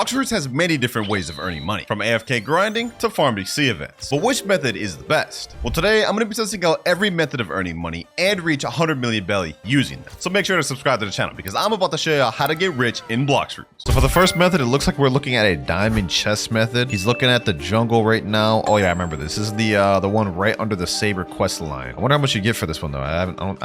Blox Fruits has many different ways of earning money, from AFK grinding to farming sea events. But which method is the best? Well, today I'm going to be testing out every method of earning money and reach 100 million Beli using them. So make sure to subscribe to the channel because I'm about to show you how to get rich in Blox Fruits. So for the first method, it looks like we're looking at a diamond chest method. He's looking at the jungle right now. Oh yeah, I remember this. This is the one right under the Saber quest line. I wonder how much you get for this one though. I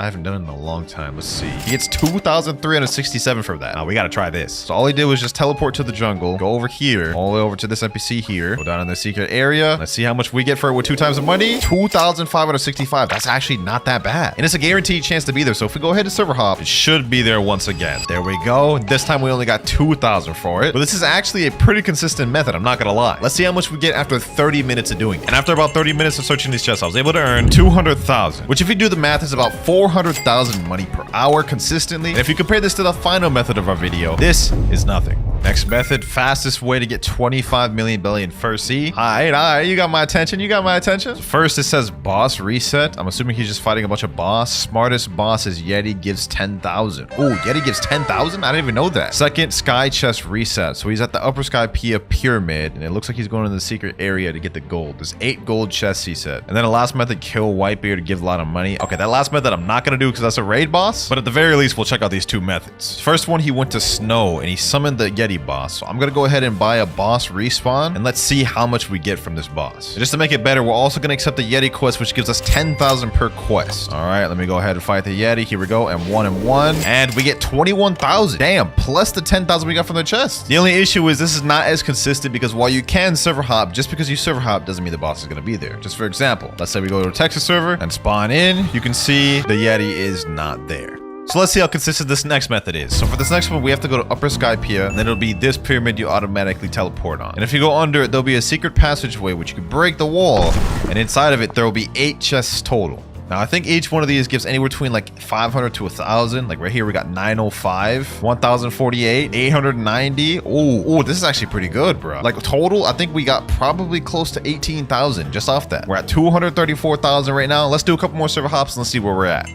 haven't done it in a long time. Let's see. He gets 2,367 for that. Now we got to try this. So all he did was just teleport to the jungle, go over here, all the way over to this NPC here, go down in the secret area. Let's see how much we get for it with 2 times the money. 2,565. That's actually not that bad. And it's a guaranteed chance to be there. So if we go ahead to server hop, it should be there once again. There we go. This time we only got 2,000 for it. But this is actually a pretty consistent method. I'm not gonna lie. Let's see how much we get after 30 minutes of doing it. And after about 30 minutes of searching these chests, I was able to earn 200,000, which if you do the math is about 400,000 money per hour consistently. And if you compare this to the final method of our video, this is nothing. Next method, fastest way to get 25 million Beli in first sea. All right, you got my attention. You got my attention. First, it says boss reset. I'm assuming he's just fighting a bunch of boss. Smartest boss is Yeti gives 10,000. Oh, Yeti gives 10,000? I didn't even know that. Second, sky chest reset. So he's at the upper sky Pia pyramid, and it looks like he's going to the secret area to get the gold. There's 8 gold chests, he said. And then the last method, kill Whitebeard to give a lot of money. Okay, that last method I'm not going to do because that's a raid boss. But at the very least, we'll check out these 2 methods. First one, he went to snow, and he summoned the Yeti boss. So I'm gonna go ahead and buy a boss respawn, and let's see how much we get from this boss. And just to make it better, we're also gonna accept the Yeti quest, which gives us 10,000 per quest. All right, let me go ahead and fight the Yeti. Here we go, and 1 and 1, and we get 21,000. Damn, plus the 10,000 we got from the chest. The only issue is this is not as consistent because while you can server hop, just because you server hop doesn't mean the boss is gonna be there. Just for example, let's say we go to a Texas server and spawn in, you can see the Yeti is not there. So let's see how consistent this next method is. So for this next one, we have to go to Upper Sky Pia, and then it'll be this pyramid you automatically teleport on. And if you go under it, there'll be a secret passageway, which you can break the wall, and inside of it, there will be 8 chests total. Now, I think each one of these gives anywhere between like 500 to 1,000. Like right here, we got 905, 1,048, 890. Oh, this is actually pretty good, bro. Like total, I think we got probably close to 18,000 just off that. We're at 234,000 right now. Let's do a couple more server hops and let's see where we're at.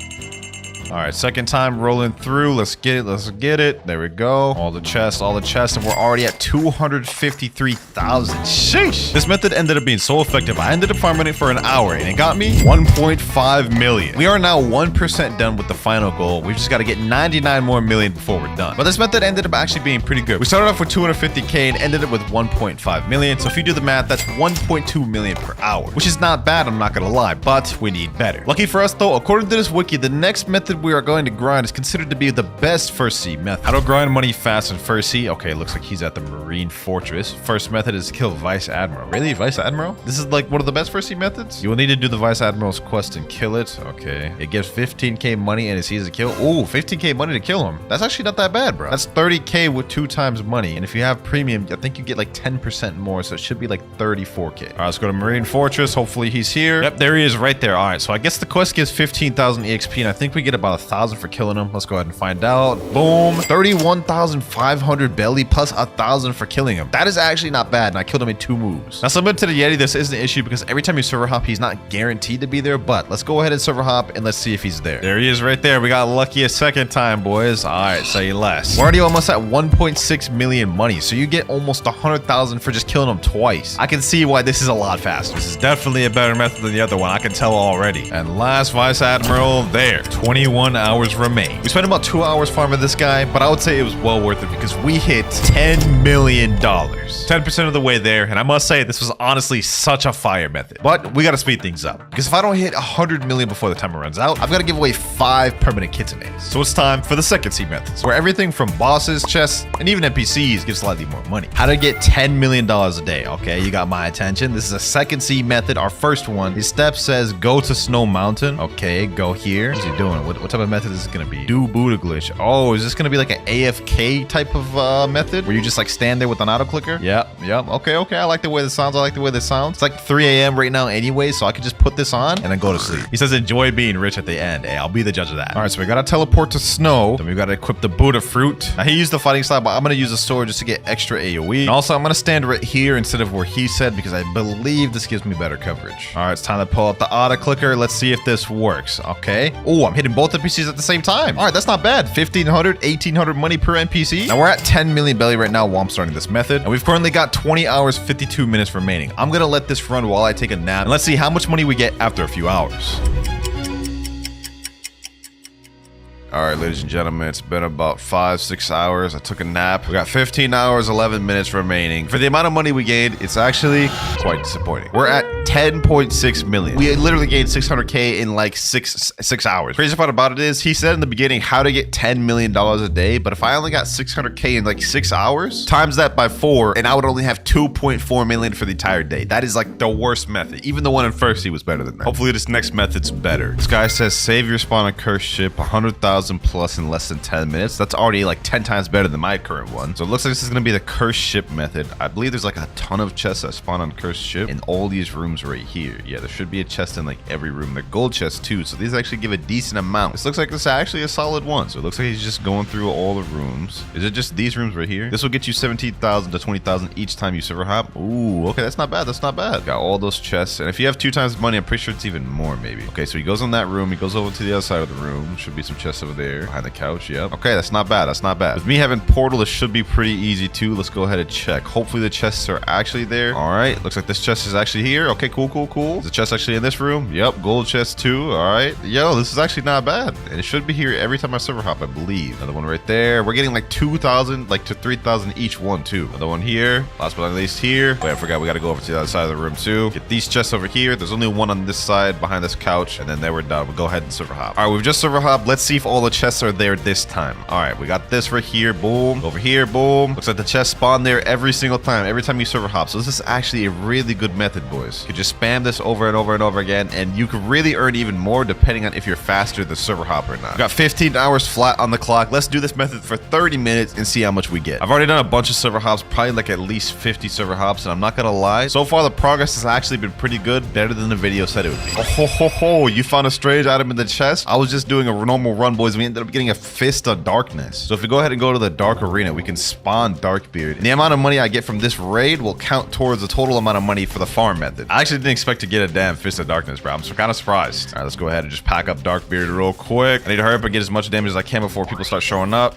All right, second time rolling through. Let's get it. Let's get it. There we go. All the chests, and we're already at 253,000. Sheesh. This method ended up being so effective. I ended up farming it for an hour, and it got me 1.5 million. We are now 1% done with the final goal. We've just got to get 99 more million before we're done. But this method ended up actually being pretty good. We started off with 250K and ended up with 1.5 million. So if you do the math, that's 1.2 million per hour, which is not bad. I'm not gonna lie, but we need better. Lucky for us though, according to this wiki, the next method we are going to grind is considered to be the best first sea method. How to grind money fast in first sea? Okay, looks like he's at the Marine Fortress. First method is to kill Vice Admiral. Really? Vice Admiral? This is like one of the best first sea methods? You will need to do the Vice Admiral's quest and kill it. Okay. It gives 15k money and it's easy to kill. Ooh, 15k money to kill him. That's actually not that bad, bro. That's 30k with 2 times money. And if you have premium, I think you get like 10% more. So it should be like 34k. All right, let's go to Marine Fortress. Hopefully he's here. Yep, there he is right there. All right, so I guess the quest gives 15,000 EXP and I think we get about 1,000 for killing him. Let's go ahead and find out. Boom. 31,500 Beli plus 1,000 for killing him. That is actually not bad. And I killed him in 2 moves. Now, similar to the Yeti, this is an issue because every time you server hop, he's not guaranteed to be there. But let's go ahead and server hop and let's see if he's there. There he is right there. We got lucky a second time, boys. All right, say less. We're already almost at 1.6 million money. So you get almost 100,000 for just killing him twice. I can see why this is a lot faster. This is definitely a better method than the other one. I can tell already. And last Vice Admiral there. 21 hours remain. We spent about 2 hours farming this guy, but I would say it was well worth it because we hit $10 million. 10% of the way there, and I must say this was honestly such a fire method. But we got to speed things up because if I don't hit 100 million before the timer runs out, I've got to give away 5 permanent kitsune. So it's time for the second sea methods, where everything from bosses, chests, and even NPCs gives slightly more money. How to get $10 million a day. Okay, you got my attention. This is a second sea method. Our first one, his step says go to Snow Mountain. Okay, go here. What's he doing? What type of method is this gonna be? Do Buddha glitch. Oh, is this gonna be like an AFK type of method where you just like stand there with an auto clicker? Yep. Okay. I like the way this sounds. It's like 3 a.m. right now anyway, so I could just put this on and then go to sleep. He says enjoy being rich at the end. Hey, I'll be the judge of that. All right, so we gotta teleport to snow. Then we gotta equip the Buddha fruit. Now he used the fighting style, but I'm gonna use a sword just to get extra AoE. And also I'm gonna stand right here instead of where he said because I believe this gives me better coverage. All right, it's time to pull out the auto clicker. Let's see if this works. Okay. Oh, I'm hitting both both NPCs at the same time. All right, that's not bad. 1,500, 1,800 money per NPC. Now we're at 10 million belly right now while I'm starting this method. And we've currently got 20 hours, 52 minutes remaining. I'm gonna let this run while I take a nap. And let's see how much money we get after a few hours. All right, ladies and gentlemen, it's been about 5-6 hours. I took a nap. We got 15 hours, 11 minutes remaining. For the amount of money we gained, it's actually quite disappointing. We're at 10.6 million. We literally gained 600K in like six hours. Crazy part about it is he said in the beginning how to get $10 million a day, but if I only got 600K in like 6 hours, times that by 4, and I would only have 2.4 million for the entire day. That is like the worst method. Even the one in first, he was better than that. Hopefully this next method's better. This guy says save your spawn on cursed ship 100,000 plus in less than 10 minutes. That's already like 10 times better than my current one. So it looks like this is going to be the cursed ship method. I believe there's like a ton of chests that spawn on cursed ship in all these rooms right here. Yeah, there should be a chest in like every room. They're gold chests too, so these actually give a decent amount. This looks like it's actually a solid one. So it looks like he's just going through all the rooms. Is it just these rooms right here? This will get you 17,000 to 20,000 each time you server hop. Ooh, okay, that's not bad. That's not bad. Got all those chests, and if you have 2 times money, I'm pretty sure it's even more maybe. Okay, so he goes on that room. He goes over to the other side of the room. Should be some chests over there behind the couch. Yep. Okay, that's not bad. That's not bad. With me having portal, this should be pretty easy too. Let's go ahead and check. Hopefully the chests are actually there. All right, looks like this chest is actually here. Okay, cool. Is the chest actually in this room? Yep, gold chest too. All right. Yo, this is actually not bad. And it should be here every time I server hop, I believe. Another one right there. We're getting like 2,000, like to 3,000 each one too. Another one here. Last but not least here. Wait, I forgot we got to go over to the other side of the room too. Get these chests over here. There's only one on this side behind this couch, and then there we're done. We'll go ahead and server hop. All right, we've just server hop. Let's see if all the chests are there this time. All right, we got this right here. Boom. Over here. Boom. Looks like the chests spawn there every single time, every time you server hop. So this is actually a really good method, boys. You could just spam this over and over and over again, and you could really earn even more depending on if you're faster the server hop or not. We got 15 hours flat on the clock. Let's do this method for 30 minutes and see how much we get. I've already done a bunch of server hops, probably like at least 50 server hops, and I'm not gonna lie, so far the progress has actually been pretty good, better than the video said it would be. Oh ho ho ho, you found a strange item in the chest? I was just doing a normal run, boys. We ended up getting a fist of darkness. So if we go ahead and go to the dark arena, we can spawn Darkbeard. And the amount of money I get from this raid will count towards the total amount of money for the farm method. I actually didn't expect to get a damn fist of darkness, bro. I'm kind of surprised. All right, let's go ahead and just pack up Darkbeard real quick. I need to hurry up and get as much damage as I can before people start showing up.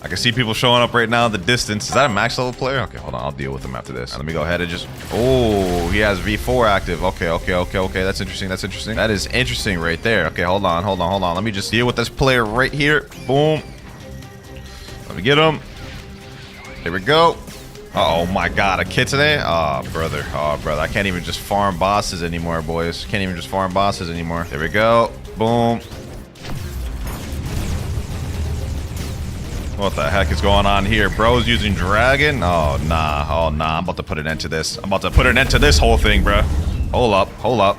I can see people showing up right now in the distance. Is that a max level player? Okay, hold on. I'll deal with him after this. Let me go ahead and just... Oh, he has V4 active. Okay. That's interesting. That is interesting right there. Okay, hold on. Let me just deal with this player right here. Boom. Let me get him. There we go. Oh my god, a kitsune? Oh, brother. I can't even just farm bosses anymore, boys. There we go. Boom. What the heck is going on here? Bro's using dragon? Oh, nah. I'm about to put an end to this. Whole thing, bro. Hold up.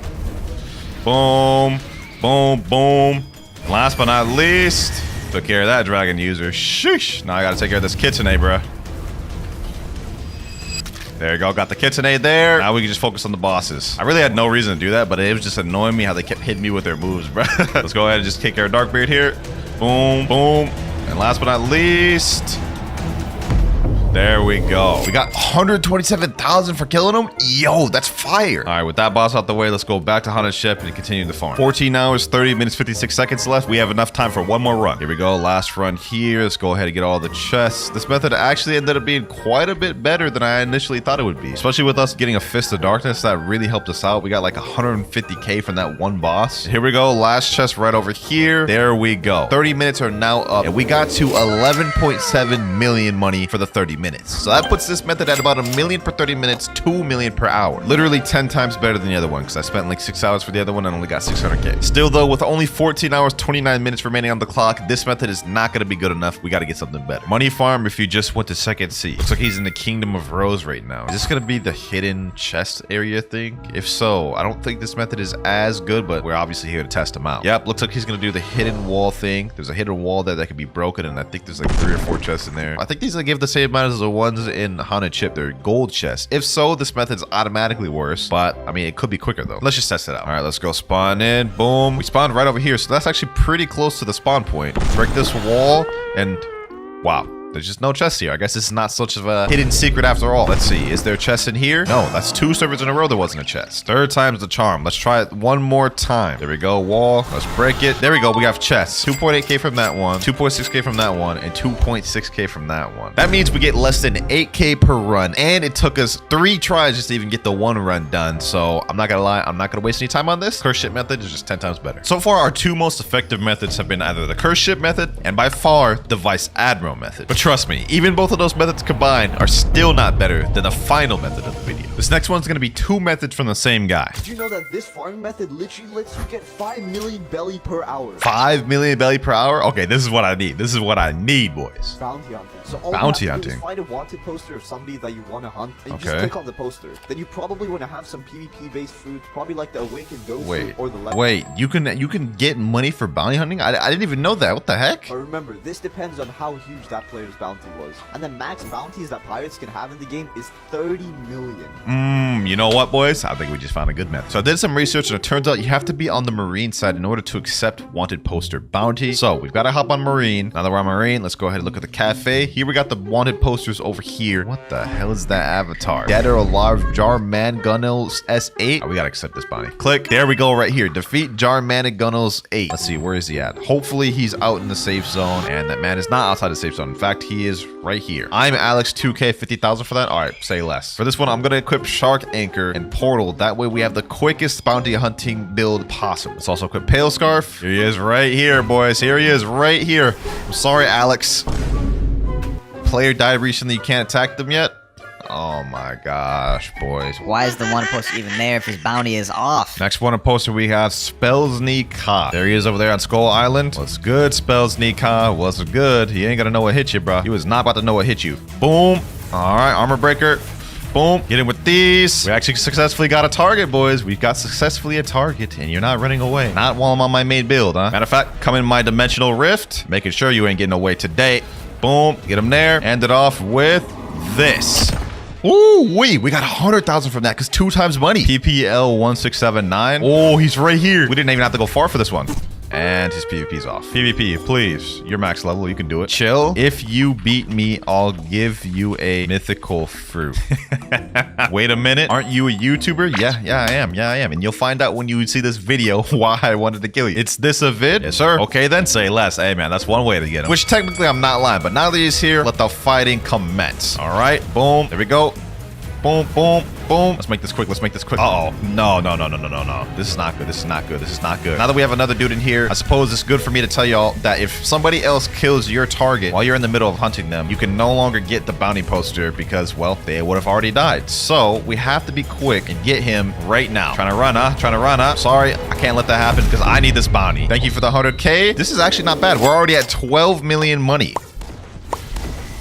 Boom. Last but not least, took care of that dragon user. Sheesh. Now I gotta take care of this kitsune, bro. There you go. Got the kitsune there. Now we can just focus on the bosses. I really had no reason to do that, but it was just annoying me how they kept hitting me with their moves, bro. Let's go ahead and just take care of Darkbeard here. Boom. And last but not least, there we go. We got 127,000 for killing him. Yo, that's fire. All right, with that boss out the way, let's go back to Haunted Ship and continue the farm. 14 hours, 30 minutes, 56 seconds left. We have enough time for one more run. Here we go. Last run here. Let's go ahead and get all the chests. This method actually ended up being quite a bit better than I initially thought it would be, especially with us getting a Fist of Darkness. That really helped us out. We got like 150K from that one boss. Here we go. Last chest right over here. There we go. 30 minutes are now up, and we got to 11.7 million money for the 30 minutes. So that puts this method at about 1 million per 30 minutes, 2 million per hour. Literally 10 times better than the other one, because I spent like 6 hours for the other one and only got 600K. Still though, with only 14 hours, 29 minutes remaining on the clock, this method is not going to be good enough. We got to get something better. Money farm if you just went to second sea. Looks like he's in the Kingdom of Rose right now. Is this going to be the hidden chest area thing? If so, I don't think this method is as good, but we're obviously here to test him out. Yep, looks like he's going to do the hidden wall thing. There's a hidden wall there that can be broken, and I think there's like 3 or 4 chests in there. I think these will give the same amount as the ones in Haunted Ship. They're gold chests. If so, this method's automatically worse, but I mean, it could be quicker though. Let's just test it out. All right, let's go spawn in. Boom. We spawned right over here, so that's actually pretty close to the spawn point. Break this wall, and wow. There's just no chest here. I guess this is not such of a hidden secret after all. Let's see. Is there a chest in here? No, that's 2 servers in a row there wasn't a chest. 3rd time's the charm. Let's try it one more time. There we go. Wall. Let's break it. There we go. We have chests. 2.8k from that one, 2.6k from that one, and 2.6k from that one. That means we get less than 8k per run, and it took us 3 tries just to even get the 1 run done. So I'm not gonna lie, I'm not gonna waste any time on this. Curse ship method is just 10 times better. So far, our 2 most effective methods have been either the curse ship method and by far the Vice Admiral method. But trust me, even both of those methods combined are still not better than the final method of the video. This next one's gonna be 2 methods from the same guy. Did you know that this farming method literally lets you get 5 million belly per hour? 5 million belly per hour? Okay, this is what I need. This is what I need, boys. Bounty hunting. So all bounty you have to do hunting. is find a wanted poster of somebody that you want to hunt, and you just click on the poster. Then you probably want to have some PvP-based fruit, probably like the awakened ghost fruit or the leopard. Wait, you can get money for bounty hunting? I didn't even know that. What the heck? But remember, this depends on how huge that player's bounty was. And the max bounties that pirates can have in the game is 30 million. You know what, boys? I think we just found a good method. So I did some research, and it turns out you have to be on the Marine side in order to accept wanted poster bounty. So we've got to hop on Marine. Now that we're on Marine, let's go ahead and look at the cafe. Here we got the wanted posters over here. What the hell is that avatar? Dead or alive, Jar Man Gunnels S8. Oh, we gotta accept this bounty. Click. There we go right here. Defeat Jar Man Gunnels 8. Let's see, where is he at? Hopefully he's out in the safe zone, and that man is not outside the safe zone. In fact, he is right here. I'm Alex 2K 50,000 for that. All right, say less. For this one, I'm gonna equip Shark Anchor and Portal. That way we have the quickest bounty hunting build possible. Let's also equip Pale Scarf. Here he is right here, boys. Here he is right here. I'm sorry, Alex. Player died recently. You can't attack them yet. Oh my gosh, boys. Why is the one poster even there if his bounty is off? Next one poster we have Spellsnika. There he is over there on Skull Island. What's good, Spellsnika? What's good? He ain't gonna know what hit you, bro. He was not about to know what hit you. Boom. All right, armor breaker. Boom. Get in with these. We actually successfully got a target, boys. We've got successfully a target, and you're not running away. Not while I'm on my main build, huh? Matter of fact, come in my dimensional rift, making sure you ain't getting away today. Boom. Get him there. End it off with this. Ooh, we got 100,000 from that because 2 times money. PPL 1679. Oh, he's right here. We didn't even have to go far for this one. And his PvP's off. PvP, please. You're max level. You can do it. Chill. If you beat me, I'll give you a mythical fruit. Wait a minute. Aren't you a YouTuber? Yeah, I am. And you'll find out when you see this video why I wanted to kill you. It's this a vid? Yes, sir. Okay, then say less. Hey, man, that's one way to get him. Which technically I'm not lying, but now that he's here, let the fighting commence. All right, boom. There we go. Boom, boom, boom. Let's make this quick. Uh-oh. No. This is not good. This is not good. Now that we have another dude in here, I suppose it's good for me to tell y'all that if somebody else kills your target while you're in the middle of hunting them, you can no longer get the bounty poster because, well, they would have already died. So we have to be quick and get him right now. Trying to run, huh? Sorry, I can't let that happen because I need this bounty. Thank you for the 100K. This is actually not bad. We're already at 12 million money.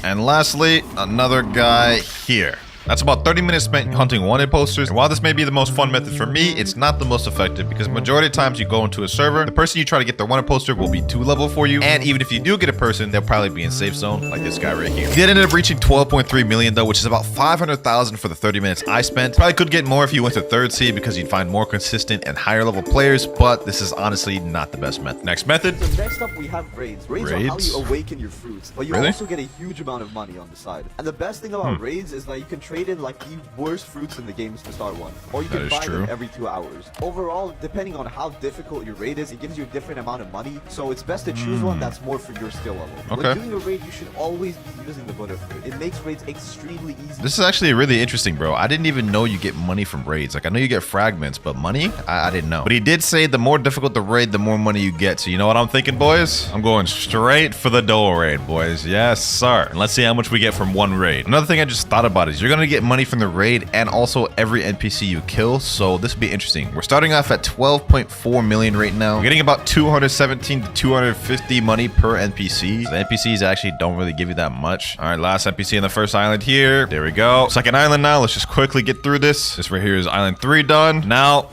And lastly, another guy here. That's about 30 minutes spent hunting wanted posters. And while this may be the most fun method for me, it's not the most effective because majority of times you go into a server, the person you try to get their wanted poster will be too level for you. And even if you do get a person, they'll probably be in safe zone like this guy right here. He did end up reaching 12.3 million though, which is about 500,000 for the 30 minutes I spent. Probably could get more if you went to 3rd Sea because you'd find more consistent and higher level players, but this is honestly not the best method. Next method. So next up we have raids. Raids are how you awaken your fruits, but you also get a huge amount of money on the side. And the best thing about raids is that you can trade in like the worst fruits in the games to start one, or you can buy them every 2 hours. Overall, depending on how difficult your raid is, it gives you a different amount of money, so it's best to choose one that's more for your skill level. When doing a raid, you should always be using the butter fruit. It makes raids extremely easy. This is actually really interesting, bro. I didn't even know you get money from raids. Like, I know you get fragments, but money? I didn't know. But he did say the more difficult the raid, the more money you get. So you know what I'm thinking, boys? I'm going straight for the dual raid, boys. Yes, sir. And let's see how much we get from one raid. Another thing I just thought about is you're gonna get money from the raid and also every NPC you kill, so this will be interesting. We're starting off at 12.4 million right now. We're getting about 217 to 250 money per NPC. So the NPCs actually don't really give you that much. All right, last NPC on the first island here. There we go. Second island now. Let's just quickly get through this. This right here is island 3 done. Now,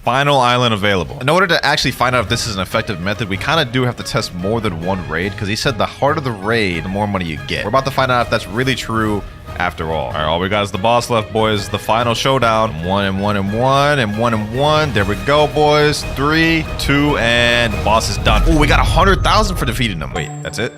final island available. In order to actually find out if this is an effective method, we kind of do have to test more than one raid because he said the harder the raid, the more money you get. We're about to find out if that's really true after all. All right, all we got is the boss left, boys. The final showdown. 1 and 1 and 1 and 1 and 1. There we go, boys. 3, 2, and boss is done. Oh, we got 100,000 for defeating him. Wait, that's it?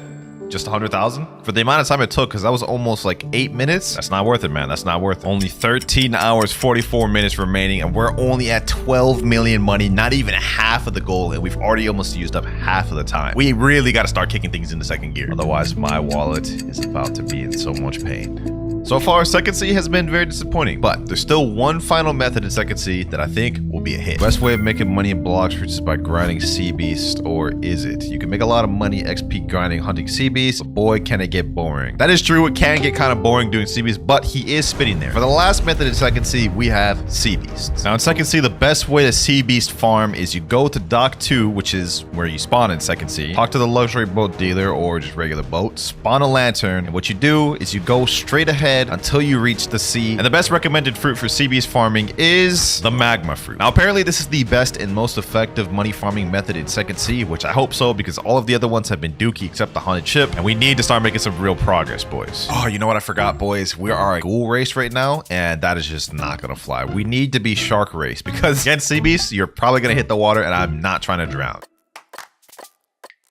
Just 100,000? For the amount of time it took, because that was almost like 8 minutes. That's not worth it, man. That's not worth it. Only 13 hours, 44 minutes remaining, and we're only at 12 million money, not even half of the goal, and we've already almost used up half of the time. We really got to start kicking things into second gear. Otherwise, my wallet is about to be in so much pain. So far, Second Sea has been very disappointing, but there's still one final method in Second Sea that I think will be a hit. Best way of making money in Blox Fruits is by grinding Sea Beast, or is it? You can make a lot of money XP grinding hunting Sea Beast, but boy, can it get boring. That is true, it can get kind of boring doing Sea Beast, but he is spitting there. For the last method in Second Sea, we have Sea Beasts. Now in Second Sea, the best way to Sea Beast farm is you go to Dock 2, which is where you spawn in Second Sea, talk to the luxury boat dealer or just regular boat, spawn a lantern, and what you do is you go straight ahead until you reach the sea. And the best recommended fruit for sea beast farming is the magma fruit. Now apparently this is the best and most effective money farming method in Second Sea, which I hope so, because all of the other ones have been dookie except the haunted ship, and we need to start making some real progress, boys. Oh, you know what I forgot, boys? We are a ghoul race right now, and that is just not gonna fly. We need to be shark race, because against sea beasts, you're probably gonna hit the water, and I'm not trying to drown.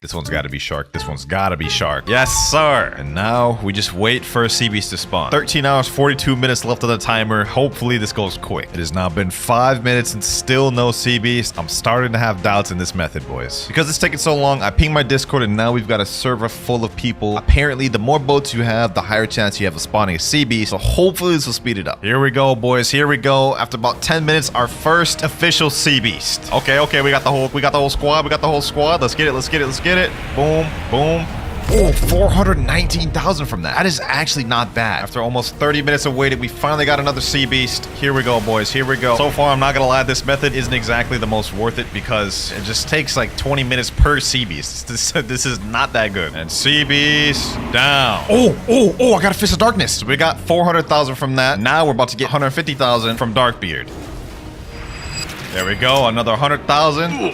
This one's got to be shark. This one's got to be shark. Yes, sir. And now we just wait for a sea beast to spawn. 13 hours, 42 minutes left on the timer. Hopefully this goes quick. It has now been 5 minutes and still no sea beast. I'm starting to have doubts in this method, boys. Because it's taking so long, I pinged my Discord and now we've got a server full of people. Apparently, the more boats you have, the higher chance you have of spawning a sea beast. So hopefully this will speed it up. Here we go, boys. Here we go. After about 10 minutes, our first official sea beast. Okay, we got the whole squad. We got the whole squad. Let's get it. Let's get it. Let's get it. Boom, boom. Oh, 419,000 from that. That is actually not bad. After almost 30 minutes of waiting, we finally got another sea beast. Here we go, boys. Here we go. So far, I'm not gonna lie, this method isn't exactly the most worth it because it just takes like 20 minutes per sea beast. This is not that good. And sea beast down. Oh, I got a Fist of Darkness. So we got 400,000 from that. Now we're about to get 150,000 from Darkbeard. There we go. Another 100,000.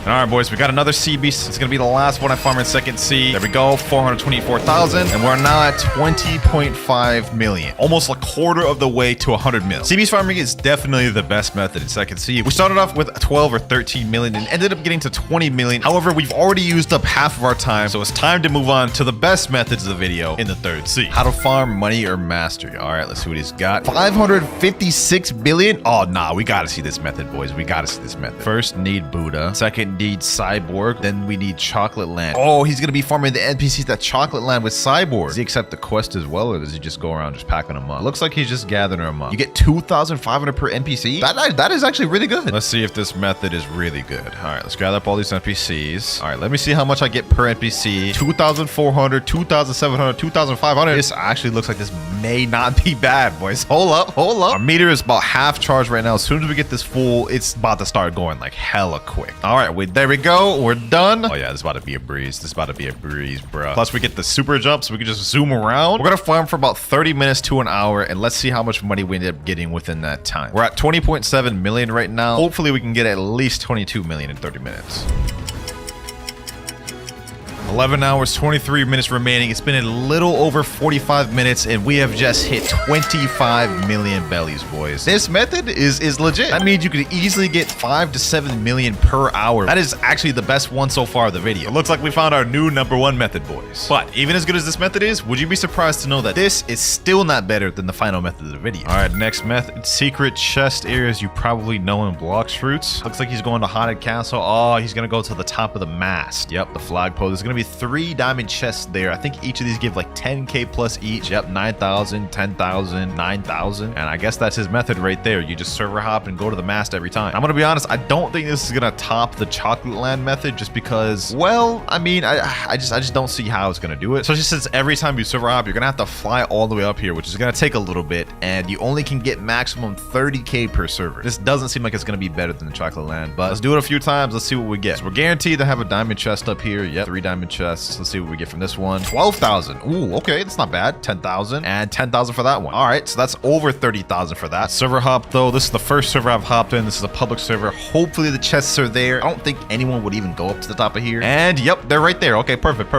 All right, boys, we got another sea beast. It's gonna be the last one I farm in Second Sea. There we go, 424,000, and we're now at 20.5 million, almost a quarter of the way to 100 mil. Sea beast farming is definitely the best method in Second Sea. We started off with 12 or 13 million and ended up getting to 20 million. However, we've already used up half of our time, so it's time to move on to the best methods of the video in the third sea. How to farm money or mastery. All right, let's see what he's got. 556 billion. Oh, nah, we gotta see this method, boys. We gotta see this method. First, need Buddha. Second, need Cyborg. Then we need Chocolate Land. Oh, he's gonna be farming the NPCs at Chocolate Land with Cyborg. Does he accept the quest as well, or does he just go around just packing them up? Looks like he's just gathering them up. You get 2,500 per NPC. That is actually really good. Let's see if this method is really good. All right, let's gather up all these NPCs. All right, let me see how much I get per NPC. 2,400, 2,700, 2,500. This actually looks like this may not be bad, boys. Hold up. Our meter is about half charged right now. As soon as we get this full, it's about to start going like hella quick. All right, there we go. We're done. Oh yeah, this is about to be a breeze. Bro. Plus we get the super jump so we can just zoom around. We're gonna farm for about 30 minutes to an hour, and let's see how much money we end up getting within that time. We're at 20.7 million right now. Hopefully we can get at least 22 million in 30 minutes. 11 hours, 23 minutes remaining. It's been a little over 45 minutes, and we have just hit 25 million bellies, boys. This method is legit. That means you could easily get 5 to 7 million per hour. That is actually the best one so far of the video. It looks like we found our new #1 method, boys. But even as good as this method is, would you be surprised to know that this is still not better than the final method of the video? All right, next method. Secret chest areas you probably know in Blox Fruits. Looks like he's going to Haunted Castle. Oh, he's going to go to the top of the mast. Yep, the flagpole. There's going to be 3 diamond chests there. I think each of these give like 10k plus each. Yep, 9,000, 10,000, 9,000. And I guess that's his method right there. You just server hop and go to the mast every time. I'm gonna be honest, I don't think this is gonna top the Chocolate Land method just because, well, I mean, I just don't see how it's gonna do it. Especially since every time you server hop, you're gonna have to fly all the way up here, which is gonna take a little bit, and you only can get maximum 30k per server. This doesn't seem like it's gonna be better than the Chocolate Land, but let's do it a few times. Let's see what we get. So we're guaranteed to have a diamond chest up here. Yep, 3 diamond chests. Let's see what we get from this one. 12,000. Ooh, okay, that's not bad. 10,000 and 10,000 for that one. All right, so that's over 30,000 for that. Server hop though. This is the first server I've hopped in. This is a public server. Hopefully the chests are there. I don't think anyone would even go up to the top of here. And yep, they're right there. Okay, perfect.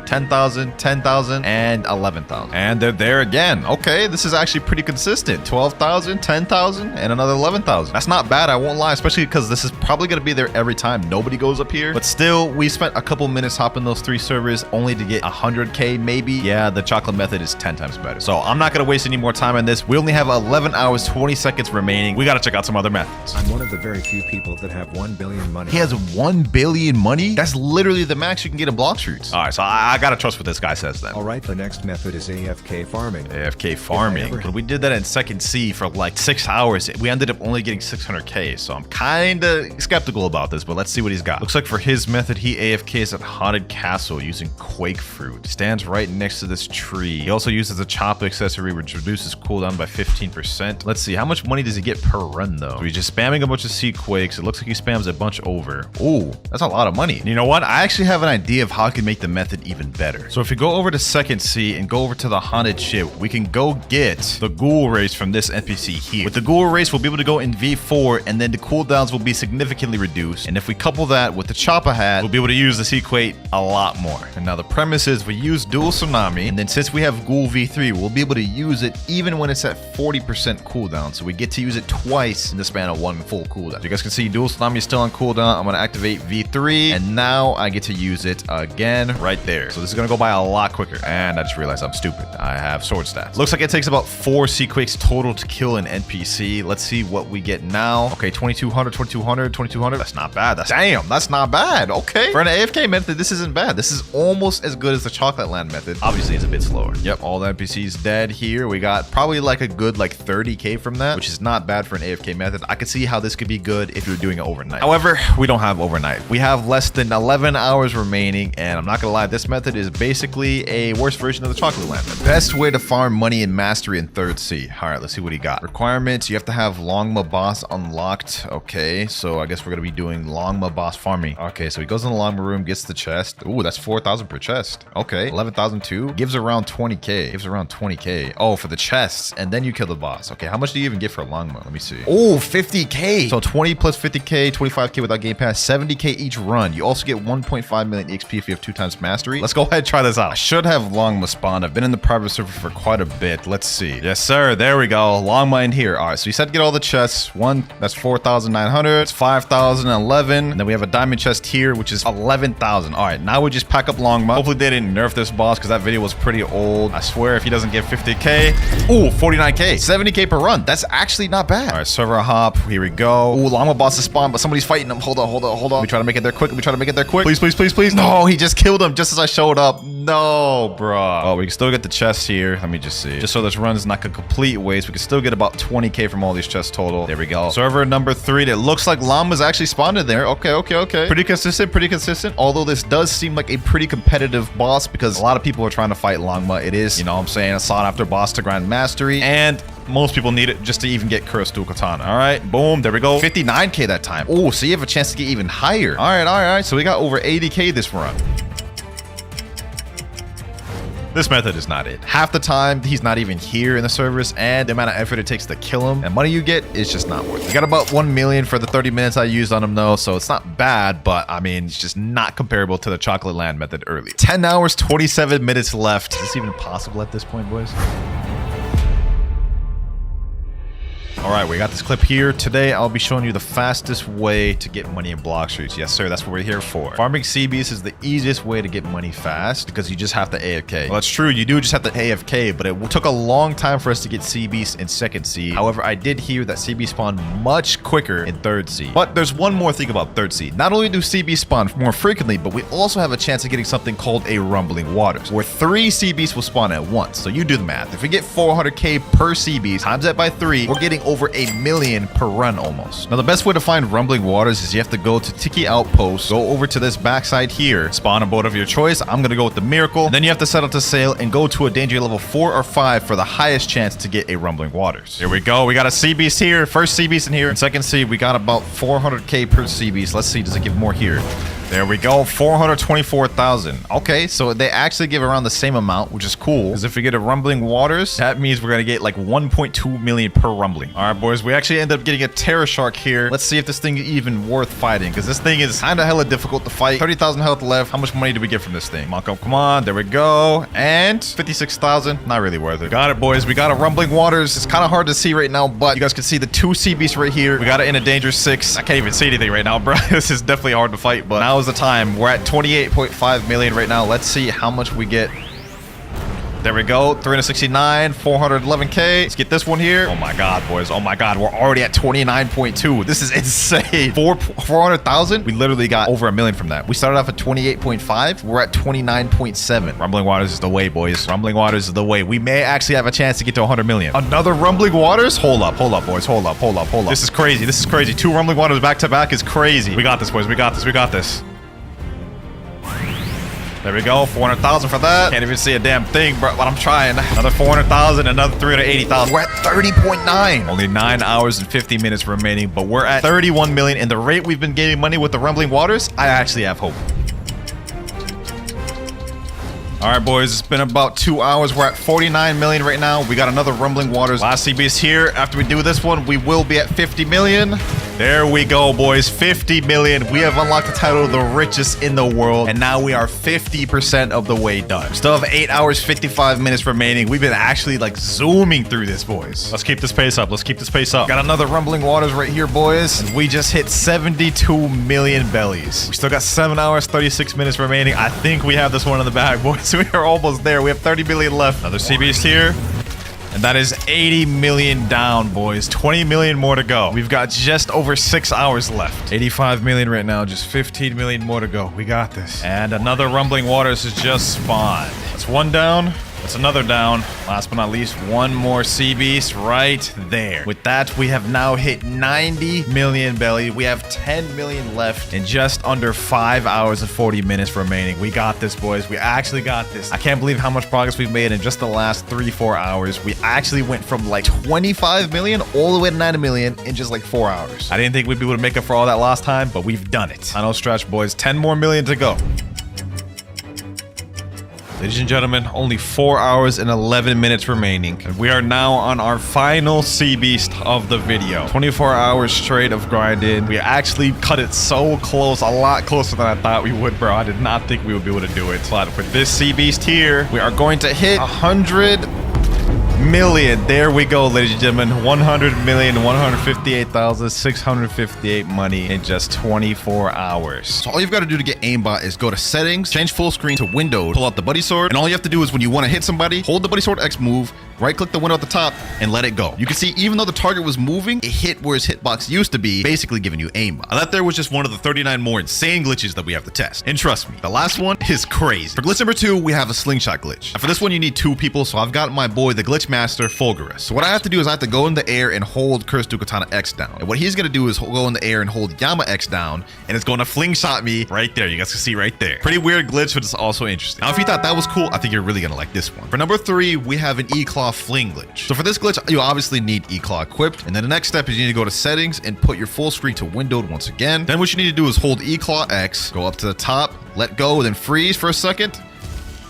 10,000, 10,000, and 11,000. And they're there again. Okay, this is actually pretty consistent. 12,000, 10,000, and another 11,000. That's not bad, I won't lie, especially because this is probably gonna be there every time nobody goes up here. But still, we spent a couple minutes hopping those 3 servers only to get 100k maybe, yeah, the chocolate method is 10 times better. So I'm not gonna waste any more time on this. We only have 11 hours, 20 seconds remaining. We gotta check out some other methods. I'm one of the very few people that have 1 billion money. He has 1 billion money? That's literally the max you can get in Blox Fruits. All right, so I gotta trust what this guy says then. All right, the next method is AFK farming. AFK farming. When we did that in second sea for like 6 hours, we ended up only getting 600k. So I'm kind of skeptical about this, but let's see what he's got. Looks like for his method, he AFKs at Haunted Castle using Quake Fruit. Stands right next to this tree. He also uses a chop accessory, which reduces cooldown by 15%. Let's see, how much money does he get per run though? So he's just spamming a bunch of sea quakes. It looks like he spams a bunch over. Ooh, that's a lot of money. And you know what? I actually have an idea of how I can make the method even better. So if we go over to second sea and go over to the haunted ship, we can go get the ghoul race from this NPC here. With the ghoul race, we'll be able to go in V4, and then the cooldowns will be significantly reduced. And if we couple that with the chopper hat, we'll be able to use the sea quake a lot more. And now the premise is we use dual tsunami, and then since we have ghoul V3, we'll be able to use it even when it's at 40% cooldown. So we get to use it twice in the span of 1 full cooldown. So you guys can see dual tsunami is still on cooldown. I'm going to activate V3, and now I get to use it again right there. So this is going to go by a lot quicker. And I just realized I'm stupid. I have sword stats. Looks like it takes about 4 sea quakes total to kill an NPC. Let's see what we get now. Okay, 2200, 2200, 2200. That's not bad. That's not bad. Okay. For an AFK method, this isn't bad. This is almost as good as the Chocolate Land method. Obviously, it's a bit slower. Yep, all the NPCs dead here. We got probably like a good like 30k from that, which is not bad for an AFK method. I could see how this could be good if you're doing it overnight. However, we don't have overnight. We have less than 11 hours remaining, and I'm not gonna lie, this method is basically a worse version of the Chocolate Land method. Best way to farm money and mastery in third sea. All right, let's see what he got. Requirements, you have to have Longma boss unlocked. Okay, so I guess we're gonna be doing Longma boss farming. Okay, so he goes in the Longma room, gets the chest. Ooh, that's 4,000 per chest. Okay, 11,002 gives around 20k. Gives around 20k. Oh, for the chests, and then you kill the boss. Okay, how much do you even get for Longma? Let me see. Oh, 50k. So 20 plus 50k, 25k without game pass, 70k each run. You also get 1.5 million XP if you have 2 times mastery. Let's go ahead and try this out. I should have Longma spawn. I've been in the private server for quite a bit. Let's see. Yes, sir. There we go. Longma in here. All right, so you said to get all the chests. One, that's 4,900. It's 5,011. And then we have a diamond chest here, which is 11,000. All right, now we just pack up Longma. Hopefully they didn't nerf this boss because that video was pretty old. I swear if he doesn't get 50k. Ooh, 49k. 70k per run. That's actually not bad. All right, server hop. Here we go. Ooh, Longma boss is spawned, but somebody's fighting him. Hold on. We try to make it there quick. Please. No, he just killed him just as I showed up. No, bro. Oh, we can still get the chests here. Let me just see. Just so this run is not a complete waste, we can still get about 20k from all these chests total. There we go. Server number 3. It looks like Llama's actually spawned in there. Okay. Pretty consistent. Although this does seem like a pretty competitive boss because a lot of people are trying to fight Longma. It is, you know what I'm saying, a sought after boss to grind mastery. And most people need it just to even get Cursed Dual Katana. All right, boom, there we go. 59k that time. Oh, so you have a chance to get even higher. All right. So we got over 80k this run. This method is not it. Half the time, he's not even here in the servers, and the amount of effort it takes to kill him and money you get is just not worth it. We got about 1 million for the 30 minutes I used on him though, so it's not bad, but I mean, it's just not comparable to the Chocolate Land method earlier. 10 hours, 27 minutes left. Is this even possible at this point, boys? All right, we got this clip here. Today, I'll be showing you the fastest way to get money in Blox Fruits. Yes, sir, that's what we're here for. Farming sea beasts is the easiest way to get money fast because you just have to AFK. Well, that's true, you do just have to AFK, but it took a long time for us to get sea beasts in second sea. However, I did hear that sea beasts spawn much quicker in third sea. But there's one more thing about third sea. Not only do sea beasts spawn more frequently, but we also have a chance of getting something called a rumbling waters, where 3 sea beasts will spawn at once. So you do the math. If we get 400k per sea beast, times that by 3, we're getting over a million per run almost. Now the best way to find rumbling waters is you have to go to Tiki Outpost, go over to this backside here, spawn a boat of your choice. I'm gonna go with the Miracle. And then you have to set out to sail and go to a danger level 4 or 5 for the highest chance to get a rumbling waters. Here we go. We got a sea beast here. First sea beast in here. In second sea, we got about 400k per sea beast. Let's see, does it give more here? There we go, 424,000. Okay, so they actually give around the same amount, which is cool. Because if we get a rumbling waters, that means we're gonna get like 1.2 million per rumbling. All right, boys, we actually end up getting a Terror Shark here. Let's see if this thing is even worth fighting, because this thing is kind of hella difficult to fight. 30,000 health left. How much money do we get from this thing? Come on, there we go. And 56,000, not really worth it. Got it, boys. We got a rumbling waters. It's kind of hard to see right now, but you guys can see the 2 sea beasts right here. We got it in a danger 6. I can't even see anything right now, bro. This is definitely hard to fight, but now was the time. We're at 28.5 million right now. Let's see how much we get. There we go. 369, 411K. Let's get this one here. Oh my God, boys. Oh my God. We're already at 29.2. This is insane. 400,000. We literally got over $1 million from that. We started off at 28.5. We're at 29.7. Rumbling Waters is the way, boys. Rumbling Waters is the way. We may actually have a chance to get to 100 million. Another Rumbling Waters? Hold up, boys. Hold up. This is crazy. This is crazy. 2 Rumbling Waters back to back is crazy. We got this, boys. We got this. There we go, 400,000 for that. Can't even see a damn thing, but I'm trying. Another 400,000, another 380,000. We're at 30.9. Only 9 hours and 50 minutes remaining, but we're at 31 million. And the rate we've been gaining money with the Rumbling Waters, I actually have hope. All right, boys, it's been about 2 hours. We're at 49 million right now. We got another Rumbling Waters. Last CB's here. After we do this one, we will be at 50 million. There we go, boys. 50 million. We have unlocked the title of the richest in the world. And now we are 50% of the way done. Still have 8 hours, 55 minutes remaining. We've been actually like zooming through this, boys. Let's keep this pace up. Got another Rumbling Waters right here, boys. And we just hit 72 million bellies. We still got 7 hours, 36 minutes remaining. I think we have this one in the bag, boys. We are almost there. We have 30 million left. Another CB's here. And that is 80 million down, boys. 20 million more to go. We've got just over 6 hours left. 85 million right now. Just 15 million more to go. We got this. And another Rumbling Waters has just spawned. That's one down. That's another down. Last but not least, one more sea beast right there. With that, we have now hit 90 million belly. We have 10 million left in just under 5 hours and 40 minutes remaining. We got this, boys. We actually got this. I can't believe how much progress we've made in just the last 3-4 hours. We actually went from like 25 million all the way to 90 million in just like 4 hours. I didn't think we'd be able to make up for all that last time, but we've done it. Final stretch, boys. 10 more million to go. Ladies and gentlemen, only 4 hours and 11 minutes remaining. And we are now on our final sea beast of the video. 24 hours straight of grinding. We actually cut it so close, a lot closer than I thought we would, bro. I did not think we would be able to do it. But with this sea beast here, we are going to hit 100 million. There we go, ladies and gentlemen. 100,158,658 money in just 24 hours. So all you've got to do to get aimbot is go to settings, change full screen to windowed, pull out the buddy sword, and all you have to do is when you want to hit somebody, hold the buddy sword X move, right click the window at the top, and let it go. You can see even though the target was moving, it hit where his hitbox used to be, basically giving you aimbot. Now that there was just one of the 39 more insane glitches that we have to test. And trust me, the last one is crazy. For glitch number 2, we have a slingshot glitch. And for this one, you need 2 people, so I've got my boy, the glitch master, Fulgurus. So what I have to do is I have to go in the air and hold Curse to Katana X down. And what he's going to do is go in the air and hold Yama X down, and it's going to fling shot me right there. You guys can see right there. Pretty weird glitch, but it's also interesting. Now, if you thought that was cool, I think you're really going to like this one. For number 3, we have an E-Claw fling glitch. So for this glitch, you obviously need E-Claw equipped. And then the next step is you need to go to settings and put your full screen to windowed once again. Then what you need to do is hold E-Claw X, go up to the top, let go, then freeze for a second.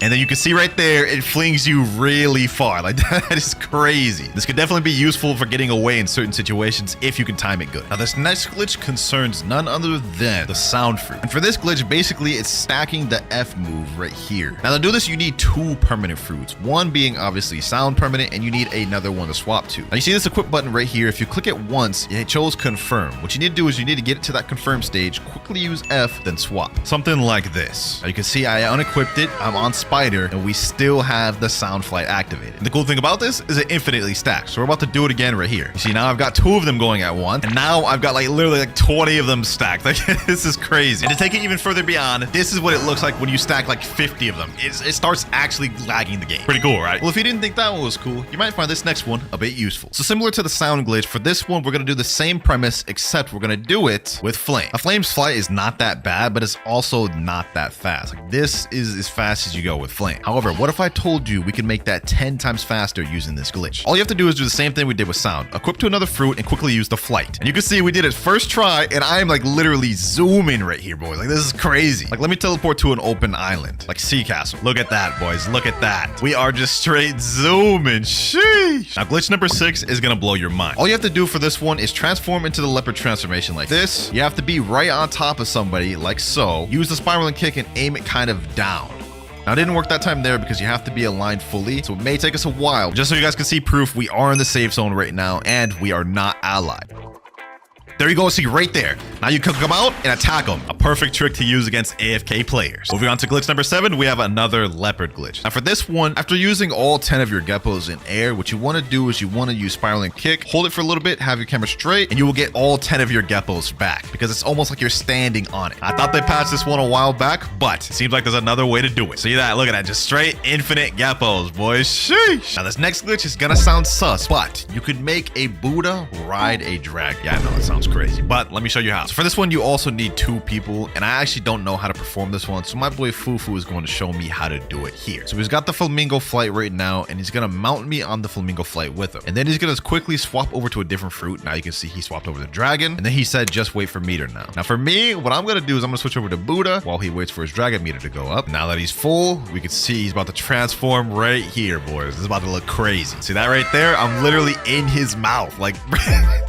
And then you can see right there, it flings you really far. Like, that is crazy. This could definitely be useful for getting away in certain situations if you can time it good. Now, this next glitch concerns none other than the sound fruit. And for this glitch, basically, it's stacking the F move right here. Now, to do this, you need 2 permanent fruits. One being, obviously, sound permanent, and you need another one to swap to. Now, you see this equip button right here. If you click it once, it shows confirm. What you need to do is you need to get to that confirm stage, quickly use F, then swap. Something like this. Now, you can see I unequipped it. I'm on Spider, and we still have the sound flight activated. And the cool thing about this is it infinitely stacks. So we're about to do it again right here. You see, now I've got 2 of them going at once, and now I've got like literally like 20 of them stacked. Like, this is crazy. And to take it even further beyond, this is what it looks like when you stack like 50 of them. It starts actually lagging the game. Pretty cool, right? Well, if you didn't think that one was cool, you might find this next one a bit useful. So similar to the sound glitch, for this one, we're gonna do the same premise, except we're gonna do it with flame. A flame's flight is not that bad, but it's also not that fast. Like, this is as fast as you go with flame. However, what if I told you we could make that 10 times faster using this glitch? All you have to do is do the same thing we did with sound. Equip to another fruit and quickly use the flight. And you can see we did it first try, and I am like literally zooming right here, boys. Like, this is crazy. Like, let me teleport to an open island, like Sea Castle. Look at that, boys. Look at that. We are just straight zooming. Sheesh. Now, glitch number 6 is gonna blow your mind. All you have to do for this one is transform into the leopard transformation like this. You have to be right on top of somebody like so. Use the spiraling kick and aim it kind of down. Now, it didn't work that time there because you have to be aligned fully, so it may take us a while. Just so you guys can see proof, we are in the safe zone right now, and we are not allied. There you go, see right there. Now you can come out and attack them. A perfect trick to use against AFK players. Moving on to glitch number 7, we have another leopard glitch. Now for this one, after using all 10 of your geckos in air, what you want to do is you want to use spiral and kick, hold it for a little bit, have your camera straight, and you will get all 10 of your geckos back because it's almost like you're standing on it. I thought they patched this one a while back, but it seems like there's another way to do it. See that? Look at that. Just straight infinite geckos, boys. Sheesh. Now this next glitch is gonna sound sus, but you could make a Buddha ride a dragon. Yeah, I know it sounds crazy, but let me show you how. So for this one, you also need 2 people, and I actually don't know how to perform this one, so my boy Fufu is going to show me how to do it here. So he's got the flamingo flight right now, and he's gonna mount me on the flamingo flight with him, and then he's gonna quickly swap over to a different fruit. Now you can see he swapped over to dragon, and then he said just wait for meter now. Now for me, what I'm gonna do is I'm gonna switch over to Buddha while he waits for his dragon meter to go up. Now that he's full, we can see he's about to transform right here, boys. This is about to look crazy. See that right there? I'm literally in his mouth. Like,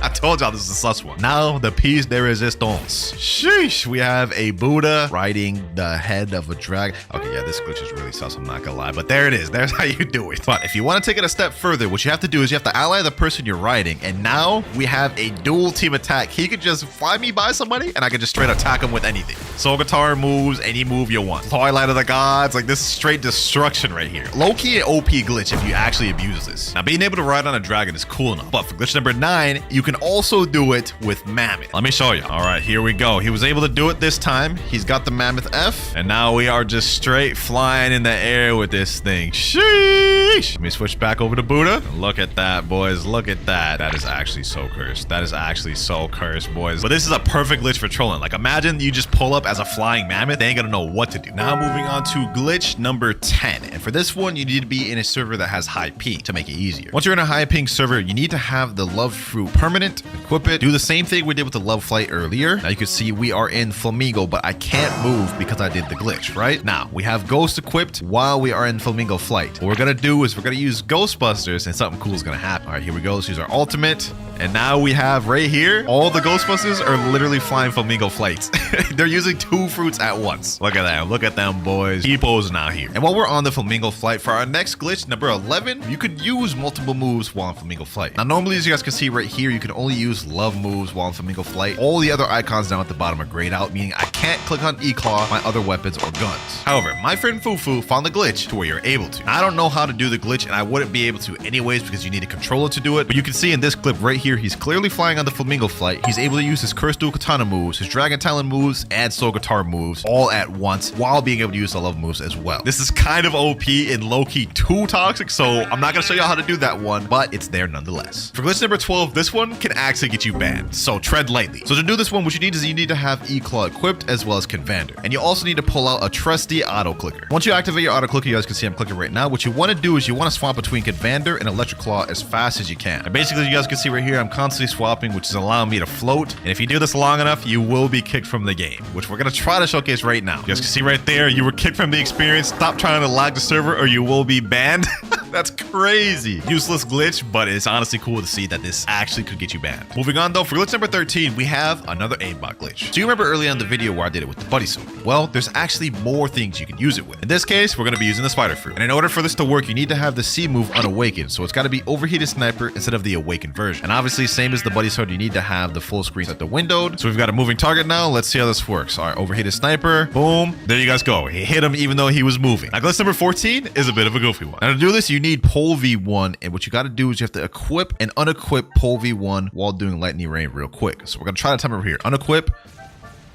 I told y'all this is a sus one. Now the piece de resistance. Sheesh, we have a Buddha riding the head of a dragon. Okay, yeah, this glitch is really sus, I'm not gonna lie, but there it is. There's how you do it. But if you want to take it a step further, what you have to do is you have to ally the person you're riding, and now we have a dual team attack. He could just fly me by somebody, and I could just straight attack him with anything. Soul Guitar moves, any move you want. Twilight of the Gods, like this is straight destruction right here. Low-key and OP glitch if you actually abuse this. Now, being able to ride on a dragon is cool enough, but for glitch number 9, you can also do it with Mammoth. Let me show you. All right, here we go. He was able to do it this time. He's got the Mammoth F, and now we are just straight flying in the air with this thing. Sheesh. Let me switch back over to Buddha. Look at that, boys. Look at that. That is actually so cursed. That is actually so cursed, boys. But this is a perfect glitch for trolling. Like, imagine you just pull up as a flying mammoth. They ain't gonna know what to do. Now moving on to glitch number 10. And for this one, you need to be in a server that has high ping to make it easier. Once you're in a high ping server, you need to have the love fruit permanent, equip it, do the same thing we did with the love flight earlier. Now you can see we are in flamingo, but I can't move because I did the glitch, right? Now we have ghost equipped while we are in flamingo flight. What we're gonna do is we're gonna use Ghostbusters and something cool is gonna happen. All right, here we go. Let's use our ultimate. And now we have right here, all the Ghostbusters are literally flying flamingo flights. They're using 2 fruits at once. Look at that. Look at them, boys. People's now here. And while we're on the flamingo flight, for our next glitch, number 11, you could use multiple moves while on flamingo flight. Now, normally, as you guys can see right here, you can only use love moves while on flamingo flight. All the other icons down at the bottom are grayed out, meaning I can't click on E-Claw, my other weapons or guns. However, my friend Fufu found the glitch to where you're able to. I don't know how to do the glitch, and I wouldn't be able to anyways because you need a controller to do it. But you can see in this clip right here, he's clearly flying on the flamingo flight. He's able to use his Cursed Dual Katana moves, his Dragon Talon moves, and Soul Guitar moves all at once while being able to use the love moves as well. This is kind of OP and low-key too toxic, so I'm not gonna show y'all how to do that one, but it's there nonetheless. For glitch number 12, this one can actually get you banned, so tread lightly. So to do this one, what you need is you need to have E-Claw equipped as well as Convander, and you also need to pull out a trusty auto clicker. Once you activate your auto clicker, you guys can see I'm clicking right now. What you want to do is you want to swap between Convander and Electric Claw as fast as you can. And basically, you guys can see right here, I'm constantly swapping, which is allowing me to float. And if you do this long enough, you will be kicked from the game, which we're gonna try to showcase right now. You guys can see right there, you were kicked from the experience. Stop trying to lag the server or you will be banned. That's crazy. Useless glitch, but it's honestly cool to see that this actually could get you banned. Moving on though, for glitch number 13, we have another aimbot glitch. So you remember earlier in the video where I did it with the buddy sword? Well, there's actually more things you can use it with. In this case, we're gonna be using the spider fruit. And in order for this to work, you need to have the C move unawakened. So it's gotta be overheated sniper instead of the awakened version. And obviously, same as the buddy sword, you need to have the full screen set to windowed. So we've got a moving target now. Let's see how this works. All right, overheated sniper. Boom. There you guys go. He hit him even though he was moving. Now, glitch number 14 is a bit of a goofy one. Now, to do this, you need pole V1. And what you gotta do is you have to equip and unequip pole V1 while doing lightning rain real quick. So we're gonna try to time it over here. Unequip.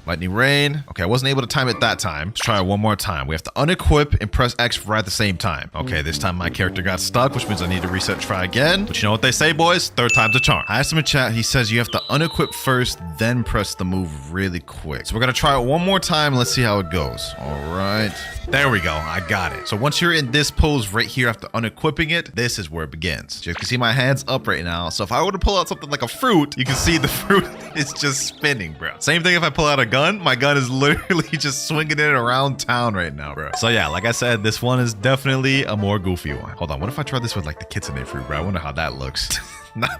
Lightning rain. Okay, I wasn't able to time it that time. Let's try it one more time. We have to unequip and press X right at the same time. Okay, this time my character got stuck, which means I need to reset, try again. But you know what they say, boys? Third time's a charm. I asked him in chat. He says you have to unequip first, then press the move really quick. So we're gonna try it one more time. Let's see how it goes. All right. There we go. I got it. So once you're in this pose right here after unequipping it, this is where it begins. You can see my hands up right now. So if I were to pull out something like a fruit, you can see the fruit is just spinning, bro. Same thing if I pull out a gun. My gun is literally just swinging it around town right now, bro. So yeah, like I said, this one is definitely a more goofy one. Hold on. What if I try this with like the kitsune fruit, bro? I wonder how that looks.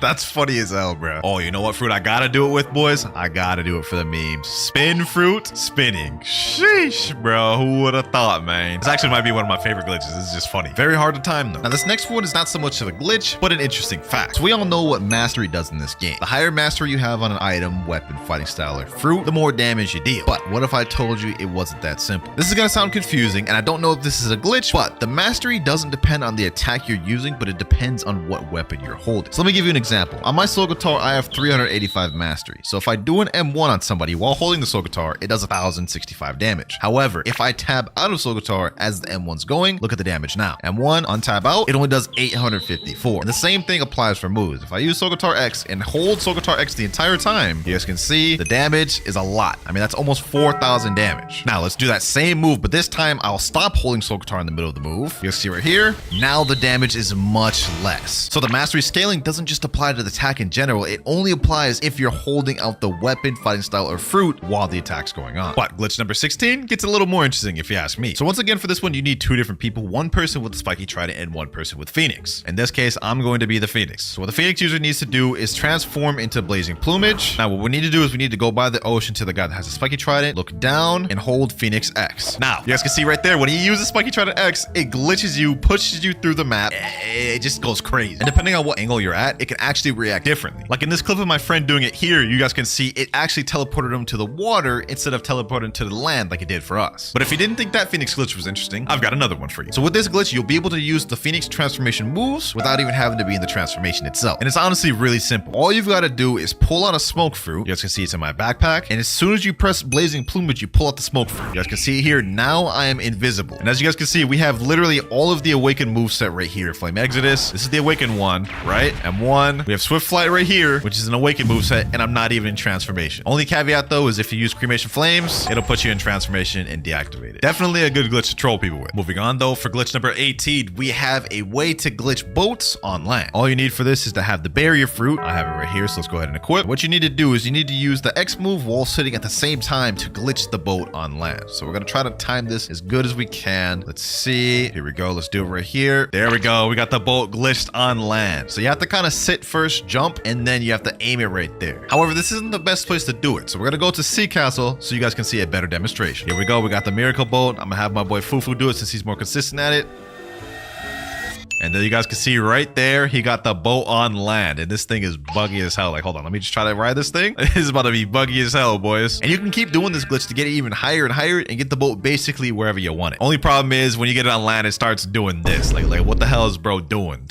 That's funny as hell, bro. Oh, you know what fruit I gotta do it with, boys? I gotta do it for the memes. Spin fruit, spinning. Sheesh, bro. Who would have thought, man? This actually might be one of my favorite glitches. This is just funny. Very hard to time, though. Now, this next one is not so much of a glitch, but an interesting fact. So we all know what mastery does in this game. The higher mastery you have on an item, weapon, fighting style, or fruit, the more damage you deal. But what if I told you it wasn't that simple? This is gonna sound confusing, and I don't know if this is a glitch, but the mastery doesn't depend on the attack you're using, but it depends on what weapon you're holding. So let me give you an example. On my soul guitar, I have 385 mastery. So if I do an M1 on somebody while holding the soul guitar, it does 1,065 damage. However, if I tab out of soul guitar as the M1's going, look at the damage now. M1 on tab out, it only does 854. And the same thing applies for moves. If I use soul guitar X and hold soul guitar X the entire time, you guys can see the damage is a lot. I mean, that's almost 4,000 damage. Now let's do that same move, but this time I'll stop holding soul guitar in the middle of the move. You'll see right here, now the damage is much less. So the mastery scaling doesn't just apply to the attack in general, it only applies if you're holding out the weapon, fighting style, or fruit while the attack's going on. But glitch number 16 gets a little more interesting if you ask me. So once again, for this one, you need two different people, one person with the spiky trident and one person with Phoenix. In this case, I'm going to be the Phoenix. So what the Phoenix user needs to do is transform into blazing plumage. Now what we need to do is we need to go by the ocean to the guy that has a spiky trident, look down, and hold Phoenix X. Now, you guys can see right there, when he uses spiky trident X, it glitches you, pushes you through the map. It just goes crazy. And depending on what angle you're at, it can actually react differently. Like in this clip of my friend doing it here, you guys can see it actually teleported him to the water instead of teleporting to the land like it did for us. But if you didn't think that Phoenix glitch was interesting, I've got another one for you. So with this glitch, you'll be able to use the Phoenix transformation moves without even having to be in the transformation itself. And it's honestly really simple. All you've got to do is pull out a smoke fruit. You guys can see it's in my backpack. And as soon as you press blazing plumage, you pull out the smoke fruit. You guys can see here, now I am invisible. And as you guys can see, we have literally all of the awakened moveset right here. Flame Exodus. This is the awakened one, right? M1. We have Swift Flight right here, which is an awakened moveset, and I'm not even in transformation. Only caveat though is if you use cremation flames, it'll put you in transformation and deactivate it. Definitely a good glitch to troll people with. Moving on though, for glitch number 18, we have a way to glitch boats on land. All you need for this is to have the barrier fruit. I have it right here, so let's go ahead and equip. What you need to do is you need to use the X move while sitting at the same time to glitch the boat on land. So we're gonna try to time this as good as we can. Let's see. Here we go. Let's do it right here. There we go. We got the boat glitched on land. So you have to kind of sit first, jump, and then you have to aim it right there. However, this isn't the best place to do it. So we're gonna go to Sea Castle so you guys can see a better demonstration. Here we go. We got the miracle boat. I'm gonna have my boy Fufu do it since he's more consistent at it. And then you guys can see right there, he got the boat on land. And this thing is buggy as hell. Like, hold on, let me just try to ride this thing. It is about to be buggy as hell, boys. And you can keep doing this glitch to get it even higher and higher and get the boat basically wherever you want it. Only problem is when you get it on land, it starts doing this. Like what the hell is bro doing?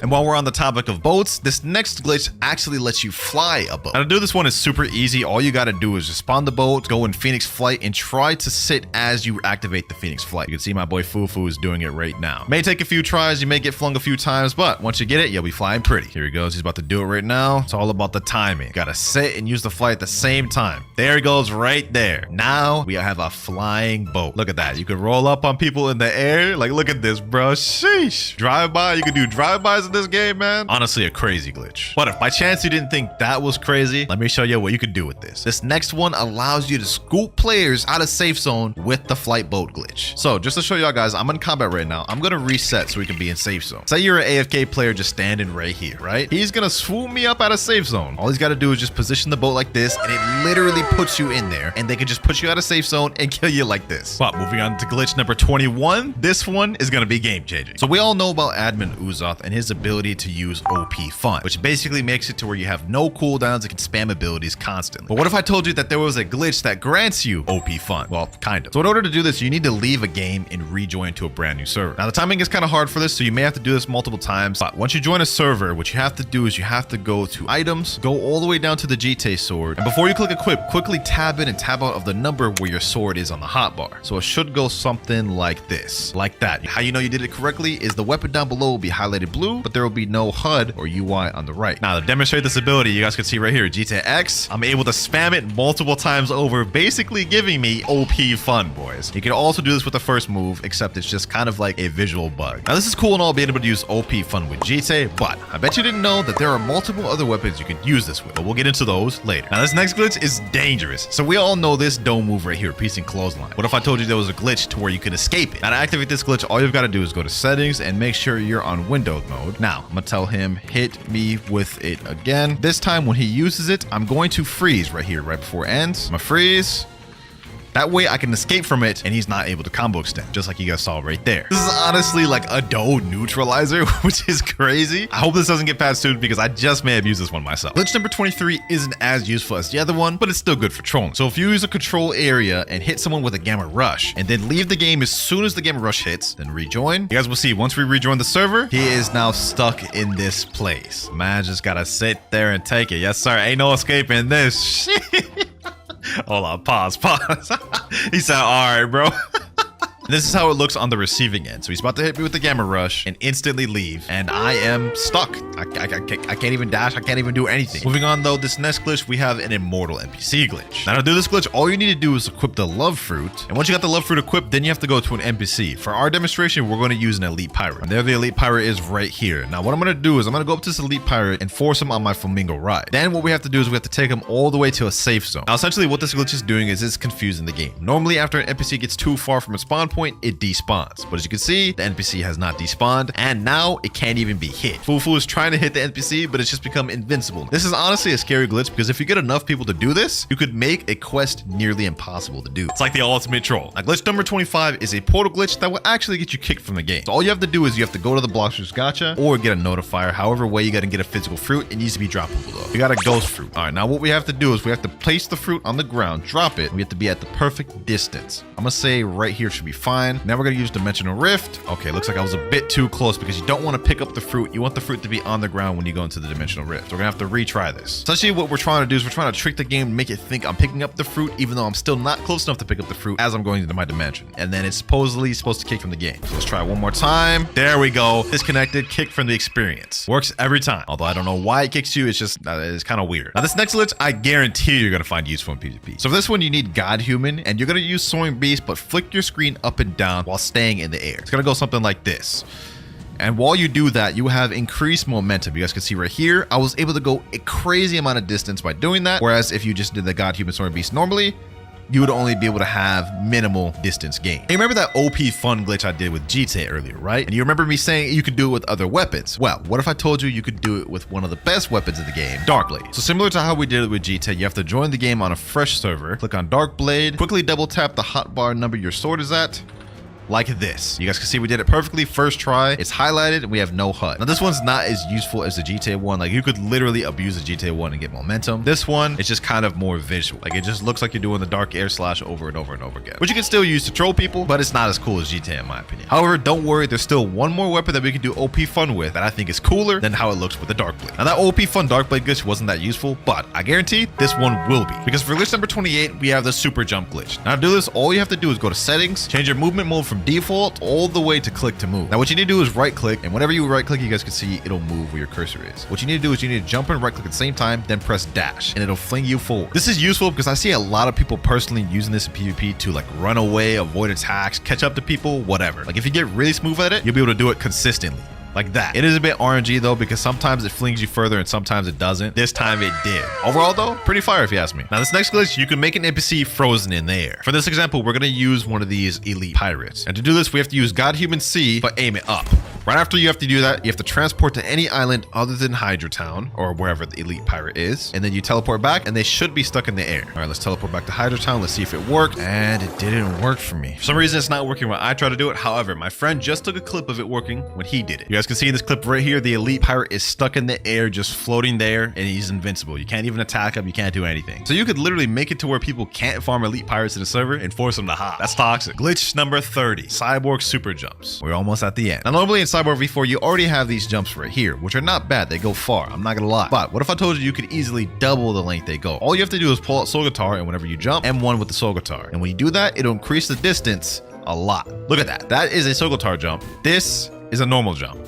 And while we're on the topic of boats, this next glitch actually lets you fly a boat. Now to do this one is super easy. All you got to do is just spawn the boat, go in Phoenix Flight, and try to sit as you activate the Phoenix Flight. You can see my boy Fufu is doing it right now. May take a few tries, you may get flung a few times, but once you get it, you'll be flying pretty. Here he goes, he's about to do it right now. It's all about the timing. You got to sit and use the flight at the same time. There he goes right there. Now we have a flying boat. Look at that. You can roll up on people in the air. Like, look at this, bro. Sheesh. Drive-by. You can do drive-bys in this game, man. Honestly, a crazy glitch. But if by chance you didn't think that was crazy, let me show you what you can do with this. This next one allows you to scoop players out of safe zone with the flight boat glitch. So just to show y'all guys, I'm in combat right now. I'm gonna reset so we can be in safe zone. Say you're an AFK player just standing right here, right? He's gonna swoop me up out of safe zone. All he's gotta do is just position the boat like this, and it literally puts you in there, and they can just put you out of safe zone and kill you like this. But moving on to glitch number 21, this one is gonna be game changing. So we all know about Admiral Uzoth and his ability to use OP fun, which basically makes it to where you have no cooldowns and can spam abilities constantly. But what if I told you that there was a glitch that grants you OP fun? Well, kind of. So in order to do this, you need to leave a game and rejoin to a brand new server. Now the timing is kind of hard for this, so you may have to do this multiple times. But once you join a server, what you have to do is you have to go to items, go all the way down to the GT sword, and before you click equip, quickly tab in and tab out of the number where your sword is on the hotbar. So it should go something like this, like that. How you know you did it correctly is the weapon down below will be highlighted blue, but there will be no HUD or UI on the right. Now to demonstrate this ability, you guys can see right here, GTX, I'm able to spam it multiple times over, basically giving me OP fun, boys. You can also do this with the first move, except it's just kind of like a visual bug. Now this is cool and all being able to use OP fun with GT, but I bet you didn't know that there are multiple other weapons you can use this with, but we'll get into those later. Now this next glitch is dangerous. So we all know this dome move right here, piecing clothesline. What if I told you there was a glitch to where you can escape it? Now to activate this glitch, all you've got to do is go to settings and make sure you're on Windows mode. mode. Now, I'm gonna tell him, hit me with it again. This time when he uses it, I'm going to freeze right here, right before it ends. I'm gonna freeze. That way I can escape from it and he's not able to combo extend, just like you guys saw right there. This is honestly like a dough neutralizer, which is crazy. I hope this doesn't get patched soon because I just may have used this one myself. Glitch number 23 isn't as useful as the other one, but it's still good for trolling. So if you use a control area and hit someone with a gamma rush and then leave the game as soon as the gamma rush hits, then rejoin, you guys will see once we rejoin the server, he is now stuck in this place. Man, just gotta sit there and take it. Yes, sir. Ain't no escaping this shit. Hold on, pause. He said, all right, bro. This is how it looks on the receiving end. So he's about to hit me with the gamma rush and instantly leave. And I am stuck. I can't even dash. I can't even do anything. Moving on though, this next glitch, we have an immortal NPC glitch. Now to do this glitch, all you need to do is equip the love fruit. And once you got the love fruit equipped, then you have to go to an NPC. For our demonstration, we're going to use an elite pirate. And there the elite pirate is right here. Now what I'm going to do is I'm going to go up to this elite pirate and force him on my flamingo ride. Then what we have to do is we have to take him all the way to a safe zone. Now essentially what this glitch is doing is it's confusing the game. Normally after an NPC gets too far from a spawn point, it despawns. But as you can see, the NPC has not despawned and now it can't even be hit. Fufu is trying to hit the NPC, but it's just become invincible. This is honestly a scary glitch because if you get enough people to do this, you could make a quest nearly impossible to do. It's like the ultimate troll. Now glitch number 25 is a portal glitch that will actually get you kicked from the game. So all you have to do is you have to go to the Blox Fruits Gacha or get a notifier. However way you got to get a physical fruit, it needs to be droppable though. You got a ghost fruit. All right, now what we have to do is we have to place the fruit on the ground, drop it. We have to be at the perfect distance. I'm gonna say right here should be fine. Now we're gonna use Dimensional Rift. Okay, looks like I was a bit too close because you don't want to pick up the fruit. You want the fruit to be on the ground when you go into the Dimensional Rift. So we're gonna have to retry this. Essentially what we're trying to do is we're trying to trick the game, make it think I'm picking up the fruit even though I'm still not close enough to pick up the fruit as I'm going into my dimension. And then it's supposedly supposed to kick from the game. So let's try it one more time. There we go. Disconnected, kick from the experience. Works every time. Although I don't know why it kicks you. It's just, it's kind of weird. Now this next glitch, I guarantee you're gonna find useful in PvP. So for this one, you need God Human and you're gonna use Soaring Beast, but flick your screen up and down while staying in the air. It's gonna go something like this. And while you do that, you have increased momentum. You guys can see right here, I was able to go a crazy amount of distance by doing that. Whereas if you just did the God Human Soaring Beast normally, you would only be able to have minimal distance gain. Hey, remember that OP fun glitch I did with GTA earlier, right? And you remember me saying you could do it with other weapons. Well, what if I told you you could do it with one of the best weapons in the game, Dark Blade? So similar to how we did it with GTA, you have to join the game on a fresh server, click on Dark Blade, quickly double tap the hotbar number your sword is at, like this. You guys can see we did it perfectly first try. It's highlighted and we have no HUD. Now this one's not as useful as the GTA one. Like you could literally abuse the GTA one and get momentum. This one is just kind of more visual. Like it just looks like you're doing the dark air slash over and over and over again, which you can still use to troll people, but it's not as cool as GTA in my opinion. However, don't worry, there's still one more weapon that we can do OP fun with that I think is cooler than how it looks with the Dark Blade. Now that OP fun Dark Blade glitch wasn't that useful, but I guarantee this one will be, because for glitch number 28, we have the super jump glitch. Now to do this, all you have to do is go to settings, change your movement mode from default all the way to click to move. Now what you need to do is right click, and whenever you right click, you guys can see it'll move where your cursor is. What you need to do is you need to jump and right click at the same time, then press dash, and it'll fling you forward. This is useful because I see a lot of people personally using this in PvP to like run away, avoid attacks, catch up to people, whatever. Like if you get really smooth at it, you'll be able to do it consistently. Like that. It is a bit RNG though, because sometimes it flings you further and sometimes it doesn't. This time it did. Overall though, pretty fire if you ask me. Now this next glitch, you can make an NPC frozen in the air. For this example, we're gonna use one of these elite pirates. And to do this, we have to use God Human C, but aim it up. Right after you have to do that, you have to transport to any island other than Hydra Town or wherever the elite pirate is. And then you teleport back and they should be stuck in the air. All right, let's teleport back to Hydra Town. Let's see if it worked. And it didn't work for me. For some reason, it's not working when I try to do it. However, my friend just took a clip of it working when he did it. You guys can see in this clip right here, the elite pirate is stuck in the air, just floating there, and he's invincible. You can't even attack him. You can't do anything. So you could literally make it to where people can't farm elite pirates in the server and force them to hop. That's toxic. Glitch number 30, Cyborg super jumps. We're almost at the end. Now, normally in Cyborg V4, you already have these jumps right here, which are not bad. They go far. I'm not gonna lie. But what if I told you you could easily double the length they go? All you have to do is pull out soul guitar, and whenever you jump, M1 with the soul guitar. And when you do that, it'll increase the distance a lot. Look at that. That is a soul guitar jump. This is a normal jump.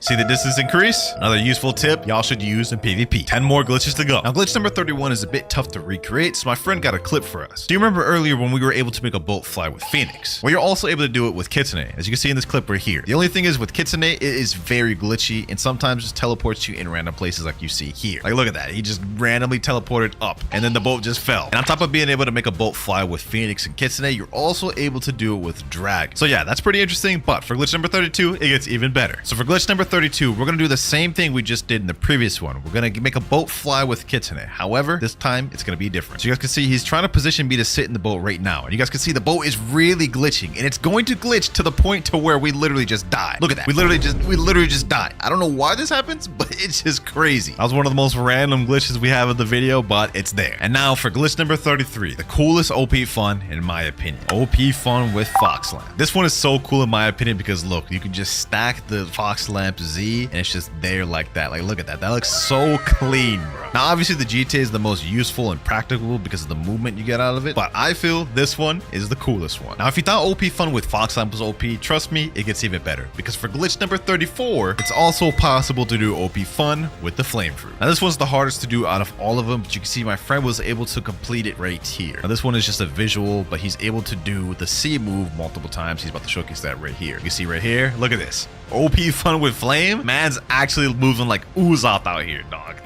See the distance increase? Another useful tip y'all should use in PvP. 10 more glitches to go. Now glitch number 31 is a bit tough to recreate, so my friend got a clip for us. Do you remember earlier when we were able to make a bolt fly with Phoenix? Well, you're also able to do it with Kitsune, as you can see in this clip right here. The only thing is with Kitsune, it is very glitchy and sometimes just teleports you in random places like you see here. Like look at that, he just randomly teleported up and then the bolt just fell. And on top of being able to make a bolt fly with Phoenix and Kitsune, you're also able to do it with Dragon. So yeah, that's pretty interesting, but for glitch number 32, it gets even better. So for glitch number 32, we're gonna do the same thing we just did in the previous one. We're gonna make a boat fly with kitsune. However, this time it's gonna be different. So you guys can see he's trying to position me to sit in the boat right now. And you guys can see the boat is really glitching, and it's going to glitch to the point to where we literally just die. Look at that. We literally just die. I don't know why this happens, but it's just crazy. That was one of the most random glitches we have in the video, but it's there. And now for glitch number 33, the coolest OP fun in my opinion. OP fun with Fox Lamp. This one is so cool in my opinion because look, you can just stack the Fox Lamp Z and it's just there like that. Like look at that. That looks so clean, bro. Now obviously the GTA is the most useful and practical because of the movement you get out of it, but I feel this one is the coolest one. Now if you thought OP fun with Fox Lamp was OP, trust me, it gets even better because for glitch number 34, it's also possible to do OP fun with the flame fruit. Now this one's the hardest to do out of all of them, but you can see my friend was able to complete it right here. Now this one is just a visual, but he's able to do the C move multiple times. He's about to showcase that right here. You can see right here, look at this. OP fun with flame. Man's actually moving like uzoth out here, dog.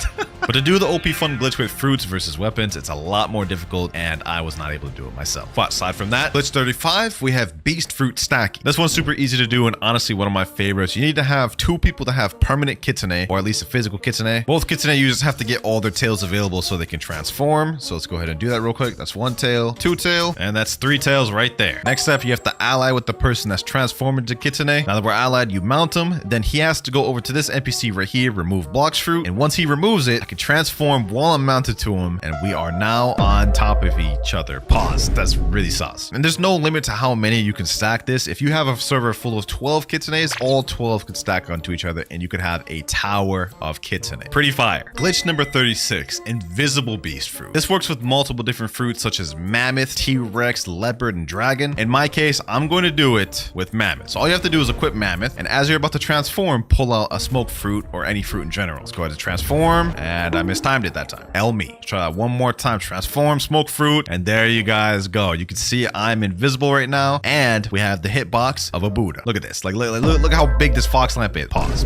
But to do the OP fun glitch with fruits versus weapons, it's a lot more difficult, and I was not able to do it myself. But aside from that, glitch 35, we have beast fruit stacking. This one's super easy to do, and honestly one of my favorites. You need to have 2 people that have permanent kitsune, or at least a physical kitsune. Both kitsune users have to get all their tails available so they can transform. So let's go ahead and do that real quick. That's 1 tail, 2 tail, and that's 3 tails right there. Next step, you have to ally with the person that's transformed into kitsune. Now that we're allied, you mount him. Then he has to go over to this NPC right here, remove Blox Fruit, and once he removes it, I can transform while I'm mounted to him, and we are now on top of each other. Pause. That's really sus. And there's no limit to how many you can stack this. If you have a server full of 12 kitsunes, all 12 can stack onto each other, and you could have a tower of kitsune. Pretty fire. Glitch number 36, invisible beast fruit. This works with multiple different fruits such as mammoth, T-Rex, leopard, and dragon. In my case, I'm going to do it with mammoth. So all you have to do is equip mammoth, and as you're about to transform, pull out a smoke fruit or any fruit in general. Let's go ahead and transform, and I mistimed it that time. Me. Let's try that one more time. Transform, smoke fruit, and there you guys go. You can see I'm invisible right now, and we have the hitbox of a Buddha. Look at this. Like look how big this fox lamp is. Pause.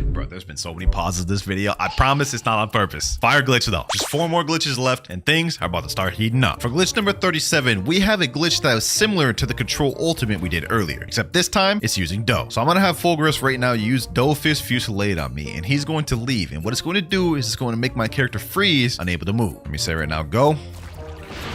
Bro, there's been so many pauses this video. I promise it's not on purpose. Fire glitch though. Just 4 more glitches left, and things are about to start heating up. For glitch number 37, we have a glitch that is similar to the control ultimate we did earlier, except this time it's using dough. So I'm gonna have Fulgurus right now use Doughfish Fusillade on me, and he's going to leave. And what it's going to do is it's going to make my character freeze, unable to move. Let me say right now, go.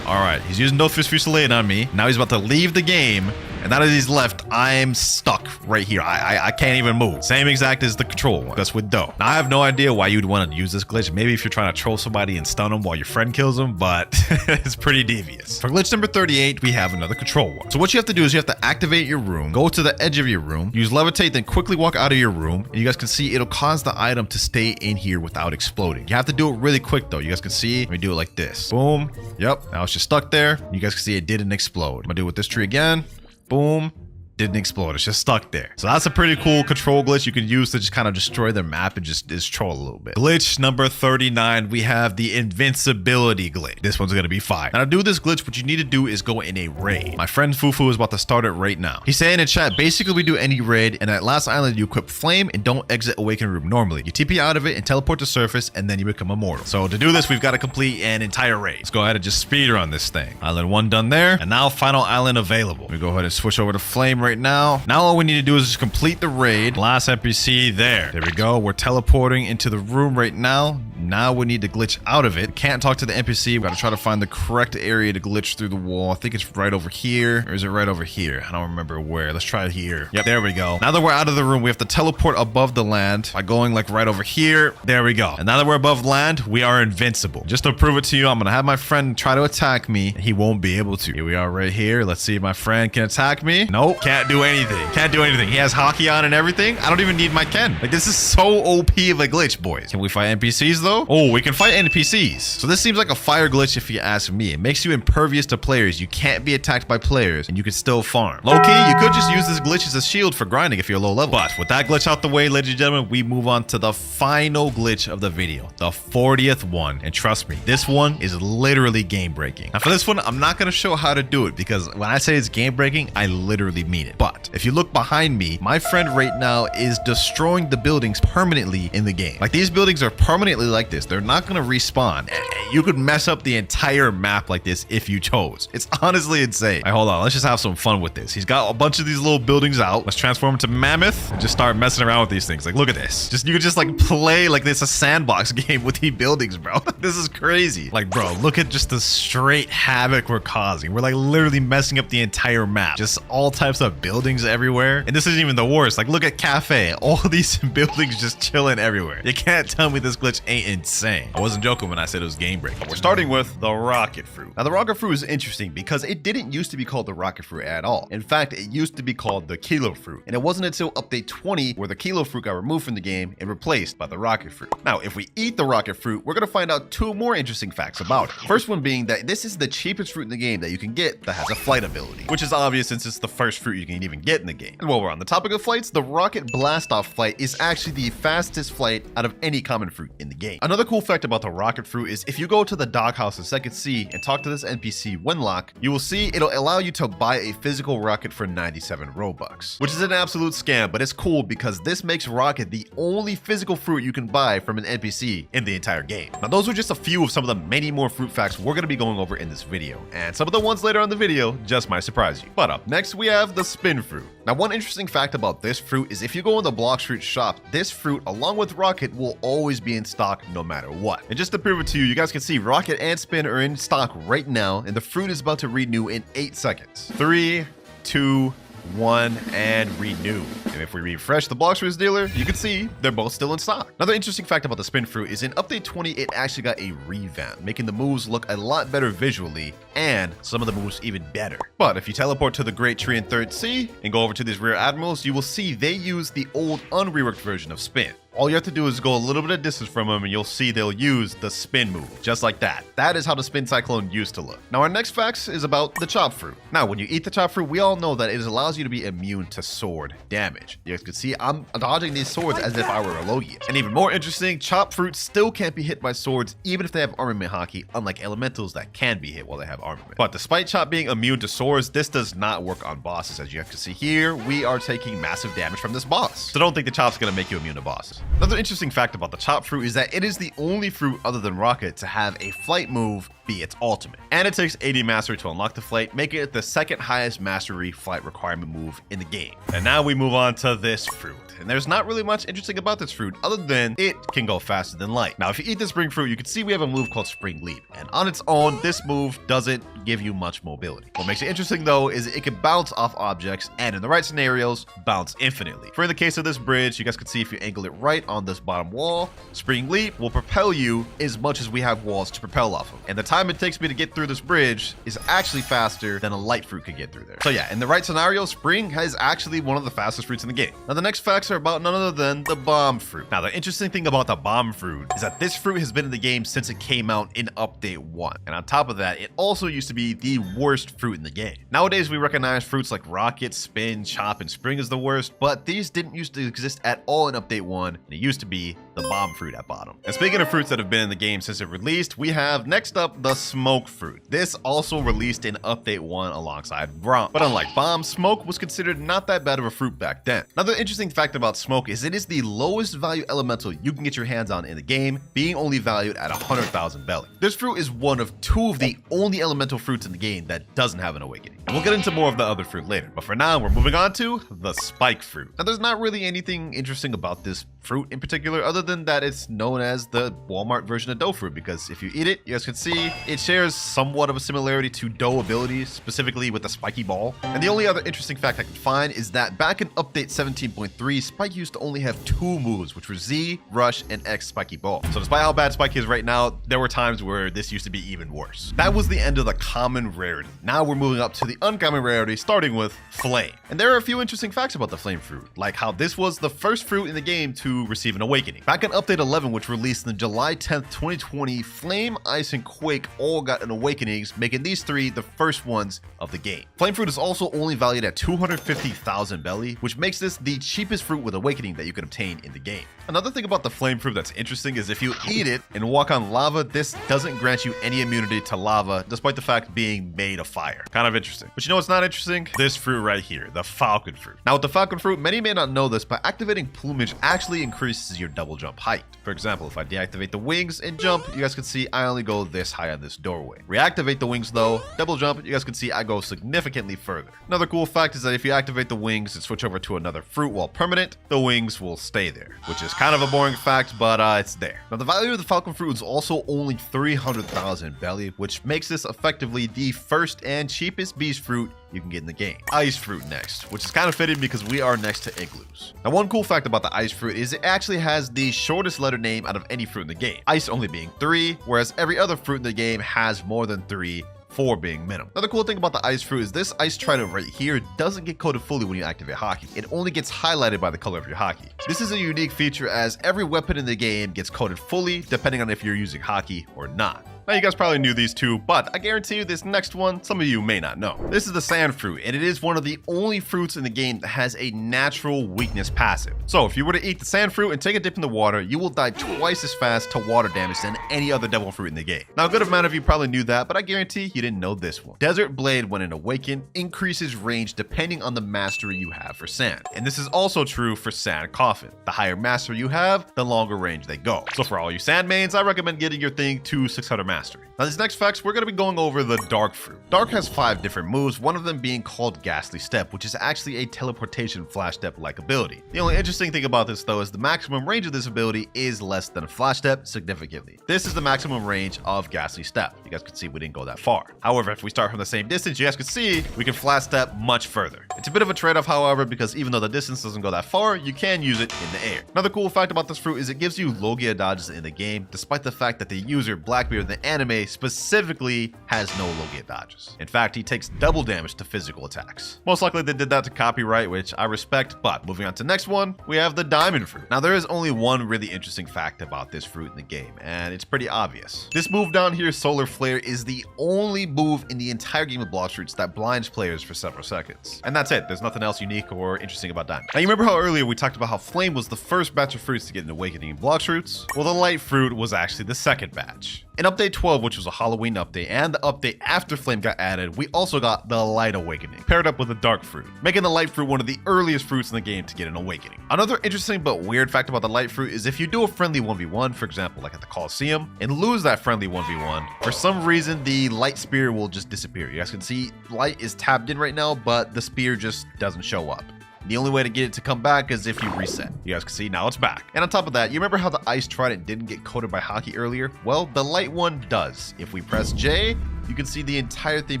All right, he's using Doughfish Fusillade on me. Now he's about to leave the game. And now that he's left, I'm stuck right here. I can't even move. Same exact as the control one. That's with dough. Now, I have no idea why you'd want to use this glitch. Maybe if you're trying to troll somebody and stun them while your friend kills them, but it's pretty devious. For glitch number 38, we have another control one. So what you have to do is you have to activate your room, go to the edge of your room, use levitate, then quickly walk out of your room. And you guys can see it'll cause the item to stay in here without exploding. You have to do it really quick though. You guys can see, let me do it like this. Boom. Yep. Now it's just stuck there. You guys can see it didn't explode. I'm gonna do it with this tree again. Boom. Didn't explode. It's just stuck there. So that's a pretty cool control glitch you can use to just kind of destroy their map and just troll a little bit. Glitch number 39, we have the invincibility glitch. This one's gonna be fire. Now to do this glitch, what you need to do is go in a raid. My friend Fufu is about to start it right now. He's saying in chat, basically we do any raid, and at last island you equip flame and don't exit awaken room normally. You TP out of it and teleport to surface, and then you become immortal. So to do this, we've got to complete an entire raid. Let's go ahead and just speed run this thing. Island 1 done there, and now final island available. We go ahead and switch over to flame right now. Now all we need to do is just complete the raid. Last NPC there. There we go. We're teleporting into the room right now. Now we need to glitch out of it. Can't talk to the NPC. We gotta try to find the correct area to glitch through the wall. I think it's right over here. Or is it right over here? I don't remember where. Let's try it here. Yep, there we go. Now that we're out of the room, we have to teleport above the land by going like right over here. There we go. And now that we're above land, we are invincible. Just to prove it to you, I'm gonna have my friend try to attack me. He won't be able to. Here we are right here. Let's see if my friend can attack me. Nope, can't do anything. Can't do anything. He has hockey on and everything. I don't even need my Ken. Like, this is so OP of a glitch, boys. Can we fight NPCs though? Oh, we can fight NPCs. So this seems like a fire glitch if you ask me. It makes you impervious to players. You can't be attacked by players, and you can still farm. Low-key, you could just use this glitch as a shield for grinding if you're low level. But with that glitch out the way, ladies and gentlemen, we move on to the final glitch of the video, the 40th one. And trust me, this one is literally game breaking. Now for this one, I'm not going to show how to do it, because when I say it's game breaking, I literally mean it. But if you look behind me, my friend right now is destroying the buildings permanently in the game. Like, these buildings are permanently like like this. They're not going to respawn. You could mess up the entire map like this if you chose. It's honestly insane. All right, hold on. Let's just have some fun with this. He's got a bunch of these little buildings out. Let's transform to mammoth and just start messing around with these things. Like, look at this. You could just like play like this a sandbox game with these buildings, bro. This is crazy. Like, bro, look at just the straight havoc we're causing. We're like literally messing up the entire map. Just all types of buildings everywhere. And this isn't even the worst. Like, look at Cafe. All these buildings just chilling everywhere. You can't tell me this glitch ain't insane. I wasn't joking when I said it was game breaking. We're starting with the rocket fruit. Now, the rocket fruit is interesting because it didn't used to be called the rocket fruit at all. In fact, it used to be called the kilo fruit. And it wasn't until update 20 where the kilo fruit got removed from the game and replaced by the rocket fruit. Now, if we eat the rocket fruit, we're going to find out 2 more interesting facts about it. First one being that this is the cheapest fruit in the game that you can get that has a flight ability, which is obvious since it's the first fruit you can even get in the game. And while we're on the topic of flights, the rocket blast off flight is actually the fastest flight out of any common fruit in the game. Another cool fact about the rocket fruit is if you go to the doghouse in Second Sea and talk to this NPC Wenlock, you will see it'll allow you to buy a physical rocket for 97 Robux, which is an absolute scam, but it's cool because this makes rocket the only physical fruit you can buy from an NPC in the entire game. Now, those are just a few of some of the many more fruit facts we're going to be going over in this video, and some of the ones later on in the video just might surprise you. But up next, we have the spin fruit. Now, one interesting fact about this fruit is if you go in the Blox Fruits shop, this fruit, along with rocket, will always be in stock no matter what. And just to prove it to you, you guys can see rocket and spin are in stock right now, and the fruit is about to renew in 8 seconds. 3, 2, 1, and renew. And if we refresh the Blox Fruits dealer, you can see they're both still in stock. Another interesting fact about the spin fruit is in update 20, it actually got a revamp, making the moves look a lot better visually and some of the moves even better. But if you teleport to the Great Tree in 3rd Sea and go over to these rear admirals, you will see they use the old unreworked version of spin. All you have to do is go a little bit of distance from them and you'll see they'll use the spin move, just like that. That is how the spin cyclone used to look. Now, our next facts is about the chop fruit. Now, when you eat the chop fruit, we all know that it allows you to be immune to sword damage. You guys can see I'm dodging these swords as if I were a Logia. And even more interesting, chop fruit still can't be hit by swords even if they have armament hockey, unlike elementals that can be hit while they have armament. But despite chop being immune to swords, this does not work on bosses. As you have to see here, we are taking massive damage from this boss. So don't think the chop's gonna make you immune to bosses. Another interesting fact about the chop fruit is that it is the only fruit other than rocket to have a flight move be its ultimate. And it takes 80 mastery to unlock the flight, making it the 2nd highest mastery flight requirement move in the game. And now we move on to this fruit. And there's not really much interesting about this fruit other than it can go faster than light. Now, if you eat the spring fruit, you can see we have a move called Spring Leap. And on its own, this move doesn't give you much mobility. What makes it interesting though is it can bounce off objects and in the right scenarios, bounce infinitely. For in the case of this bridge, you guys can see if you angle it right on this bottom wall, Spring Leap will propel you as much as we have walls to propel off of. And the time it takes me to get through this bridge is actually faster than a light fruit could get through there. So yeah, in the right scenario, Spring is actually one of the fastest fruits in the game. Now, the next facts are about none other than the bomb fruit. Now, the interesting thing about the bomb fruit is that this fruit has been in the game since it came out in update 1. And on top of that, it also used to be the worst fruit in the game. Nowadays, we recognize fruits like rocket, spin, chop, and spring as the worst, but these didn't used to exist at all in update 1, and it used to be the bomb fruit at bottom. And speaking of fruits that have been in the game since it released, we have next up the smoke fruit. This also released in update 1 alongside Brom. But unlike bomb, smoke was considered not that bad of a fruit back then. Another interesting fact about smoke is it is the lowest value elemental you can get your hands on in the game, being only valued at 100,000 Beli. This fruit is one of 2 of the only elemental fruits in the game that doesn't have an awakening. And we'll get into more of the other fruit later, but for now, we're moving on to the spike fruit. Now, there's not really anything interesting about this fruit in particular, other than that it's known as the Walmart version of dough fruit, because if you eat it, you guys can see it shares somewhat of a similarity to dough abilities, specifically with the spiky ball. And the only other interesting fact I can find is that back in update 17.3, Spike used to only have 2 moves, which were Z, Rush, and X spiky ball. So despite how bad Spike is right now, there were times where this used to be even worse. That was the end of the common rarity. Now we're moving up to the uncommon rarity, starting with Flame. And there are a few interesting facts about the Flame fruit, like how this was the first fruit in the game to receive an awakening. Back in update 11, which released on July 10th, 2020, Flame, Ice, and Quake all got an awakenings, making these 3 the first ones of the game. Flame fruit is also only valued at 250,000 Beli, which makes this the cheapest fruit with awakening that you can obtain in the game. Another thing about the flame fruit that's interesting is if you eat it and walk on lava, this doesn't grant you any immunity to lava, despite the fact being made of fire. Kind of interesting. But you know what's not interesting? This fruit right here, the falcon fruit. Now with the falcon fruit, many may not know this, but activating plumage actually increases your double jump height. For example, if I deactivate the wings and jump, you guys can see I only go this high on this doorway. Reactivate the wings though, double jump, you guys can see I go significantly further. Another cool fact is that if you activate the wings and switch over to another fruit while permanent, the wings will stay there, which is kind of a boring fact, but it's there. Now the value of the falcon fruit is also only 300,000 Beli, which makes this effectively the first and cheapest beast fruit you can get in the game. Ice fruit next, which is kind of fitting because we are next to igloos. Now one cool fact about the ice fruit is it actually has the shortest letter name out of any fruit in the game, ice only being 3, whereas every other fruit in the game has more than 3, 4 being minimum. Another cool thing about the ice fruit is this ice trident right here doesn't get coated fully when you activate hockey. It only gets highlighted by the color of your hockey. This is a unique feature as every weapon in the game gets coated fully depending on if you're using hockey or not. Now you guys probably knew these two, but I guarantee you this next one, some of you may not know. This is the sand fruit, and it is one of the only fruits in the game that has a natural weakness passive. So if you were to eat the sand fruit and take a dip in the water, you will die twice as fast to water damage than any other devil fruit in the game. Now a good amount of you probably knew that, but I guarantee you didn't know this one. Desert Blade, when it awakens, increases range depending on the mastery you have for sand. And this is also true for sand coffin. The higher mastery you have, the longer range they go. So for all you sand mains, I recommend getting your thing to 600 mastery. Now these next facts, we're going to be going over the dark fruit. Dark has 5 different moves, one of them being called Ghastly Step, which is actually a teleportation flash step like ability. The only interesting thing about this though is the maximum range of this ability is less than a flash step significantly. This is the maximum range of Ghastly Step. You guys can see we didn't go that far. However, if we start from the same distance, you guys can see we can flash step much further. It's a bit of a trade-off, however, because even though the distance doesn't go that far, you can use it in the air. Another cool fact about this fruit is it gives you Logia dodges in the game, despite the fact that the user Blackbeard in the anime specifically has no Logia dodges. In fact, he takes double damage to physical attacks. Most likely they did that to copyright, which I respect, but moving on to the next one, we have the diamond fruit. Now there is only one really interesting fact about this fruit in the game, and it's pretty obvious. This move down here, Solar Flare, is the only move in the entire game of Blox Fruits that blinds players for several seconds. And that's it. There's nothing else unique or interesting about diamond. Now you remember how earlier we talked about how Flame was the first batch of fruits to get an awakening in Blox Fruits? Well, the light fruit was actually the second batch. In update 12, which was a Halloween update, and the update after Flame got added, we also got the Light Awakening, paired up with the Dark Fruit, making the Light Fruit one of the earliest fruits in the game to get an awakening. Another interesting but weird fact about the Light Fruit is if you do a friendly 1v1, for example, like at the Coliseum, and lose that friendly 1v1, for some reason, the Light Spear will just disappear. You guys can see Light is tapped in right now, but the spear just doesn't show up. The only way to get it to come back is if you reset. You guys can see now it's back. And on top of that, you remember how the ice trident didn't get coated by hockey earlier? Well, the light one does. If we press J, you can see the entire thing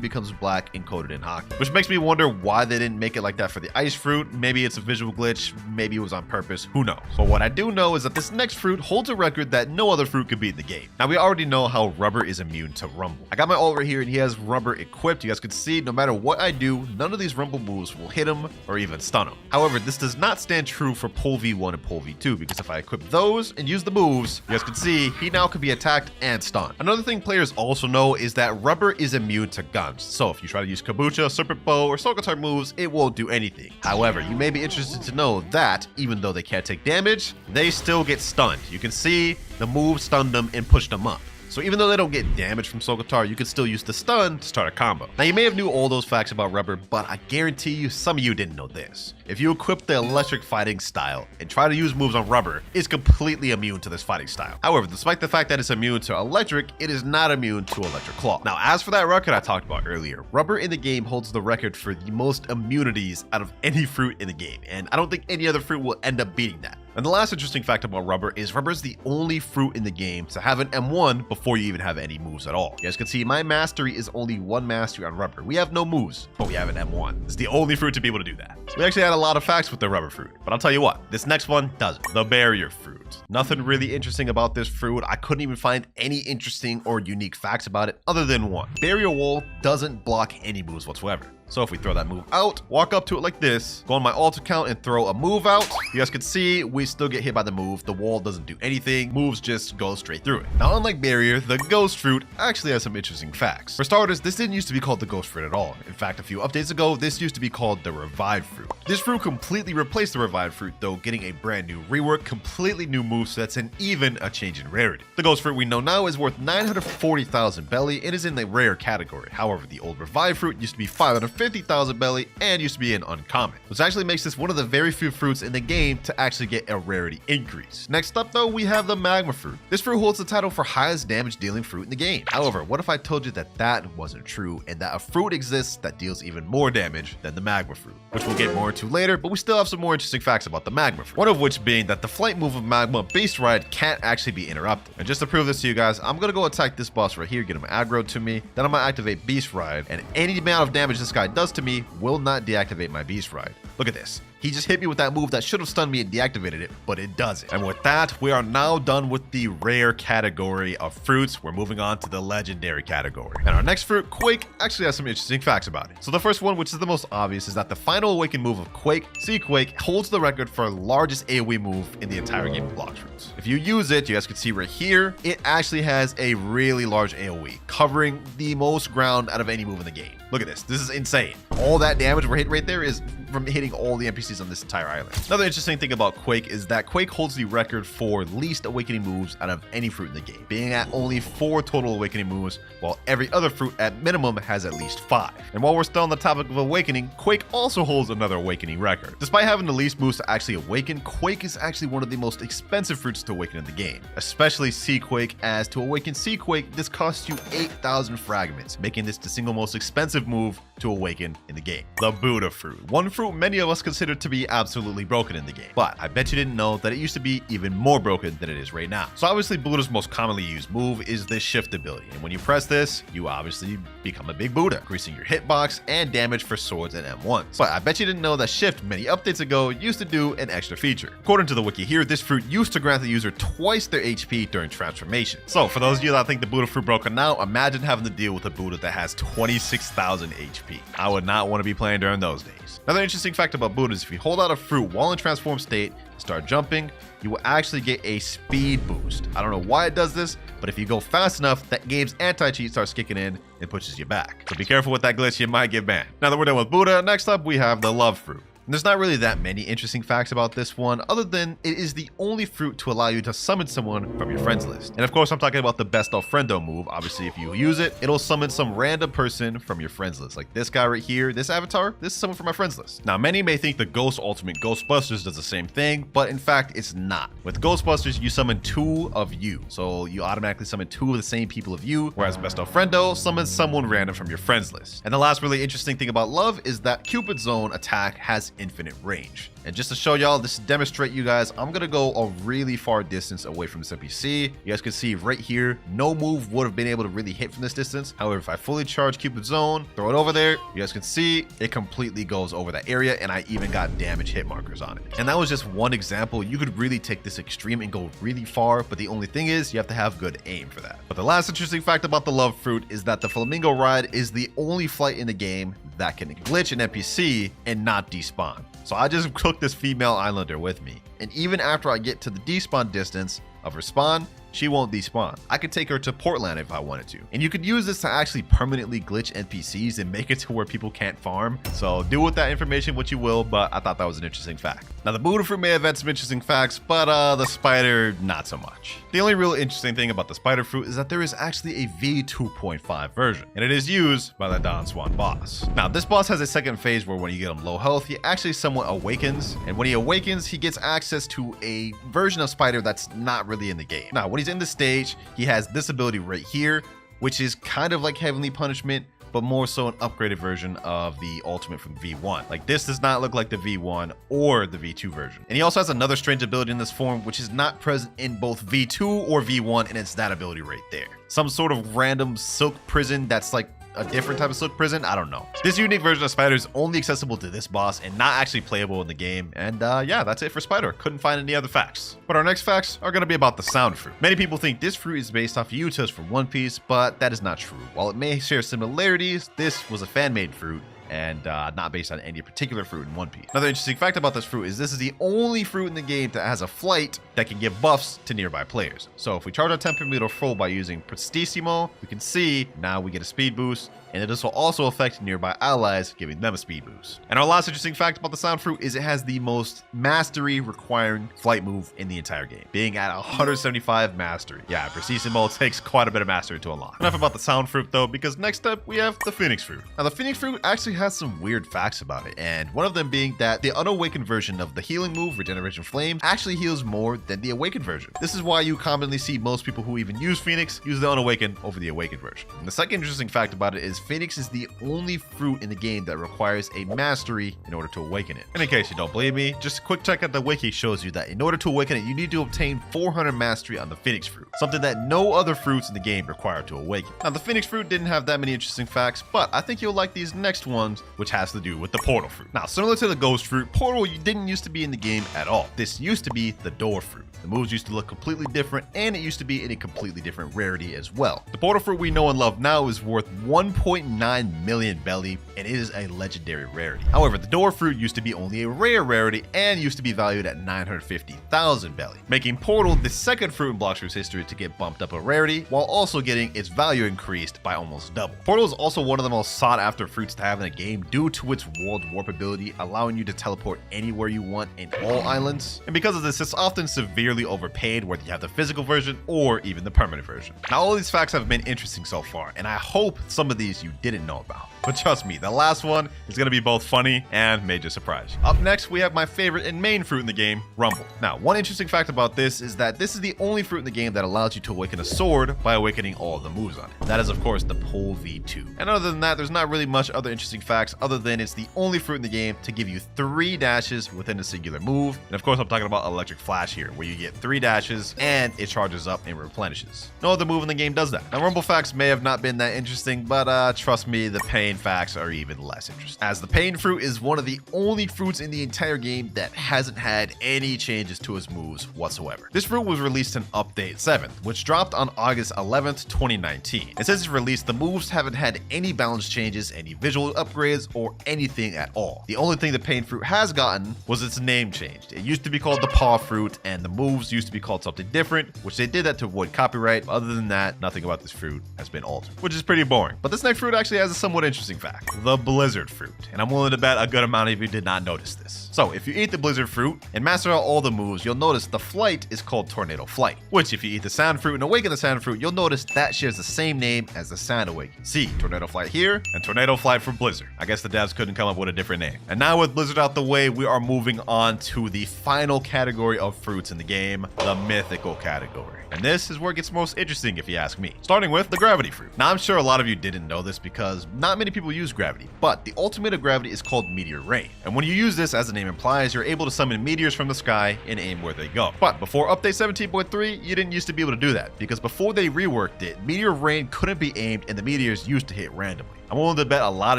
becomes black and coated in hockey, which makes me wonder why they didn't make it like that for the ice fruit. Maybe it's a visual glitch, maybe it was on purpose, who knows. But what I do know is that this next fruit holds a record that no other fruit could beat in the game. Now we already know how Rubber is immune to Rumble. I got my ult right here and he has Rubber equipped. You guys can see no matter what I do, none of these Rumble moves will hit him or even stun him. However, this does not stand true for Pole V1 and Pole V2 because if I equip those and use the moves, you guys can see he now can be attacked and stunned. Another thing players also know is that Rubber is immune to guns. So if you try to use Kabucha, Serpent Bow, or Soul Guitar moves, it won't do anything. However, you may be interested to know that even though they can't take damage, they still get stunned. You can see the move stunned them and pushed them up. So even though they don't get damage from Soul Guitar, you can still use the stun to start a combo. Now you may have knew all those facts about Rubber, but I guarantee you some of you didn't know this. If you equip the electric fighting style and try to use moves on Rubber, it's completely immune to this fighting style. However, despite the fact that it's immune to electric, it is not immune to electric claw. Now as for that record I talked about earlier, Rubber in the game holds the record for the most immunities out of any fruit in the game, and I don't think any other fruit will end up beating that. And the last interesting fact about Rubber is Rubber is the only fruit in the game to have an M1 before you even have any moves at all. You guys can see my mastery is only 1 mastery on Rubber. We have no moves, but we have an M1. It's the only fruit to be able to do that. So we actually had a lot of facts with the Rubber fruit, but I'll tell you what, this next one doesn't. The Barrier fruit. Nothing really interesting about this fruit. I couldn't even find any interesting or unique facts about it other than one. Barrier Wall doesn't block any moves whatsoever. So if we throw that move out, walk up to it like this, go on my alt account and throw a move out, you guys can see we still get hit by the move. The wall doesn't do anything. Moves just go straight through it. Now, unlike Barrier, the Ghost Fruit actually has some interesting facts. For starters, this didn't used to be called the Ghost Fruit at all. In fact, a few updates ago, this used to be called the Revived Fruit. This fruit completely replaced the Revived Fruit, though, getting a brand new rework, completely new movesets, and even a change in rarity. The Ghost Fruit we know now is worth 940,000 Beli and is in the rare category. However, the old Revived Fruit used to be 550,000 50,000 belly and used to be an uncommon, which actually makes this one of the very few fruits in the game to actually get a rarity increase. Next up though, we have the magma fruit. This fruit holds the title for highest damage dealing fruit in the game. However, what if I told you that that wasn't true and that a fruit exists that deals even more damage than the magma fruit, which we'll get more into later, but we still have some more interesting facts about the magma fruit. One of which being that the flight move of magma Beast Ride can't actually be interrupted. And just to prove this to you guys, I'm gonna go attack this boss right here, get him aggro to me, then I'm gonna activate Beast Ride, and any amount of damage this guy does to me will not deactivate my Beast Ride. Look at this. He just hit me with that move that should have stunned me and deactivated it, but it doesn't. And with that, we are now done with the rare category of fruits. We're moving on to the legendary category. And our next fruit, Quake, actually has some interesting facts about it. So the first one, which is the most obvious, is that the final awaken move of Quake, Sea Quake, holds the record for largest AoE move in the entire game of Blox Fruits. If you use it, you guys can see right here, it actually has a really large AoE, covering the most ground out of any move in the game. Look at this. This is insane. All that damage we're hitting right there is from hitting all the NPCs on this entire island. Another interesting thing about Quake is that Quake holds the record for least awakening moves out of any fruit in the game, being at only 4 total awakening moves, while every other fruit at minimum has at least 5. And while we're still on the topic of awakening, Quake also holds another awakening record. Despite having the least moves to actually awaken, Quake is actually one of the most expensive fruits to awaken in the game, especially Sea Quake, as to awaken Sea Quake, this costs you 8,000 fragments, making this the single most expensive move to awaken in the game. The Buddha fruit. One fruit many of us consider to be absolutely broken in the game, but I bet you didn't know that it used to be even more broken than it is right now. So obviously Buddha's most commonly used move is this shift ability, and when you press this, you obviously become a big Buddha, increasing your hitbox and damage for swords and M1s. But I bet you didn't know that shift many updates ago used to do an extra feature. According to the wiki here, this fruit used to grant the user twice their HP during transformation. So for those of you that think the Buddha fruit broken now, imagine having to deal with a Buddha that has 26,000 HP. I would not want to be playing during those days. Another interesting fact about Buddha is if you hold out a fruit while in transform state and start jumping, you will actually get a speed boost. I don't know why it does this, but if you go fast enough, that game's anti-cheat starts kicking in and pushes you back. So be careful with that glitch, you might get banned. Now that we're done with Buddha, next up we have the love fruit. And there's not really that many interesting facts about this one, other than it is the only fruit to allow you to summon someone from your friends list. And of course, I'm talking about the best of friendo move. Obviously, if you use it, it'll summon some random person from your friends list. Like this guy right here, this avatar, this is someone from my friends list. Now, many may think the Ghost Ultimate Ghostbusters does the same thing, but in fact, it's not. With Ghostbusters, you summon 2 of you. So you automatically summon 2 of the same people of you, whereas best of friendo summons someone random from your friends list. And the last really interesting thing about love is that Cupid's Zone attack has infinite range. And just to show y'all, this to demonstrate you guys, I'm gonna go a really far distance away from this NPC. You guys can see right here, no move would have been able to really hit from this distance. However, if I fully charge Cupid's Zone, throw it over there, you guys can see it completely goes over that area, and I even got damage hit markers on it. And that was just one example. You could really take this extreme and go really far, but the only thing is you have to have good aim for that. But the last interesting fact about the love fruit is that the flamingo ride is the only flight in the game that can glitch an NPC and not despawn. So I just took this female islander with me, and even after I get to the despawn distance of her spawn, she won't despawn. I could take her to Portland if I wanted to. And you could use this to actually permanently glitch NPCs and make it to where people can't farm. So do with that information what you will, but I thought that was an interesting fact. Now the Buddha fruit may have had some interesting facts, but the spider, not so much. The only real interesting thing about the spider fruit is that there is actually a V2.5 version, and it is used by the Don Swan boss. Now this boss has a second phase where when you get him low health, he actually somewhat awakens, and when he awakens, he gets access to a version of spider that's not really in the game. Now when he's in the stage, he has this ability right here, which is kind of like Heavenly Punishment, but more so an upgraded version of the ultimate from V1. Like this does not look like the V1 or the V2 version. And he also has another strange ability in this form, which is not present in both V2 or V1, and it's that ability right there. Some sort of random silk prison that's like a different type of silk prison, I don't know. This unique version of Spider is only accessible to this boss and not actually playable in the game. And yeah, that's it for Spider. Couldn't find any other facts. But our next facts are going to be about the sound fruit. Many people think this fruit is based off of uzoth from One Piece, but that is not true. While it may share similarities, this was a fan-made fruit and not based on any particular fruit in One Piece. Another interesting fact about this fruit is this is the only fruit in the game that has a flight that can give buffs to nearby players. So if we charge our temper meter full by using Prestissimo, we can see now we get a speed boost, and this will also affect nearby allies, giving them a speed boost. And our last interesting fact about the Sound Fruit is it has the most mastery requiring flight move in the entire game, being at 175 mastery. Yeah, Prestissimo takes quite a bit of mastery to unlock. Enough about the Sound Fruit though, because next up we have the Phoenix Fruit. Now the Phoenix Fruit actually has some weird facts about it, and one of them being that the unawakened version of the healing move, Regeneration Flame, actually heals more than the awakened version. This is why you commonly see most people who even use Phoenix use the unawakened over the awakened version. And the second interesting fact about it is Phoenix is the only fruit in the game that requires a mastery in order to awaken it. And in case you don't believe me, just a quick check at the wiki shows you that in order to awaken it, you need to obtain 400 mastery on the Phoenix Fruit, something that no other fruits in the game require to awaken. Now the Phoenix Fruit didn't have that many interesting facts, but I think you'll like these next ones, which has to do with the Portal Fruit. Now similar to the Ghost Fruit, Portal didn't used to be in the game at all. This used to be the Door Fruit. The moves used to look completely different, and it used to be in a completely different rarity as well. The Portal Fruit we know and love now is worth 1.9 million Beli, and it is a legendary rarity. However, the Door Fruit used to be only a rare rarity and used to be valued at 950,000 Beli, making Portal the second fruit in Blox Fruits history to get bumped up a rarity, while also getting its value increased by almost double. Portal is also one of the most sought after fruits to have in a game due to its world warp ability, allowing you to teleport anywhere you want in all islands. And because of this, it's often severely overpaid, whether you have the physical version or even the permanent version. Now all these facts have been interesting so far, and I hope some of these you didn't know about. But trust me, the last one is going to be both funny and may just surprise you. Up next, we have my favorite and main fruit in the game, Rumble. Now, one interesting fact about this is that this is the only fruit in the game that allows you to awaken a sword by awakening all of the moves on it. That is, of course, the Pole V2. And other than that, there's not really much other interesting facts other than it's the only fruit in the game to give you 3 dashes within a singular move. And of course, I'm talking about Electric Flash here, where you get 3 dashes and it charges up and replenishes. No other move in the game does that. Now, Rumble facts may have not been that interesting, but trust me, the pain facts are even less interesting, as the pain fruit is one of the only fruits in the entire game that hasn't had any changes to its moves whatsoever. This fruit was released in Update 7, which dropped on August 11th, 2019. And since its release, the moves haven't had any balance changes, any visual upgrades, or anything at all. The only thing the pain fruit has gotten was its name changed. It used to be called the Paw Fruit, and the moves used to be called something different, which they did that to avoid copyright. Other than that, nothing about this fruit has been altered, which is pretty boring. But this next fruit actually has a somewhat interesting fact. The Blizzard Fruit. And I'm willing to bet a good amount of you did not notice this. So if you eat the Blizzard Fruit and master out all the moves, you'll notice the flight is called Tornado Flight, which if you eat the Sand Fruit and awaken the Sand Fruit, you'll notice that shares the same name as the Sand Awaken. See, Tornado Flight here and Tornado Flight for Blizzard. I guess the devs couldn't come up with a different name. And now with Blizzard out the way, we are moving on to the final category of fruits in the game, the mythical category. And this is where it gets most interesting if you ask me. Starting with the Gravity Fruit. Now I'm sure a lot of you didn't know this because not many people use gravity, but the ultimate of gravity is called Meteor Rain. And when you use this, as the name implies, you're able to summon meteors from the sky and aim where they go. But before update 17.3, you didn't used to be able to do that, because before they reworked it, Meteor Rain couldn't be aimed and the meteors used to hit randomly. I'm willing to bet a lot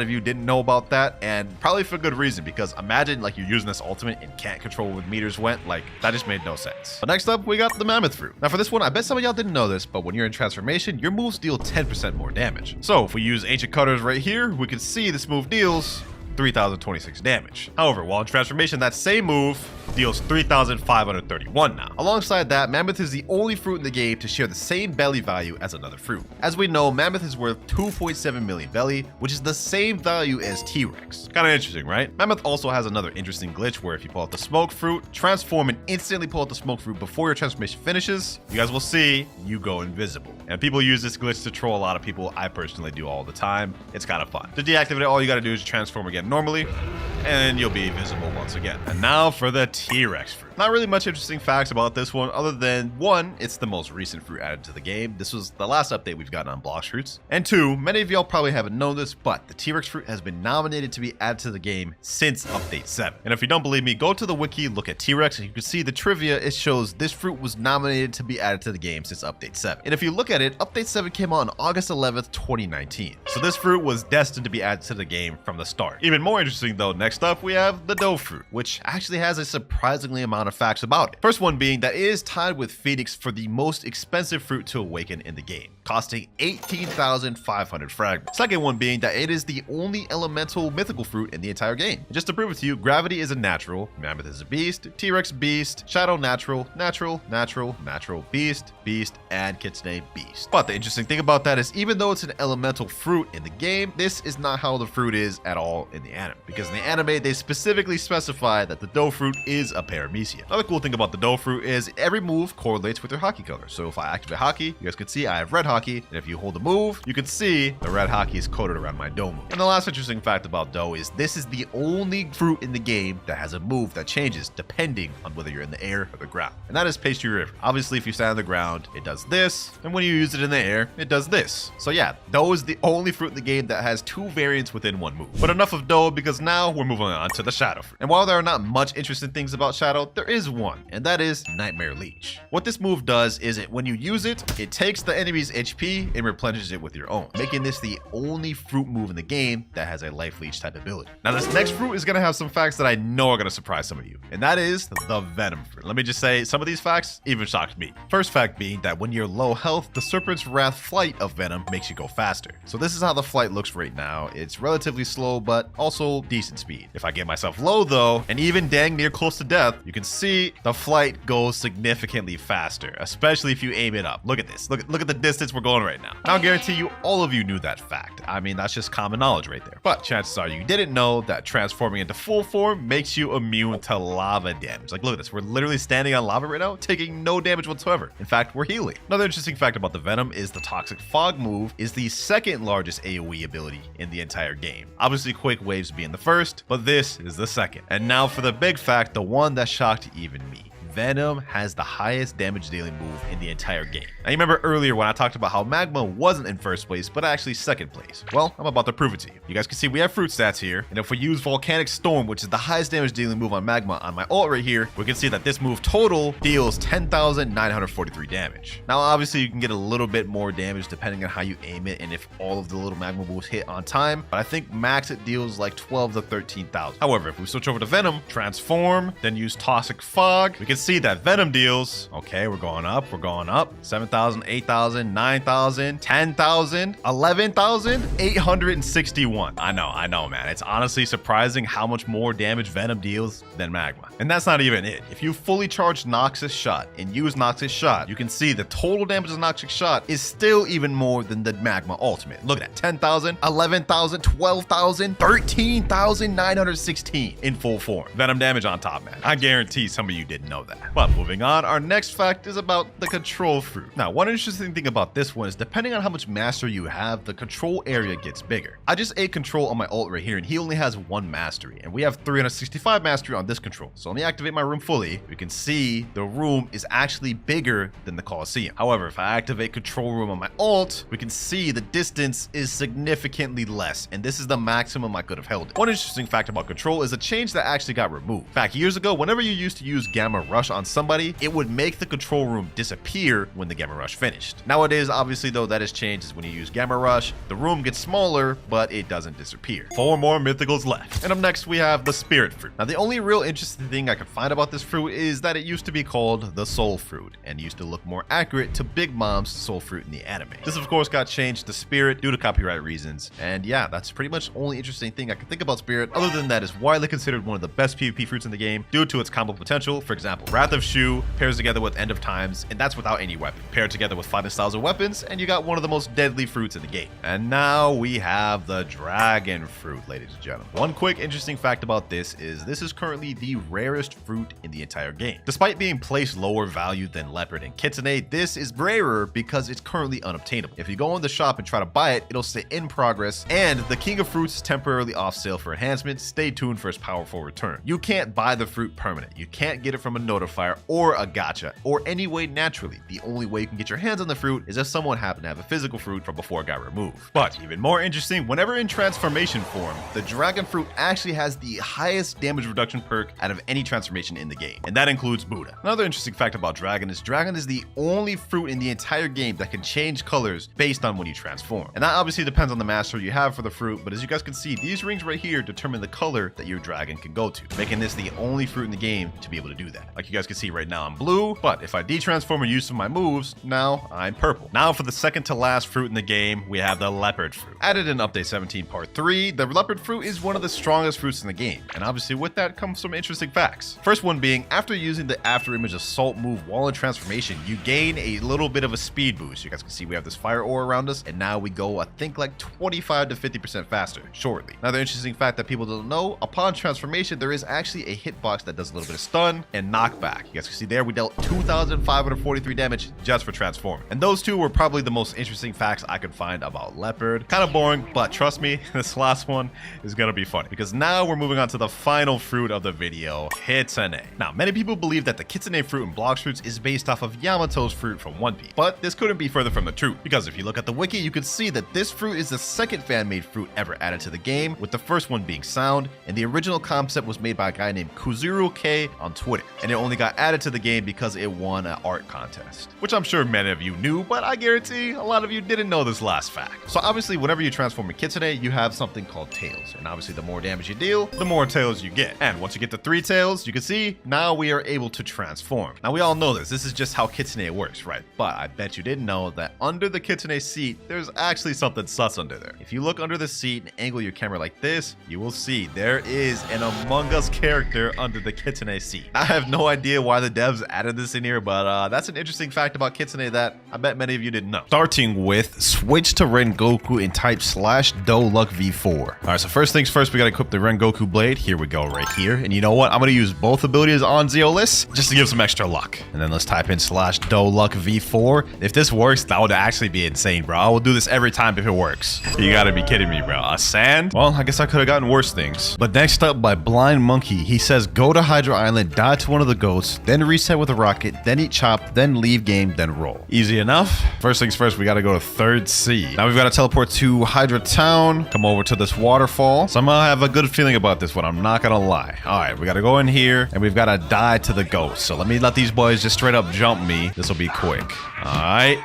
of you didn't know about that, and probably for good reason, because imagine like you're using this ultimate and can't control where meteors went. Like, that just made no sense. But next up, we got the Mammoth Fruit. Now for this one, I bet some of y'all didn't know this, but when you're in transformation, your moves deal 10% more damage. So if we use Ancient Cutters right here, we can see this move deals 3,026 damage. However, while in transformation, that same move deals 3,531 now. Alongside that, Mammoth is the only fruit in the game to share the same Beli value as another fruit. As we know, Mammoth is worth 2.7 million Beli, which is the same value as T-Rex. Kind of interesting, right? Mammoth also has another interesting glitch where if you pull out the Smoke Fruit, transform and instantly pull out the Smoke Fruit before your transformation finishes, you guys will see you go invisible. And people use this glitch to troll a lot of people. I personally do all the time. It's kind of fun. To deactivate it, all you got to do is transform again normally, and you'll be visible once again. And now for the T-Rex fruit. Not really much interesting facts about this one other than one, it's the most recent fruit added to the game. This was the last update we've gotten on Blox Fruits. And two, many of y'all probably haven't known this, but the T-Rex fruit has been nominated to be added to the game since update 7. And if you don't believe me, go to the wiki, look at T-Rex, and you can see the trivia. It shows this fruit was nominated to be added to the game since update 7. And if you look at it, update 7 came out on August 11th, 2019. So this fruit was destined to be added to the game from the start. Even more interesting though, next up we have the Dough fruit, which actually has a surprisingly amount amount of facts about it. First one being that it is tied with Phoenix for the most expensive fruit to awaken in the game, costing 18,500 fragments. Second one being that it is the only elemental mythical fruit in the entire game. And just to prove it to you, Gravity is a natural, Mammoth is a beast, T-Rex beast, Shadow natural, natural, natural, natural, beast, beast, and Kitsune beast. But the interesting thing about that is even though it's an elemental fruit in the game, this is not how the fruit is at all in the anime. Because in the anime, they specifically specify that the dough fruit is a paramecia. Another cool thing about the dough fruit is every move correlates with your hockey color. So if I activate hockey, you guys can see I have red hockey, and if you hold the move, you can see the red hockey is coated around my dough move. And the last interesting fact about dough is this is the only fruit in the game that has a move that changes depending on whether you're in the air or the ground. And that is Pastry River. Obviously, if you stand on the ground, it does this, and when you use it in the air, it does this. So yeah, dough is the only fruit in the game that has two variants within one move. But enough of dough, because now we're moving on to the shadow fruit. And while there are not much interesting things about shadow, there is one, and that is Nightmare Leech. What this move does is when you use it, it takes the enemy's HP and replenishes it with your own, making this the only fruit move in the game that has a life leech type ability. Now this next fruit is going to have some facts that I know are going to surprise some of you, and that is the venom fruit. Let me just say, some of these facts even shocked me. First fact being that when you're low health, the Serpent's Wrath flight of venom makes you go faster. So this is how the flight looks right now. It's relatively slow, but also decent speed. If I get myself low though, and even dang near close to death, you can see the flight goes significantly faster, especially if you aim it up. Look at this. Look at the distance we're going right now. Now I guarantee you all of you knew that fact. I mean, that's just common knowledge right there. But chances are you didn't know that transforming into full form makes you immune to lava damage. Like, look at this. We're literally standing on lava right now, taking no damage whatsoever. In fact, we're healing. Another interesting fact about the venom is the Toxic Fog move is the second largest AoE ability in the entire game. Obviously, Quake Waves being the first, but this is the second. And now for the big fact, the one that shocked even me. Venom has the highest damage dealing move in the entire game. Now you remember earlier when I talked about how Magma wasn't in first place, but actually second place. Well, I'm about to prove it to you. You guys can see we have fruit stats here, and if we use Volcanic Storm, which is the highest damage dealing move on Magma on my ult right here, we can see that this move total deals 10,943 damage. Now obviously you can get a little bit more damage depending on how you aim it and if all of the little Magma moves hit on time, but I think max it deals like 12 to 13,000. However, if we switch over to Venom, transform, then use Toxic Fog, we can see that Venom deals, okay, we're going up, 7,000, 8,000, 9,000, 10,000, 11,861. I know, man. It's honestly surprising how much more damage Venom deals than Magma. And that's not even it. If you fully charge Noxus Shot and use Noxus Shot, you can see the total damage of Noxus Shot is still even more than the Magma Ultimate. Look at that, 10,000, 11,000, 12,000, 13,916 in full form. Venom damage on top, man. I guarantee some of you didn't know that. But moving on, our next fact is about the control fruit. Now, one interesting thing about this one is depending on how much mastery you have, the control area gets bigger. I just ate control on my ult right here, and he only has 1 mastery, and we have 365 mastery on this control. So let me activate my room fully. You can see the room is actually bigger than the Coliseum. However, if I activate control room on my ult, we can see the distance is significantly less, and this is the maximum I could have held it. One interesting fact about control is a change that actually got removed. In fact, years ago, whenever you used to use Gamma Rush on somebody, it would make the control room disappear when the Gamma Rush finished. Nowadays, obviously though, that has changed. Is when you use Gamma Rush, the room gets smaller, but it doesn't disappear. 4 more mythicals left. And up next, we have the Spirit Fruit. Now, the only real interesting thing I could find about this fruit is that it used to be called the Soul Fruit, and used to look more accurate to Big Mom's Soul Fruit in the anime. This, of course, got changed to Spirit due to copyright reasons. And yeah, that's pretty much the only interesting thing I can think about Spirit. Other than that, is widely considered one of the best PvP fruits in the game due to its combo potential. For example, Wrath of Shu pairs together with End of Times, and that's without any weapon. Paired together with fighting styles of weapons, and you got one of the most deadly fruits in the game. And now we have the Dragon Fruit, ladies and gentlemen. One quick interesting fact about this is currently the rarest fruit in the entire game. Despite being placed lower value than Leopard and Kitsune, this is rarer because it's currently unobtainable. If you go in the shop and try to buy it, it'll say in progress, and the King of Fruits is temporarily off sale for enhancement. Stay tuned for its powerful return. You can't buy the fruit permanent. You can't get it from a notifier or a gacha or any way naturally. The only way you can get your hands on the fruit is if someone happened to have a physical fruit from before it got removed. But even more interesting, whenever in transformation form, the Dragon Fruit actually has the highest damage reduction perk out of any transformation in the game, and that includes Buddha. Another interesting fact about Dragon is the only fruit in the entire game that can change colors based on when you transform. And that obviously depends on the mastery you have for the fruit, but as you guys can see, these rings right here determine the color that your dragon can go to, making this the only fruit in the game to be able to do that. Like Like you guys can see right now, I'm blue, but if I de-transform and use some of my moves, now I'm purple. Now for the second to last fruit in the game, we have the leopard fruit. Added in update 17 part 3, the leopard fruit is one of the strongest fruits in the game, and obviously with that comes some interesting facts. First one being, after using the after image assault move while in transformation, you gain a little bit of a speed boost. You guys can see we have this fire ore around us, and now we go, I think, like 25 to 50% faster shortly. Another interesting fact that people don't know, upon transformation, there is actually a hitbox that does a little bit of stun and knockback. You guys can see there, we dealt 2,543 damage just for transforming. And those two were probably the most interesting facts I could find about leopard. Kind of boring, but trust me, this last one is gonna be funny, because now we're moving on to the final fruit of the video, kitsune. Now, many people believe that the kitsune fruit in Blox Fruits is based off of Yamato's fruit from One Piece, but this couldn't be further from the truth, because if you look at the wiki, you can see that this fruit is the second fan-made fruit ever added to the game, with the first one being sound, and the original concept was made by a guy named Kuzuru K on Twitter, and it only got added to the game because it won an art contest, which I'm sure many of you knew, but I guarantee a lot of you didn't know this last fact. So obviously, whenever you transform a kitsune, you have something called tails, and obviously the more damage you deal, the more tails you get. And once you get to 3 tails, you can see now we are able to transform. Now we all know this is just how kitsune works, right? But I bet you didn't know that under the kitsune seat, there's actually something sus under there. If you look under the seat and angle your camera like this, you will see there is an Among Us character under the kitsune seat. I have no idea why the devs added this in here, but that's an interesting fact about kitsune that I bet many of you didn't know. Starting with switch to Rengoku and type /Do-Luck V4. All right, so first things first, we gotta equip the Rengoku blade. Here we go, right here. And you know what? I'm gonna use both abilities on Zeolus just to give some extra luck. And then let's type in /Do-Luck V4. If this works, that would actually be insane, bro. I will do this every time if it works. You gotta be kidding me, bro. A sand? Well, I guess I could have gotten worse things. But next up, by Blind Monkey, he says go to Hydra Island, die to one of the goats, then reset with a rocket, then eat chop, then leave game, then roll. Easy enough. First things first, we gotta go to 3rd Sea. Now we've gotta teleport to Hydra Town, come over to this waterfall. Somehow I have a good feeling about this one, I'm not gonna lie. All right, we gotta go in here and we've gotta die to the ghost. So let me let these boys just straight up jump me. This will be quick. All right.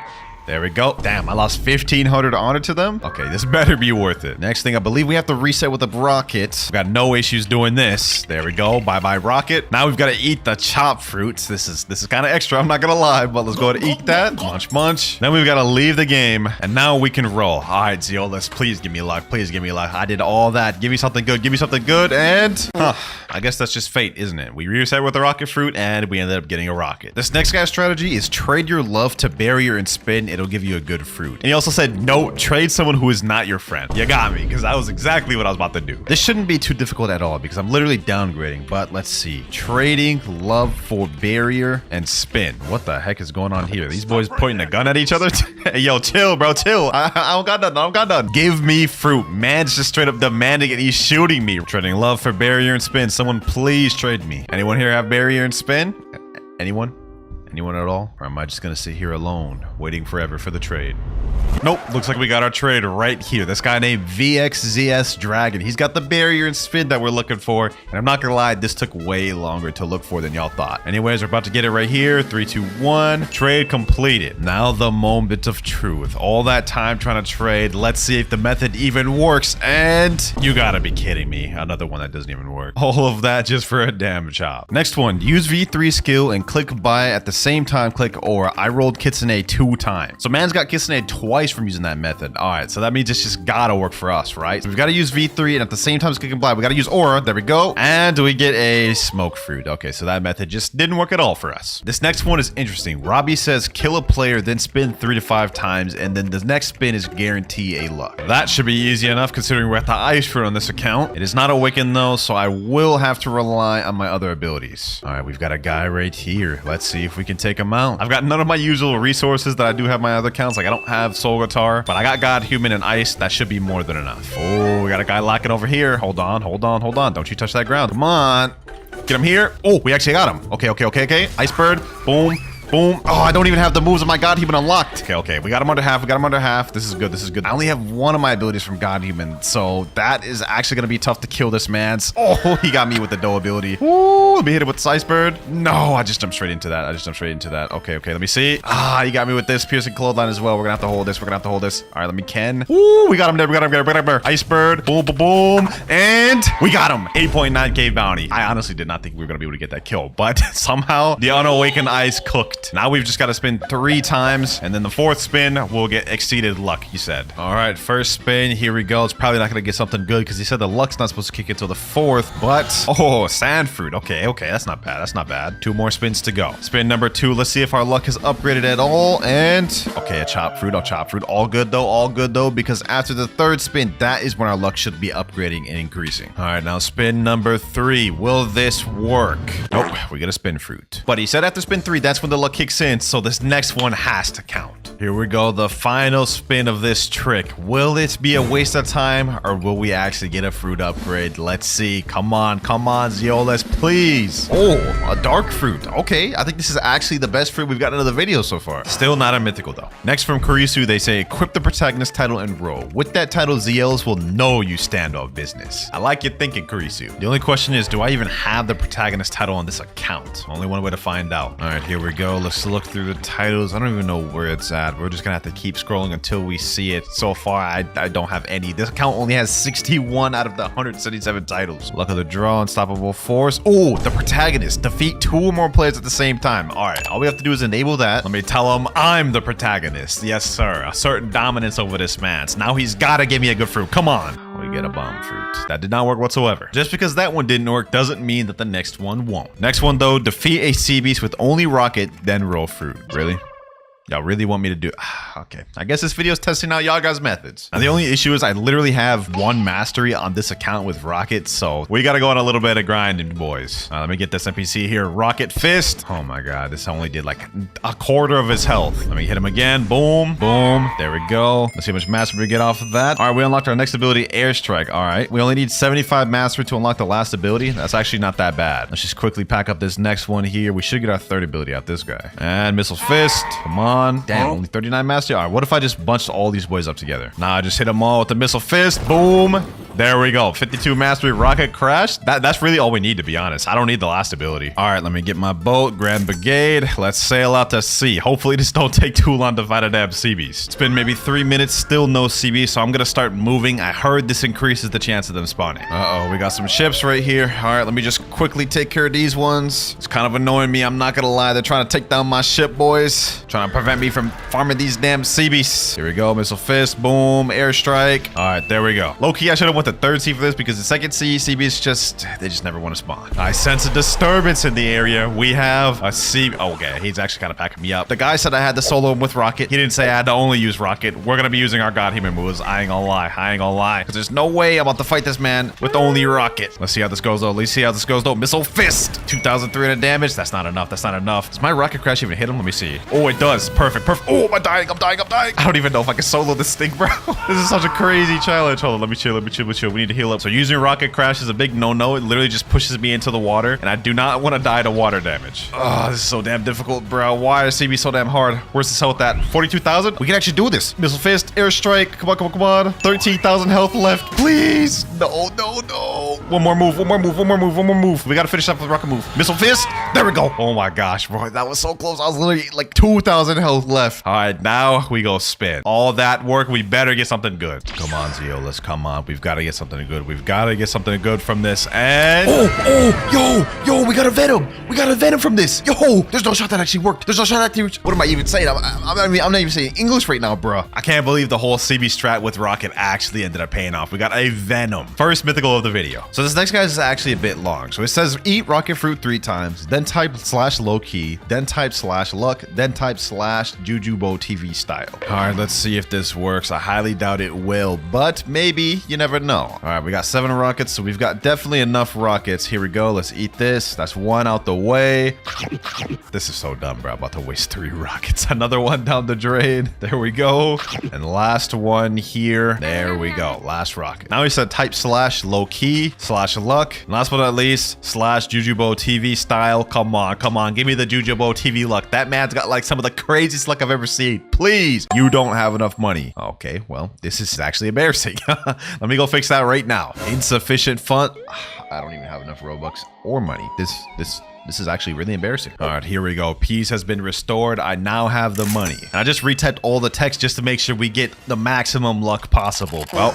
There we go. Damn, I lost 1,500 honor to them. Okay, this better be worth it. Next thing, I believe we have to reset with a rocket. We got no issues doing this. There we go. Bye-bye rocket. Now we've got to eat the chop fruits. This is kind of extra, I'm not gonna lie, but let's go ahead and eat that. Munch, munch. Then we've got to leave the game, and now we can roll. All right, Zeolus, please give me luck. Please give me luck. I did all that. Give me something good. Give me something good, and I guess that's just fate, isn't it? We reset with the rocket fruit, and we ended up getting a rocket. This next guy's strategy is trade your love to barrier and spin. It'll give you a good fruit. And he also said, no, trade someone who is not your friend. You got me, because that was exactly what I was about to do. This shouldn't be too difficult at all, because I'm literally downgrading, but let's see. Trading love for barrier and spin. What the heck is going on here? These boys pointing a gun at each other? Hey, yo, chill, bro, chill. I don't got nothing, I don't got nothing. Give me fruit. Man's just straight up demanding it. He's shooting me. Trading love for barrier and spin. Someone please trade me. Anyone here have barrier and spin? Anyone? Anyone at all? Or am I just gonna sit here alone, waiting forever for the trade? Nope, looks like we got our trade right here. This guy named VXZS Dragon. He's got the barrier and spin that we're looking for. And I'm not gonna lie, this took way longer to look for than y'all thought. Anyways, we're about to get it right here. 3, 2, 1. Trade completed. Now the moment of truth. All that time trying to trade. Let's see if the method even works. And you gotta be kidding me. Another one that doesn't even work. All of that just for a damn chop. Next one, use V3 skill and click buy at the same time click or I rolled Kitsune 2 times. So man's got Kitsune twice from using that method. All right, so that means it's just gotta work for us, right? So we've got to use V3 and at the same time as click and buy, we got to use aura. There we go. And we get a smoke fruit. Okay, so that method just didn't work at all for us. This next one is interesting. Robbie says kill a player, then spin 3 to 5 times, and then the next spin is guarantee a luck. That should be easy enough considering we're at the ice fruit on this account. It is not awakened though, so I will have to rely on my other abilities. All right, we've got a guy right here. Let's see if we can take him out. I've got none of my usual resources that I do have my other accounts. Like I don't have soul guitar, but I got God, human, and ice. That should be more than enough. Oh, we got a guy locking over here. Hold on, hold on, hold on. Don't you touch that ground. Come on. Get him here. Oh, we actually got him. Okay, okay, okay, okay. Ice bird. Boom. Boom. Oh, I don't even have the moves of my God Human unlocked. Okay, okay. We got him under half. We got him under half. This is good. This is good. I only have one of my abilities from God Human, so that is actually going to be tough to kill this man's. Oh, he got me with the dough ability. Ooh, let me hit it with Ice Bird. No, I just jumped straight into that. I just jumped straight into that. Okay, okay. Let me see. Ah, you got me with this piercing clothesline as well. We're going to have to hold this. We're going to have to hold this. All right, let me Ken. Ooh, we got him there. We got him there. We got him there. Ice Bird. Boom, boom, boom. And we got him. 8.9k bounty. I honestly did not think we were going to be able to get that kill, but somehow the unawakened ice cooked. Now we've just got to spin 3 times, and then the 4th spin will get exceeded luck, he said. All right, first spin. Here we go. It's probably not going to get something good because he said the luck's not supposed to kick until the 4th, but oh, sand fruit. Okay, okay. That's not bad. That's not bad. 2 more spins to go. Spin number 2. Let's see if our luck has upgraded at all. And okay, a chopped fruit. I'll chop fruit. All good though. All good though, because after the 3rd spin, that is when our luck should be upgrading and increasing. All right, now spin number 3. Will this work? Nope. We get a spin fruit. But he said after spin 3, that's when the luck kicks in. So this next one has to count. Here we go. The final spin of this trick. Will it be a waste of time, or will we actually get a fruit upgrade? Let's see. Come on, Zeolas, please. Oh, a dark fruit. Okay, I think this is actually the best fruit we've gotten in the video so far. Still not a mythical though. Next from Kurisu, they say equip the protagonist title and roll. With that title, Zeolas will know you stand on business. I like your thinking, Kurisu. The only question is, do I even have the protagonist title on this account? Only one way to find out. All right, here we go. Let's look through the titles. I don't even know where it's at. We're just gonna have to keep scrolling until we see it. So far, I don't have any. This account only has 61 out of the 177 titles. Luck of the draw, unstoppable force. Oh, the protagonist. Defeat 2 or more players at the same time. All right, all we have to do is enable that. Let me tell him I'm the protagonist. Yes, sir. A certain dominance over this man. So now he's gotta give me a good fruit. Come on. We get a bomb fruit. That did not work whatsoever. Just because that one didn't work doesn't mean that the next one won't. Next one though, defeat a sea beast with only rocket, then roll fruit. Really? Y'all really want me to do... Okay. I guess this video is testing out y'all guys' methods. Now, the only issue is I literally have 1 mastery on this account with Rocket, so we gotta go on a little bit of grinding, boys. Let me get this NPC here. Rocket Fist. Oh my god, this only did like a quarter of his health. Let me hit him again. Boom. Boom. There we go. Let's see how much mastery we get off of that. All right, we unlocked our next ability, Airstrike. All right. We only need 75 mastery to unlock the last ability. That's actually not that bad. Let's just quickly pack up this next one here. We should get our 3rd ability out this guy. And Missile Fist. Come on. Damn, only 39 mastery. All right, what if I just bunched all these boys up together? Nah, I just hit them all with the Missile Fist. Boom. There we go. 52 mastery, Rocket Crash. That's really all we need, to be honest. I don't need the last ability. All right, let me get my boat, Grand Brigade. Let's sail out to sea. Hopefully this don't take too long to fight a damn sea beast. It's been maybe 3 minutes, still no sea beast, so I'm gonna start moving. I heard this increases the chance of them spawning. Uh-oh, we got some ships right here. All right, let me just quickly take care of these ones. It's kind of annoying me, I'm not gonna lie. They're trying to take down my ship, boys. Trying to prevent me from farming these damn sea beasts. Here we go, Missile Fist, boom, Airstrike. All right, there we go. Low-key, I should have went the 3rd sea for this because the 2nd sea beasts they just never want to spawn. I sense a disturbance in the area. We have a sea... Oh, okay, he's actually kind of packing me up. The guy said I had to solo him with Rocket. He didn't say I had to only use Rocket. We're gonna be using our God Human moves. I ain't gonna lie. I ain't gonna lie. Because there's no way I'm about to fight this man with only Rocket. Let's see how this goes, though. Let's see how this goes, though. Missile Fist. 2,300 damage. That's not enough. That's not enough. Does my Rocket Crash even hit him? Let me see. Oh, it does. Perfect. Perfect. Oh, I'm dying. I'm dying. I'm dying. I don't even know if I can solo this thing, bro. This is such a crazy challenge. Hold on. Let me chill. Let me chill. Let me chill. We need to heal up. So using Rocket Crash is a big no-no. It literally just pushes me into the water, and I do not want to die to water damage. Oh, this is so damn difficult, bro. Why is CB so damn hard? Where's this health at? 42,000? We can actually do this. Missile Fist, Airstrike. Come on, come on, come on. 13,000 health left. Please. No, no, no. One more move. One more move. One more move. One more move. We got to finish up with Rocket move. Missile Fist. There we go. Oh my gosh, bro. That was so close. I was literally like 2,000 health left. All right, now we go spin. All that work, we better get something good. Come on, Zeolas. Come on. We've got to get something good. We've got to get something good from this. And yo, we got a Venom. We got a Venom from this. Yo, there's no shot that actually worked. There's no shot that actually... What am I even saying? I'm not even saying English right now, bro. I can't believe the whole CB strat with Rocket actually ended up paying off. We got a Venom. First mythical of the video. So this next guy is actually a bit long. So it says eat Rocket Fruit 3 times, then type /low-key, then type /luck, then type /Jujubo TV style. All right, let's see if this works. I highly doubt it will, but maybe. You never know. All right, we got 7 rockets, so we've got definitely enough rockets. Here we go. Let's eat this. That's 1 out the way. This is so dumb, bro. I'm about to waste 3 rockets. Another one down the drain. There we go. And last one here. There we go. Last rocket. Now he said type /low-key, /luck. And last but not least, /Jujubo TV style. Come on, come on. Give me the Jujubo TV luck. That man's got like some of the craziest luck I've ever seen. Please. You don't have enough money. Okay, well, this is actually embarrassing. Let me go fix that right now. Insufficient fund. I don't even have enough Robux or money. This is actually really embarrassing. All right, here we go. Peace has been restored. I now have the money. And I just retyped all the text just to make sure we get the maximum luck possible. Well,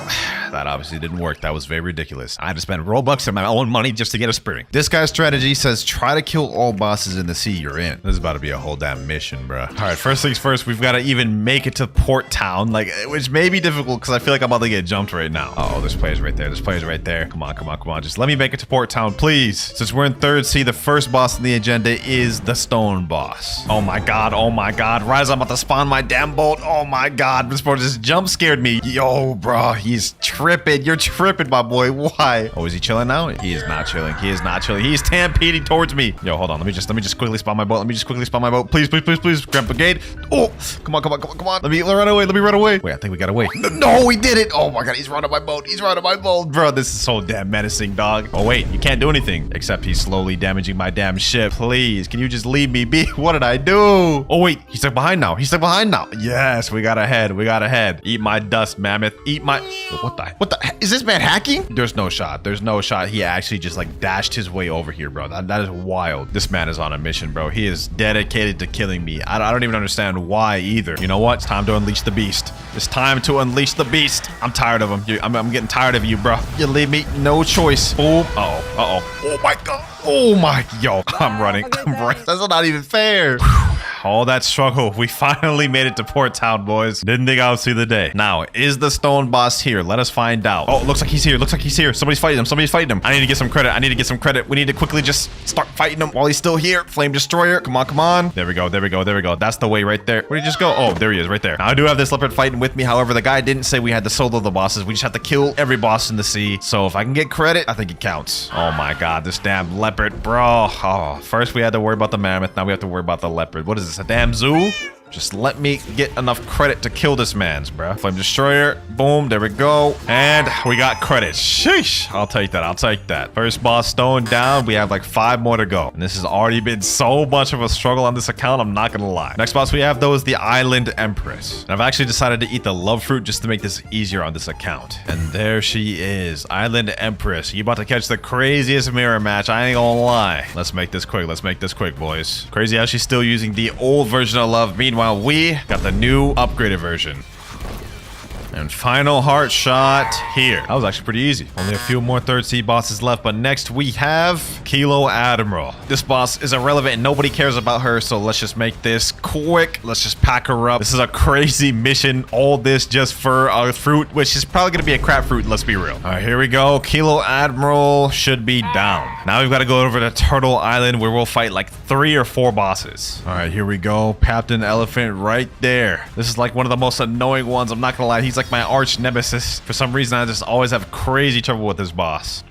that obviously didn't work. That was very ridiculous. I had to spend Robux and my own money just to get a spearing. This guy's strategy says try to kill all bosses in the sea you're in. This is about to be a whole damn mission, bro. All right, first things first, we've got to even make it to Port Town, like, which may be difficult because I feel like I'm about to get jumped right now. Oh, there's players right there. There's players right there. Come on, come on, come on. Just let me make it to Port Town, please. Since we're in third sea, the first boss in the agenda is the stone boss. Oh my god, oh my god. Rise, I'm about to spawn my damn boat. Oh my god, this bro just jump scared me. Yo, bro, he's tripping. You're tripping, my boy. Why? Oh, is he chilling now? He is not chilling. He is not chilling. He's stampeding towards me. Yo, hold on. Let me just quickly spawn my boat. Let me just quickly spawn my boat. Please, please, please, please. Grab brigade. Oh, come on, come on, come on, come on. Let me run away. Let me run away. Wait, I think we got away. No, we did it. Oh my god, he's running my boat. He's running my boat. Bro, this is so damn menacing, dog. Oh wait, you can't do anything except he's slowly damaging my damn ship. Please, can you just leave me be? What did I do? Oh wait, he's stuck behind now. He's stuck behind now. Yes, we got ahead. We got ahead. Eat my dust, mammoth. Eat my... What the... Is this man hacking? There's no shot. There's no shot. He actually just like dashed his way over here, bro. That is wild. This man is on a mission, bro. He is dedicated to killing me. I don't even understand why either. You know what? It's time to unleash the beast. It's time to unleash the beast. I'm tired of him. I'm getting tired of you, bro. You leave me no choice. Boom. Uh-oh. Uh-oh. Oh my god. Oh my... Yo, I'm running. I'm running. That's not even fair. All that struggle, we finally made it to Port Town, boys. Didn't think I would see the day. Now, is the stone boss here? Let us find out. Oh, looks like he's here. Looks like he's here. Somebody's fighting him. Somebody's fighting him. I need to get some credit. I need to get some credit. We need to quickly just start fighting him while he's still here. Flame Destroyer. Come on, come on. There we go. There we go. There we go. That's the way right there. Where'd he just go? Oh, there he is right there. Now, I do have this leopard fighting with me. However, the guy didn't say we had to solo the bosses. We just have to kill every boss in the sea. So if I can get credit, I think it counts. Oh my god, this damn leopard, bro. Oh, first we had to worry about the mammoth. Now we have to worry about the leopard. What is this, a damn zoo? Just let me get enough credit to kill this man's, bro. Flame Destroyer. Boom. There we go. And we got credit. Sheesh. I'll take that. I'll take that. First boss stone down. We have like 5 more to go. And this has already been so much of a struggle on this account. I'm not going to lie. Next boss we have, though, is the Island Empress. And I've actually decided to eat the love fruit just to make this easier on this account. And there she is. Island Empress. You about to catch the craziest mirror match. I ain't gonna lie. Let's make this quick. Let's make this quick, boys. Crazy how she's still using the old version of love. Meanwhile, we got the new upgraded version. And final heart shot here. That was actually pretty easy. Only a few more third sea bosses left, but next we have Kilo Admiral. This boss is irrelevant and nobody cares about her, so let's just make this quick. Let's just pack her up. This is a crazy mission. All this just for a fruit, which is probably gonna be a crap fruit, let's be real. All right, here we go. Kilo Admiral should be down. Now we've got to go over to Turtle Island where we'll fight like 3 or 4 bosses. All right, here we go. Captain Elephant right there. This is like one of the most annoying ones. I'm not gonna lie. He's like my arch nemesis. For some reason, I just always have crazy trouble with this boss.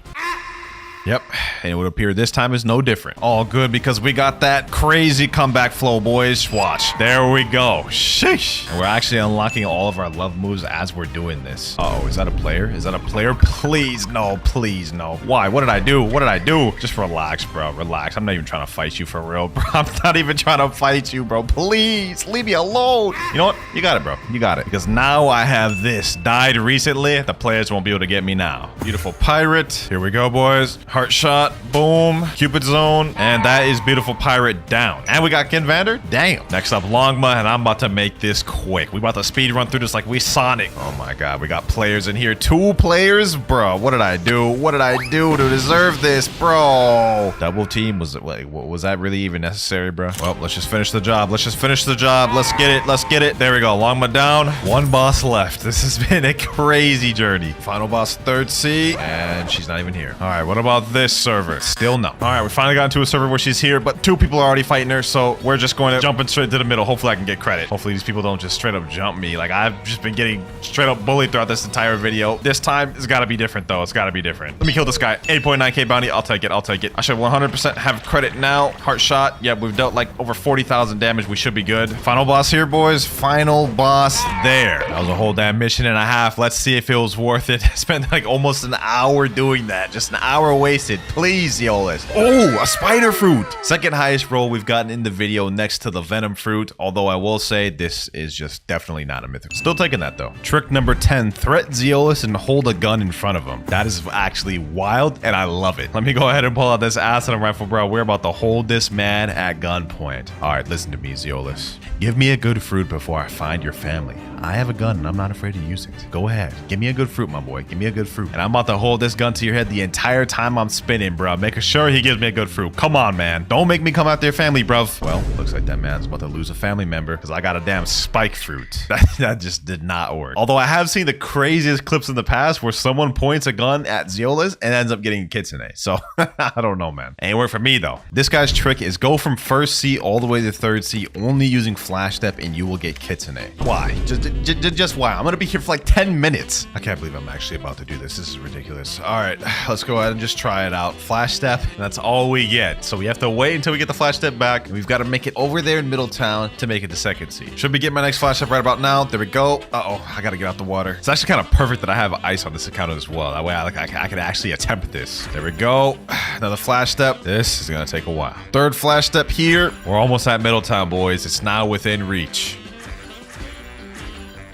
Yep, and it would appear this time is no different. All good because we got that crazy comeback flow, boys. Watch. There we go. Sheesh. And we're actually unlocking all of our love moves as we're doing this. Oh, is that a player? Is that a player? Please, no. Please, no. Why? What did I do? What did I do? Just relax, bro. Relax. I'm not even trying to fight you for real, bro. I'm not even trying to fight you, bro. Please, leave me alone. You know what? You got it, bro. You got it. Because now I have this. Died recently. The players won't be able to get me now. Beautiful pirate. Here we go, boys. Heart shot, boom, Cupid zone, and that is beautiful pirate down. And we got Ken Vander, damn. Next up, Longma, and I'm about to make this quick. We about to speed run through this like we Sonic. Oh my god, we got players in here. 2 players, bro. What did I do? What did I do to deserve this, bro? Double team, was that really even necessary, bro? Well, let's just finish the job. Let's just finish the job. Let's get it. Let's get it. There we go. Longma down. 1 boss left. This has been a crazy journey. Final boss, third sea, and she's not even here. All right, what about this server? Still no. All right, we finally got into a server where she's here, but 2 people are already fighting her, so we're just going to jump in straight to the middle. Hopefully I can get credit. Hopefully these people don't just straight up jump me. Like, I've just been getting straight up bullied throughout this entire video. This time, it's got to be different, though. It's got to be different. Let me kill this guy. 8.9k bounty. I'll take it. I'll take it. I should 100% have credit now. Heart shot. Yeah, we've dealt like over 40,000 damage. We should be good. Final boss here, boys. Final final boss there. That was a whole damn mission and a half. Let's see if it was worth it. I spent like almost an hour doing that. Just an hour wasted. Please, Zeolus. Oh, a spider fruit. Second highest roll we've gotten in the video next to the venom fruit. Although I will say this is just definitely not a mythical. Still taking that though. Trick number 10, threat Zeolus and hold a gun in front of him. That is actually wild and I love it. Let me go ahead and pull out this acid rifle, bro. We're about to hold this man at gunpoint. All right, listen to me, Zeolus. Give me a good fruit before I find your family. I have a gun and I'm not afraid to use it. Go ahead. Give me a good fruit, my boy. Give me a good fruit. And I'm about to hold this gun to your head the entire time I'm spinning, bro. Making sure he gives me a good fruit. Come on, man. Don't make me come after your family, bruv. Well, looks like that man's about to lose a family member because I got a damn spike fruit. That just did not work. Although I have seen the craziest clips in the past where someone points a gun at Zeolus and ends up getting kitsune. So I don't know, man. Ain't work for me, though. This guy's trick is go from first sea all the way to third sea only using flash step and you will get kitsune. Why? Just why? I'm gonna be here for like 10 minutes. I can't believe I'm actually about to do this. This is ridiculous. All right, let's go ahead and just try it out. Flash step, and that's all we get. So we have to wait until we get the flash step back. And we've got to make it over there in Middletown to make it to second sea. Should be getting my next flash step right about now. There we go. Uh-oh, I gotta get out the water. It's actually kind of perfect that I have ice on this account as well. That way I can actually attempt this. There we go. Another flash step. This is gonna take a while. Third flash step here. We're almost at Middletown, boys. It's now within reach.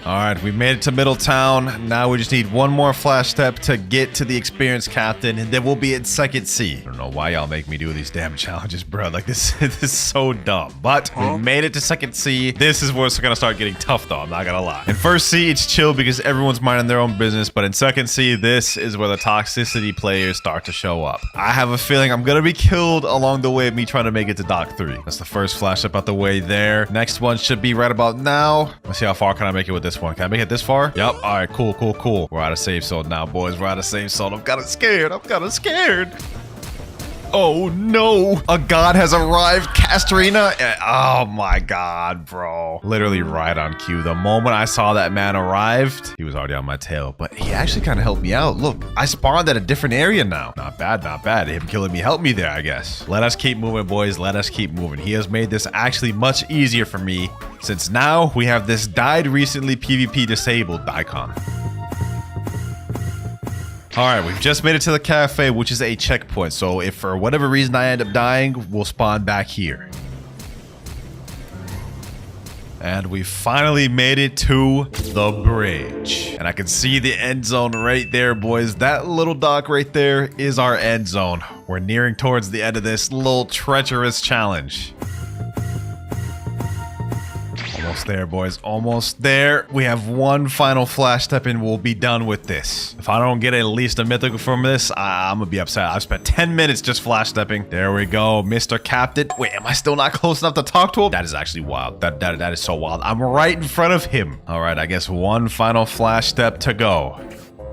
All right, we made it to Middletown. Now we just need one more flash step to get to the experienced captain, and then we'll be at second sea. I don't know why y'all make me do these damn challenges, bro. Like, this is so dumb. But we made it to second sea. This is where it's gonna start getting tough, though. I'm not gonna lie. In first sea, it's chill because everyone's minding their own business. But in second sea, this is where the toxicity players start to show up. I have a feeling I'm gonna be killed along the way of me trying to make it to Dock 3. That's the first flash step out the way there. Next one should be right about now. Let's see how far can I make it with this one. Can I make it this far? Yep. All right, cool. We're out of safe zone now, boys. We're out of safe zone. I'm kind of scared. Oh no, a god has arrived, Castrina. Oh my god, bro. Literally right on cue. The moment I saw that man arrived, he was already on my tail, but he actually kind of helped me out. Look, I spawned at a different area now. Not bad. Him killing me helped me there, I guess. Let us keep moving, boys. Let us keep moving. He has made this actually much easier for me since now we have this died recently PvP disabled icon. All right, we've just made it to the cafe, which is a checkpoint. So if for whatever reason I end up dying, we'll spawn back here. And we finally made it to the bridge. And I can see the end zone right there, boys. That little dock right there is our end zone. We're nearing towards the end of this little treacherous challenge. Almost there, boys. Almost there. We have one final flash step and we'll be done with this. If I don't get at least a mythical from this, I'm gonna be upset. I've spent 10 minutes just flash stepping. There we go, Mr. Captain. Wait, am I still not close enough to talk to him? That is actually wild. That is so wild. I'm right in front of him. All right, I guess one final flash step to go.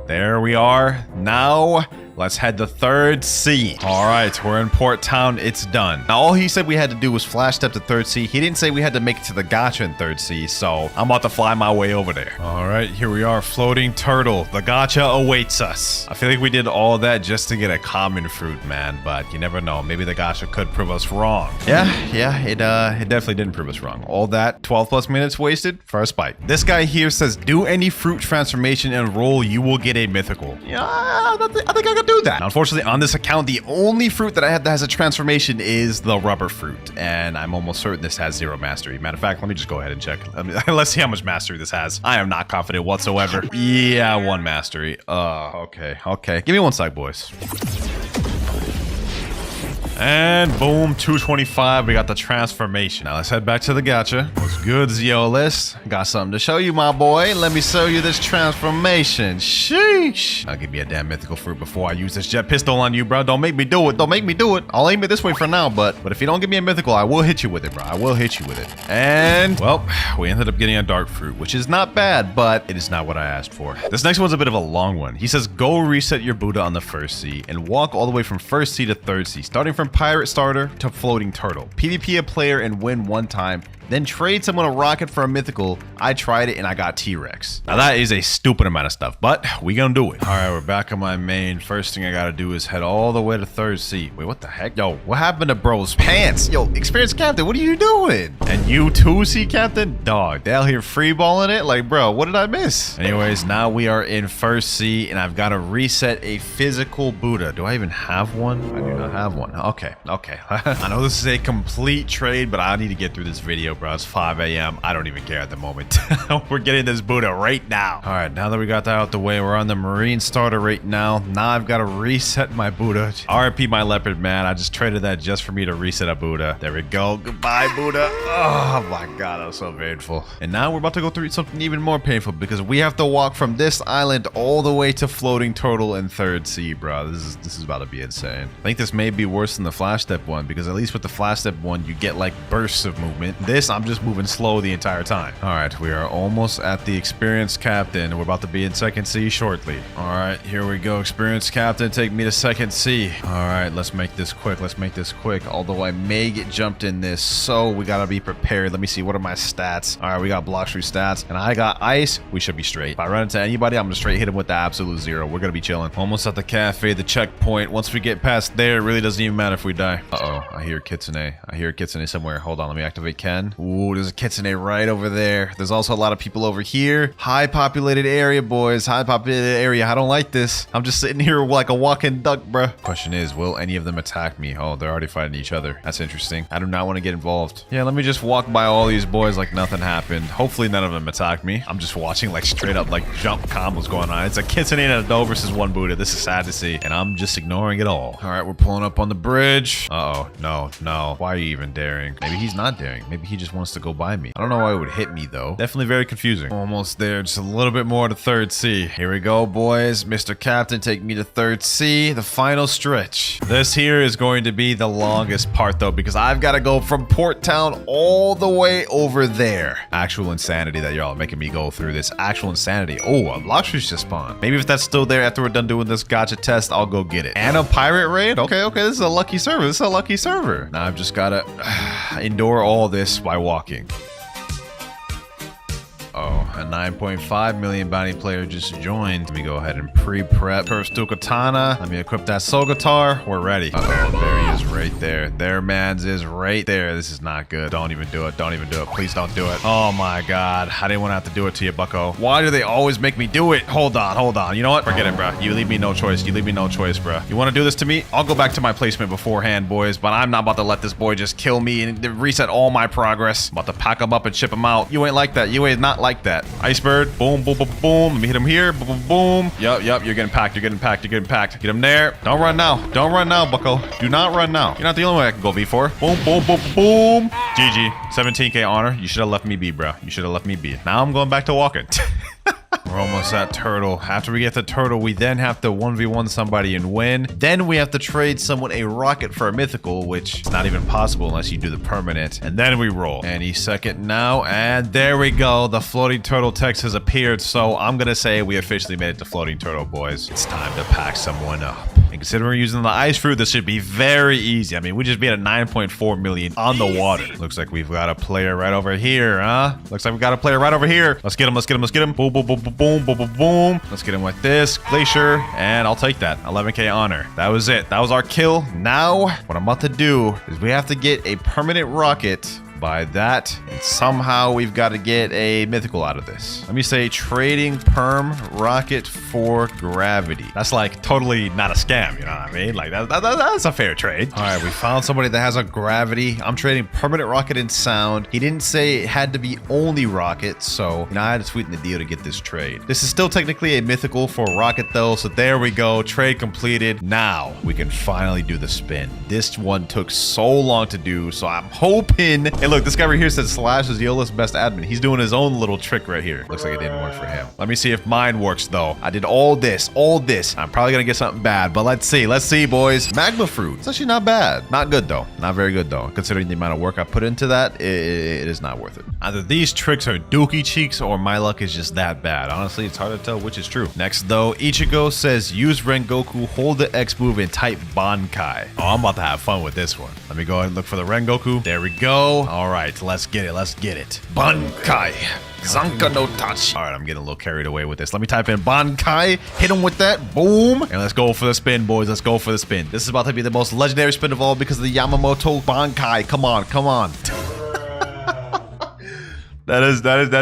There we are. Now, let's head to third sea. All right, we're in Port Town. It's done. Now, all he said we had to do was flash step to third sea. He didn't say we had to make it to the Gacha in third sea, so I'm about to fly my way over there. All right, here we are, floating turtle. The Gacha awaits us. I feel like we did all that just to get a common fruit, man, but you never know. Maybe the Gacha could prove us wrong. Yeah, it definitely didn't prove us wrong. All that 12 plus minutes wasted for a spike. This guy here says, do any fruit transformation and roll, you will get a mythical. Yeah, I think I can do that. Now, unfortunately, on this account, the only fruit that I have that has a transformation is the rubber fruit, and I'm almost certain this has 0 mastery. Matter of fact, let me just go ahead and check. Let's see how much mastery this has. I am not confident whatsoever. Yeah, 1 mastery. Okay. Give me 1 sec, boys. And boom, 225. We got the transformation. Now let's head back to the gacha. What's good, Zeolus? Got something to show you, my boy. Let me show you this transformation. Sheesh. I'll give me a damn mythical fruit before I use this jet pistol on you, bro. Don't make me do it. Don't make me do it. I'll aim it this way for now, but if you don't give me a mythical, I will hit you with it, bro. I will hit you with it. And, well, we ended up getting a dark fruit, which is not bad, but it is not what I asked for. This next one's a bit of a long one. He says, go reset your Buddha on the first sea and walk all the way from first sea to third sea, starting from pirate starter to floating turtle. PvP a player and win 1 time then trade someone a rocket for a mythical. I tried it and I got T-Rex. Now that is a stupid amount of stuff, but we gonna do it. All right, we're back on my main. First thing I gotta do is head all the way to 3rd Sea. Wait, what the heck? Yo, what happened to bro's pants? Yo, experienced captain, what are you doing? And you too, Sea Captain? Dog, they out here freeballing it? Like, bro, what did I miss? Anyways, now we are in 1st Sea and I've got to reset a physical Buddha. Do I even have one? I do not have one. Okay. I know this is a complete trade, but I need to get through this video, bro. It's 5 a.m. I don't even care at the moment. We're getting this Buddha right now. All right, now that we got that out the way, we're on the Marine starter right now. Now I've got to reset my Buddha. RIP my leopard, man. I just traded that just for me to reset a Buddha. There we go. Goodbye, Buddha. Oh my God, that was so painful. And now we're about to go through something even more painful because we have to walk from this island all the way to floating turtle in 3rd Sea, bro. This is about to be insane. I think this may be worse than the flash step one because at least with the flash step one, you get like bursts of movement. This, I'm just moving slow the entire time. All right, we are almost at the experienced captain. We're about to be in 2nd Sea shortly. All right, here we go. Experienced captain, take me to 2nd Sea. All right, let's make this quick. Let's make this quick. Although I may get jumped in this, so we gotta be prepared. Let me see, what are my stats? All right, we got Blox Fruits stats, and I got ice. We should be straight. If I run into anybody, I'm gonna straight hit him with the absolute 0. We're gonna be chilling. Almost at the cafe, the checkpoint. Once we get past there, it really doesn't even matter if we die. Uh-oh, I hear Kitsune. I hear Kitsune somewhere. Hold on, let me activate Ken. Ooh, there's a Kitsune right over there. There's also a lot of people over here. High populated area, boys. High populated area. I don't like this. I'm just sitting here like a walking duck, bruh. Question is, will any of them attack me? Oh, they're already fighting each other. That's interesting. I do not want to get involved. Yeah, let me just walk by all these boys like nothing happened. Hopefully none of them attack me. I'm just watching like straight up like jump combos going on. It's a Kitsune and a doe versus one Buddha. This is sad to see, and I'm just ignoring it all. All right, we're pulling up on the bridge. Uh-oh, no. Why are you even daring? Maybe he's not daring. Maybe he just wants to go by me. I don't know why it would hit me though. Definitely very confusing. Almost there, just a little bit more to 3rd Sea. Here we go, boys. Mr. Captain, take me to 3rd Sea, the final stretch. This here is going to be the longest part though, because I've got to go from Port Town all the way over there. Actual insanity that y'all are making me go through this. Actual insanity. Oh, a Blox Fruits just spawned. Maybe if that's still there after we're done doing this gacha test, I'll go get it. And a pirate raid? Okay, this is a lucky server. Now I've just gotta endure all this by walking. Oh, a 9.5 million bounty player just joined. Let me go ahead and pre-prep. First do katana. Let me equip that soul guitar. We're ready. Uh-oh, there he is right there. Their man's is right there. This is not good. Don't even do it. Please don't do it. Oh my God. I didn't want to have to do it to you, bucko. Why do they always make me do it? Hold on. You know what? Forget it, bro. You leave me no choice. Bro. You want to do this to me? I'll go back to my placement beforehand, boys, but I'm not about to let this boy just kill me and reset all my progress. I'm about to pack him up and ship him out. You ain't like that. You ain't not like that. Icebird, boom. Let me hit him here, boom. Yup, you're getting packed. Get him there. Don't run now, bucko. Do not run now. You're not the only one I can go V4. Boom. GG. 17k honor. You should have left me be, bro. Now I'm going back to walking. We're almost at turtle. After we get the turtle, we then have to 1v1 somebody and win. Then we have to trade someone a rocket for a mythical, which is not even possible unless you do the permanent. And then we roll. Any second now. And there we go. The floating turtle text has appeared. So I'm going to say we officially made it to floating turtle, boys. It's time to pack someone up. And considering we're using the ice fruit, this should be very easy. I mean, we just beat a 9.4 million on the water. Looks like we've got a player right over here, huh? Let's get him. Boom. Let's get him with this. Glacier. And I'll take that. 11k honor. That was it. That was our kill. Now, what I'm about to do is we have to get a permanent rocket by that, and somehow we've got to get a mythical out of this. Let me say trading perm rocket for gravity. That's like totally not a scam, you know what I mean? Like that's a fair trade. All right, we found somebody that has a gravity. I'm trading permanent rocket and sound. He didn't say it had to be only rocket, so I had to sweeten the deal to get this trade. This is still technically a mythical for rocket though, so there we go. Trade completed. Now we can finally do the spin. This one took so long to do, so I'm hoping. Hey, look, this guy right here says Slash is Yola's best admin. He's doing his own little trick right here. Looks like it didn't work for him. Let me see if mine works, though. I did all this. I'm probably gonna get something bad, but let's see, boys. Magma fruit. It's actually not bad. Not good though. Not very good though. Considering the amount of work I put into that, it is not worth it. Either these tricks are dookie cheeks or my luck is just that bad. Honestly, it's hard to tell which is true. Next though, Ichigo says use Rengoku, hold the X move, and type Bankai. Oh, I'm about to have fun with this one. Let me go ahead and look for the Rengoku. There we go. All right, let's get it. Bankai. Zanka no Tachi. All right, I'm getting a little carried away with this. Let me type in Bankai, hit him with that, boom, and let's go for the spin, boys. Let's go for the spin. This is about to be the most legendary spin of all because of the Yamamoto Bankai. Come on. That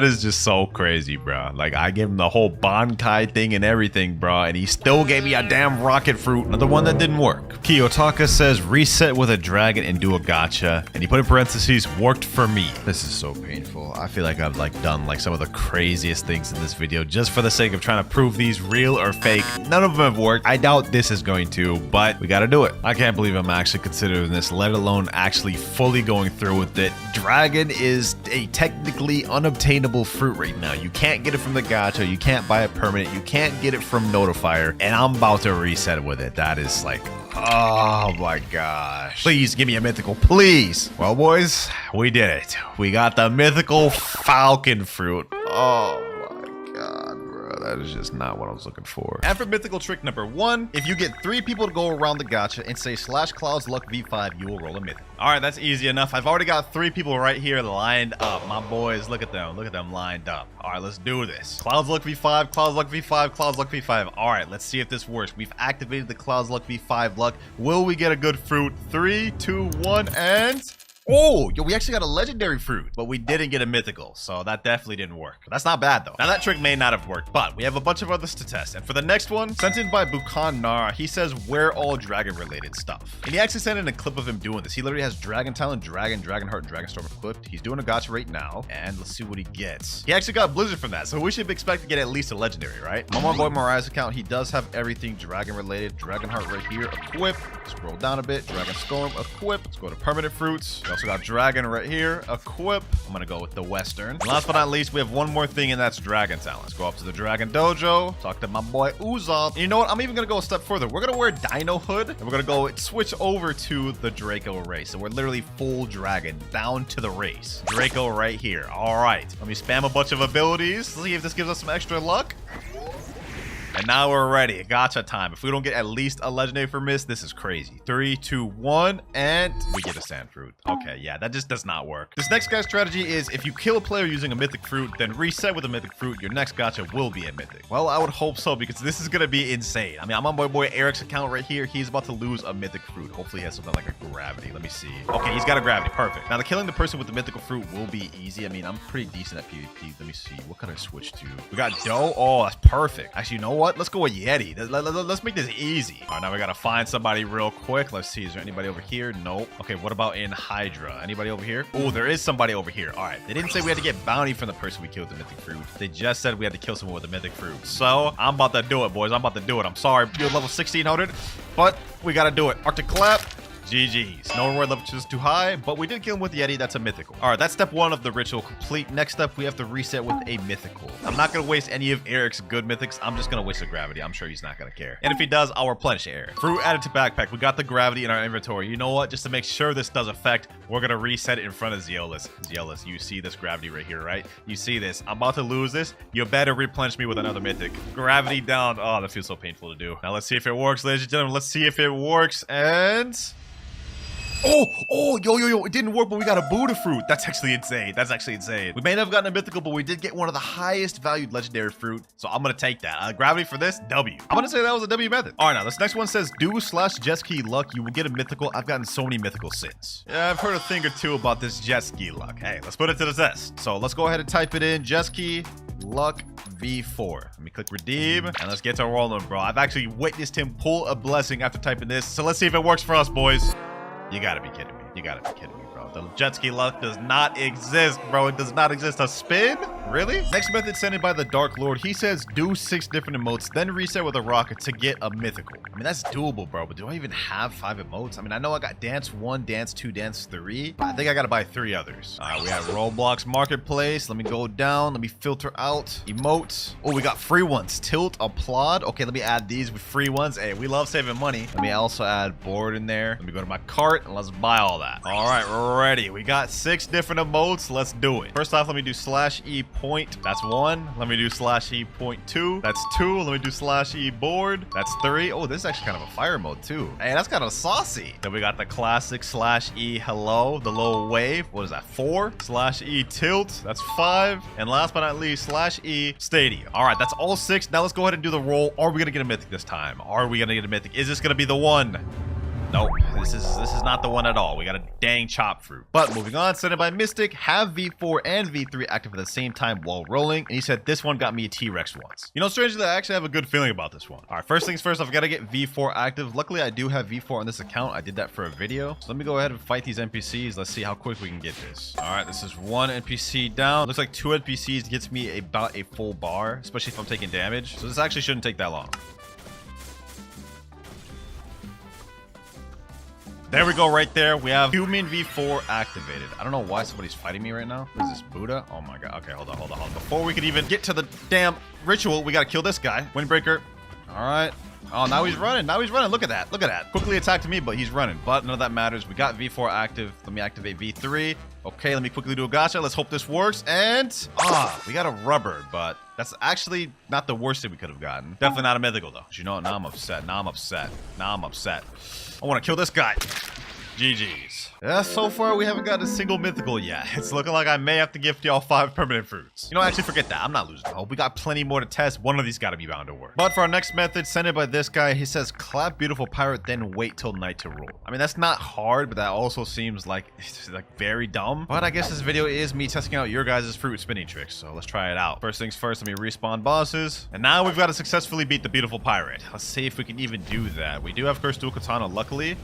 is just so crazy, bro. Like, I gave him the whole Bankai thing and everything, bro, and he still gave me a damn rocket fruit. Another one that didn't work. Kiyotaka says reset with a dragon and do a gacha, and he put in parentheses, worked for me. This is so painful. I feel like I've like done like some of the craziest things in this video just for the sake of trying to prove these real or fake. None of them have worked. I doubt this is going to, but we gotta do it. I can't believe I'm actually considering this, let alone actually fully going through with it. Dragon is a technically unobtainable fruit right now. You can't get it from the gacha, you can't buy it permanent, you can't get it from notifier, and I'm about to reset with it. That is like, oh my gosh. Please give me a mythical, please. Well, boys, we did it. We got the mythical falcon fruit. Oh my god, bro. That is just not what I was looking for. And for mythical trick number 1, if you get 3 people to go around the gacha and say /Clouds Luck V5, you will roll a mythic. All right, that's easy enough. I've already got 3 people right here lined up. My boys, look at them lined up. All right, let's do this. Clouds Luck V5, Clouds Luck V5, Clouds Luck V5. All right, let's see if this works. We've activated the Clouds Luck V5 luck. Will we get a good fruit? 3, 2, 1, and... oh, yo, we actually got a legendary fruit, but we didn't get a mythical, so that definitely didn't work. That's not bad, though. Now, that trick may not have worked, but we have a bunch of others to test. And for the next one, sent in by Bukan Nara, he says, we're all dragon-related stuff. And he actually sent in a clip of him doing this. He literally has Dragon Talon, Dragon, Dragon Heart, and Dragon Storm equipped. He's doing a gacha right now, and let's see what he gets. He actually got Blizzard from that, so we should expect to get at least a legendary, right? My boy Mariah's account, he does have everything dragon-related. Dragon Heart right here, equip. Scroll down a bit, Dragon Storm, equip. Let's go to permanent fruits. We also got Dragon right here, equip. I'm gonna go with the Western. And last but not least, we have one more thing, and that's Dragon Talent. Let's go up to the Dragon Dojo, talk to my boy Uzoth. And you know what? I'm even gonna go a step further. We're gonna wear Dino Hood, and we're gonna go switch over to the Draco race. So we're literally full dragon down to the race. Draco right here. All right, let me spam a bunch of abilities. Let's see if this gives us some extra luck. And now we're ready. Gacha time. If we don't get at least a legendary for miss, this is crazy. 3, 2, 1, and we get a sand fruit. Okay, yeah, that just does not work. This next guy's strategy is if you kill a player using a mythic fruit, then reset with a mythic fruit, your next gacha will be a mythic. Well, I would hope so, because this is gonna be insane. I mean, I'm on my boy Eric's account right here. He's about to lose a mythic fruit. Hopefully he has something like a gravity. Let me see. Okay, he's got a gravity. Perfect. Now, the killing the person with the mythical fruit will be easy. I mean, I'm pretty decent at PvP. Let me see. What can I switch to? We got Doe. Oh, that's perfect. Actually, you know what? Let's go with Yeti. Let's make this easy. All right, now we gotta find somebody real quick. Let's see. Is there anybody over here? Nope. Okay, what about in Hydra? Anybody over here? Oh, there is somebody over here. All right. They didn't say we had to get bounty from the person we killed with the mythic fruit. They just said we had to kill someone with a mythic fruit. So I'm about to do it, boys. I'm about to do it. I'm sorry. You're level 1600, but we gotta do it. Arctic Clap. GG's. No reward level is too high, but we did kill him with Yeti. That's a mythical. All right, that's step 1 of the ritual complete. Next up, we have to reset with a mythical. I'm not going to waste any of Eric's good mythics. I'm just going to waste the gravity. I'm sure he's not going to care. And if he does, I'll replenish Eric. Fruit added to backpack. We got the gravity in our inventory. You know what? Just to make sure this does affect, we're going to reset it in front of Zeolus. Zeolus, you see this gravity right here, right? You see this. I'm about to lose this. You better replenish me with another mythic. Gravity down. Oh, that feels so painful to do. Now let's see if it works, ladies and gentlemen. Let's see if it works. And... yo, it didn't work, but we got a Buddha fruit. That's actually insane. That's actually insane. We may not have gotten a mythical, but we did get one of the highest valued legendary fruit, so I'm gonna take that. Gravity for this, W. I'm gonna say that was a W method. All right, now this next one says do/jet ski luck. You will get a mythical. I've gotten so many mythicals since. Yeah, I've heard a thing or two about this jet ski luck. Hey, let's put it to the test. So let's go ahead and type it in. Jet ski luck V4. Let me click redeem, and let's get to rolling, bro. I've actually witnessed him pull a blessing after typing this, so let's see if it works for us, boys. You gotta be kidding me. You gotta be kidding me, bro. The jet ski luck does not exist, bro. It does not exist. A spin? Really? Next method sent in by the Dark Lord. He says do 6 different emotes, then reset with a rocket to get a mythical. I mean, that's doable, bro. But do I even have 5 emotes? I mean, I know I got dance 1, dance 2, dance 3. I think I gotta buy 3 others. All right, we have Roblox Marketplace. Let me go down. Let me filter out emotes. Oh, we got free ones. Tilt, applaud. Okay, let me add these with free ones. Hey, we love saving money. Let me also add board in there. Let me go to my cart and let's buy all that. All right, we're ready. We got 6 different emotes. Let's do it. First off, let me do /E point. That's 1. Let me do /E point 2. That's 2. Let me do /E board. That's 3. Oh, this is actually kind of a fire mode too. Hey, that's kind of saucy. Then we got the classic /E hello, the little wave. What is that? 4. /E tilt. That's 5. And last but not least, /E stadium. All right, that's all 6. Now let's go ahead and do the roll. Are we gonna get a mythic this time? Are we gonna get a mythic? Is this gonna be the one? Nope, this is not the one at all. We got a dang chop fruit. But moving on, sent it by Mystic, have V4 and V3 active at the same time while rolling. And he said this one got me a T-Rex once. You know, strangely, I actually have a good feeling about this one. All right, first things first, I've got to get V4 active. Luckily, I do have V4 on this account. I did that for a video. So let me go ahead and fight these NPCs. Let's see how quick we can get this. All right, this is 1 NPC down. Looks like 2 NPCs gets me about a full bar, especially if I'm taking damage. So this actually shouldn't take that long. There we go, right there. We have human V4 activated. I don't know why somebody's fighting me right now. What is this, Buddha? Oh my god. Okay, hold on. Before we can even get to the damn ritual, we gotta kill this guy. Windbreaker. All right. Oh, now he's running. Look at that. Quickly attacked me, but he's running. But none of that matters. We got V4 active. Let me activate V3. Okay, let me quickly do a gacha. Let's hope this works. And, we got a rubber, but that's actually not the worst thing we could have gotten. Definitely not a mythical, though. You know what? Now I'm upset. I want to kill this guy. GG's. Yeah, so far we haven't got a single mythical yet. It's looking like I may have to gift y'all 5 permanent fruits. You know, actually forget that. I'm not losing hope. We got plenty more to test. One of these got to be bound to work. But for our next method, sent it by this guy, he says, clap beautiful pirate, then wait till night to roll. I mean, that's not hard, but that also seems like very dumb. But I guess this video is me testing out your guys' fruit spinning tricks. So let's try it out. First things first, let me respawn bosses. And now we've got to successfully beat the beautiful pirate. Let's see if we can even do that. We do have Cursed Dual Katana, luckily.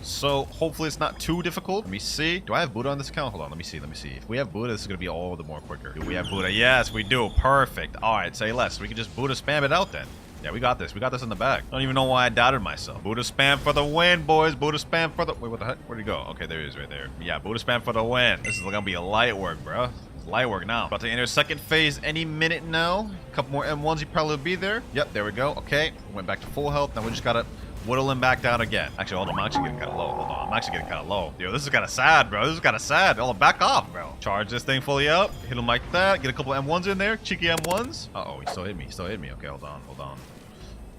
So hopefully it's not too difficult. Let me see. Do I have Buddha on this account? Hold on. Let me see. If we have Buddha, this is going to be all the more quicker. Do we have Buddha? Yes, we do. Perfect. All right. Say less. We can just Buddha spam it out then. Yeah, we got this. We got this in the bag. I don't even know why I doubted myself. Buddha spam for the win, boys. Buddha spam for the... Wait, what the heck? Where'd he go? Okay, there he is right there. Yeah, Buddha spam for the win. This is going to be a light work, bro. Light work now. About to enter second phase any minute now. A couple more M1s. He probably will be there. Yep, there we go. Okay. Went back to full health. Now we just got to... whittle him back down again. Actually, hold on. I'm actually getting kind of low. Hold on. I'm actually getting kind of low. Yo, this is kind of sad, bro. Hold on. Back off, bro. Charge this thing fully up. Hit him like that. Get a couple M1s in there. Cheeky M1s. Uh-oh, he still hit me. Okay, hold on.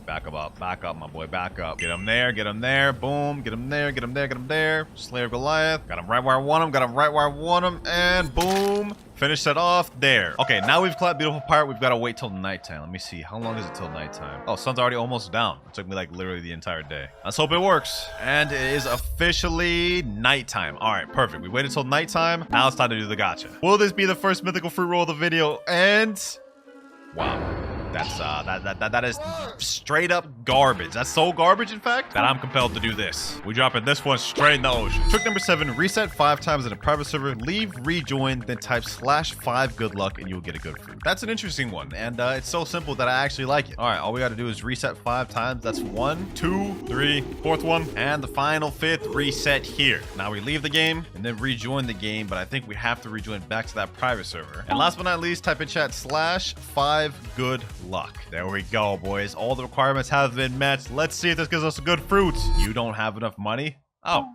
Back up, my boy. Back up. Get him there. Boom. Get him there. Slayer of Goliath. Got him right where I want him. And boom. Finish that off there. Okay, now we've clapped beautiful pirate. We've got to wait till nighttime. Let me see. How long is it till nighttime? Oh, sun's already almost down. It took me like literally the entire day. Let's hope it works. And it is officially nighttime. All right, perfect. We waited till nighttime. Now it's time to do the gacha. Will this be the first mythical fruit roll of the video? And wow. That is straight up garbage. That's so garbage, in fact, that I'm compelled to do this. We dropping this one straight in the ocean. Trick number 7, reset 5 times in a private server, leave, rejoin, then type /5 good luck and you'll get a good fruit. That's an interesting one, and it's so simple that I actually like it. All right, all we got to do is reset 5 times. That's 1, 2, 3, 4th one, and the final 5th reset here. Now we leave the game and then rejoin the game, but I think we have to rejoin back to that private server. And last but not least, type in chat /5 good luck. There we go, boys. All the requirements have been met. Let's see if this gives us a good fruit. You don't have enough money? Oh,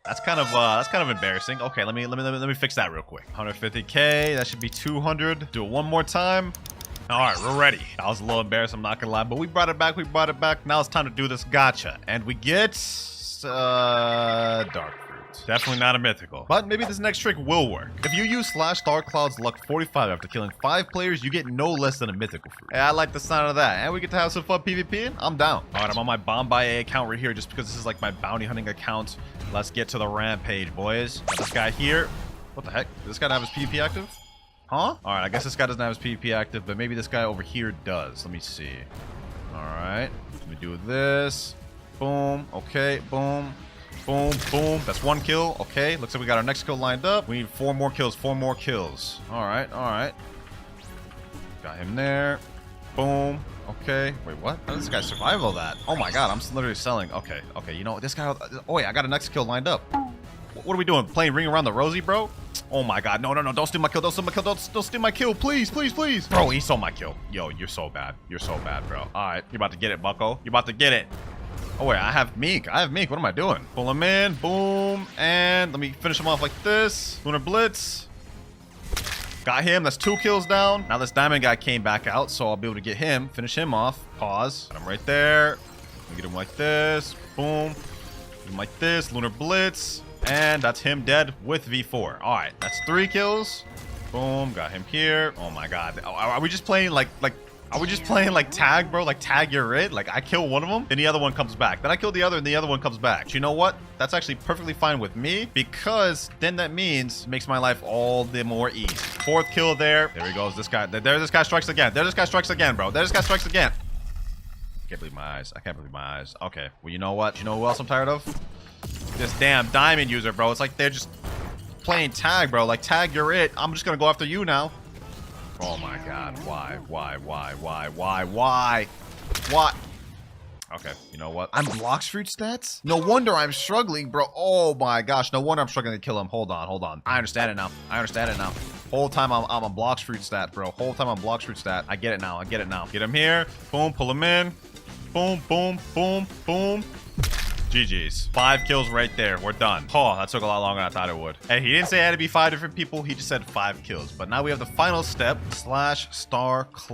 that's kind of embarrassing. Okay, let me fix that real quick. 150k. That should be 200. Do it one more time. All right, we're ready. That was a little embarrassing, I'm not gonna lie, but we brought it back. Now it's time to do this gacha, and we get dark. Definitely not a mythical, but maybe this next trick will work. If you use /WinterKloudz luck 45 after killing 5 players, you get no less than a mythical fruit. Hey, I like the sound of that, and we get to have some fun PvPing. I'm down. All right, I'm on my Bombay account right here just because this is like my bounty hunting account. Let's get to the rampage, boys. Got this guy here. What the heck? Does this guy have his PvP active? Huh? All right, I guess this guy doesn't have his PvP active, but maybe this guy over here does. Let me see. All right, let me do this. Boom. Okay, boom. Boom, boom. That's 1 kill. Okay, looks like we got our next kill lined up. We need 4 more kills. All right. Got him there. Boom. Okay. Wait, what? How did this guy survive all that? Oh my god, I'm literally selling. Okay. Okay, you know what? This guy... Oh, wait, I got a next kill lined up. What are we doing? Playing Ring Around the Rosie, bro? Oh my god. No, no, no. Don't steal my kill. Don't steal my kill. Don't steal my kill. Please, please, please. Bro, he stole my kill. Yo, you're so bad. You're so bad, bro. All right. You're about to get it, bucko. You're about to get it. Oh, wait. I have Meek. I have Meek. What am I doing? Pull him in. Boom. And let me finish him off like this. Lunar Blitz. Got him. That's 2 kills down. Now this diamond guy came back out, so I'll be able to get him. Finish him off. Pause. Got him right there. Get him like this. Boom. Get him like this. Lunar Blitz. And that's him dead with V4. All right, that's 3 kills. Boom, got him here. Oh my god, are we just playing like are we just playing like tag, bro? Like tag you're it? Like I kill one of them, then the other one comes back. Then I kill the other, and the other one comes back. But you know what? That's actually perfectly fine with me because then that means it makes my life all the more easy. 4th kill there. There he goes. This guy. There this guy strikes again. There this guy strikes again, bro. There this guy strikes again. I can't believe my eyes. I can't believe my eyes. Okay. Well, you know what? You know who else I'm tired of? This damn diamond user, bro. It's like they're just playing tag, bro. Like, tag, you're it. I'm just gonna go after you now. Oh my god. Why? Okay, you know what? I'm Blox Fruits stats? No wonder I'm struggling, bro. Oh my gosh. No wonder I'm struggling to kill him. Hold on. I understand it now. Whole time I'm a Blox Fruit stat, bro. Whole time I'm Blox Fruit stat. I get it now. Get him here. Boom, pull him in. Boom, boom, boom, boom. GG's. 5 kills right there. We're done. Oh, that took a lot longer than I thought it would. Hey, he didn't say it had to be 5 different people. He just said 5 kills. But now we have the final step. /*Clouds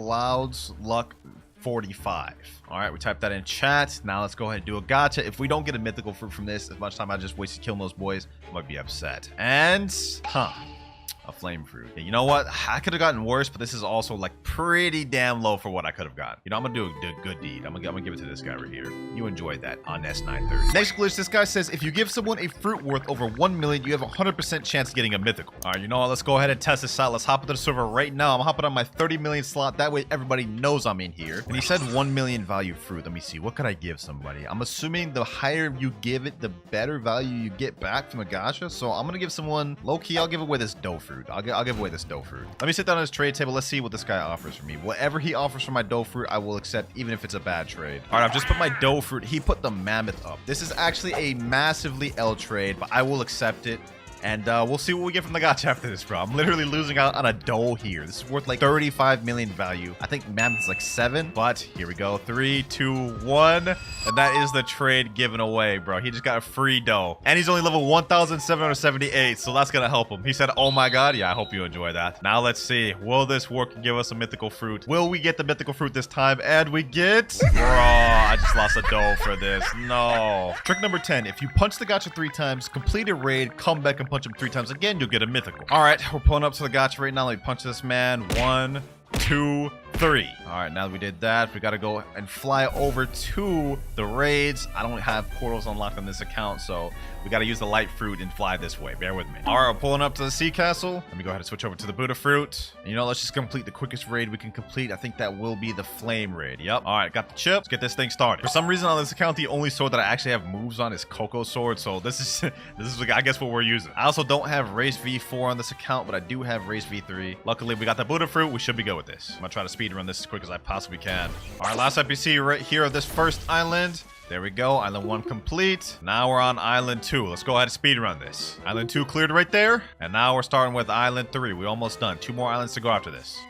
luck 45. All right, we typed that in chat. Now let's go ahead and do a gacha. If we don't get a mythical fruit from this, as much time I just wasted killing those boys, I might be upset. And, a flame fruit. Yeah, you know what? I could have gotten worse, but this is also like pretty damn low for what I could have got. You know, I'm gonna do a good deed. I'm gonna give it to this guy right here. You enjoyed that on S930. Next glitch, this guy says if you give someone a fruit worth over 1 million, you have a 100% chance of getting a mythical. All right, you know what? Let's go ahead and test this out. Let's hop into the server right now. I'm hopping on my 30 million slot. That way everybody knows I'm in here. And he said 1 million value fruit. Let me see. What could I give somebody? I'm assuming the higher you give it, the better value you get back from a gacha. So I'm gonna give someone low key. I'll give away this dough fruit. I'll give away this dough fruit. Let me sit down on his trade table. Let's see what this guy offers for me. Whatever he offers for my dough fruit, I will accept, even if it's a bad trade. All right, I've just put my dough fruit. He put the mammoth up. This is actually a massively L trade, but I will accept it. And we'll see what we get from the gacha after this, bro. I'm literally losing out on a dough here. This is worth like 35 million value. I think Mammoth's like 7, but here we go. 3, 2, 1. And that is the trade given away, bro. He just got a free dough. And he's only level 1,778, so that's going to help him. He said, oh my god. Yeah, I hope you enjoy that. Now let's see. Will this work and give us a mythical fruit? Will we get the mythical fruit this time? And we get... Bro, I just lost a dough for this. No. Trick number 10. If you punch the gacha 3 times, complete a raid, come back and punch him 3 times again, you'll get a mythical. All right, we're pulling up to the gacha right now. Let me punch this man. 1, 2, 3. All right, now that we did that, we got to go and fly over to the raids. I don't have portals unlocked on this account, so we got to use the light fruit and fly this way. Bear with me. All right, we're pulling up to the sea castle. Let me go ahead and switch over to the Buddha fruit. And, you know, let's just complete the quickest raid we can complete. I think that will be the flame raid. Yep. All right, got the chip. Let's get this thing started. For some reason on this account, the only sword that I actually have moves on is Coco sword. So this is I guess what we're using. I also don't have race V4 on this account, but I do have race V3. Luckily, we got the Buddha fruit. We should be good with this. I'm gonna try to speed run this as quick as I possibly can. All right, last NPC right here of this first island. There we go. Island 1 complete. Now we're on Island 2. Let's go ahead and speedrun this. Island 2 cleared right there. And now we're starting with Island 3. We're almost done. 2 more islands to go after this.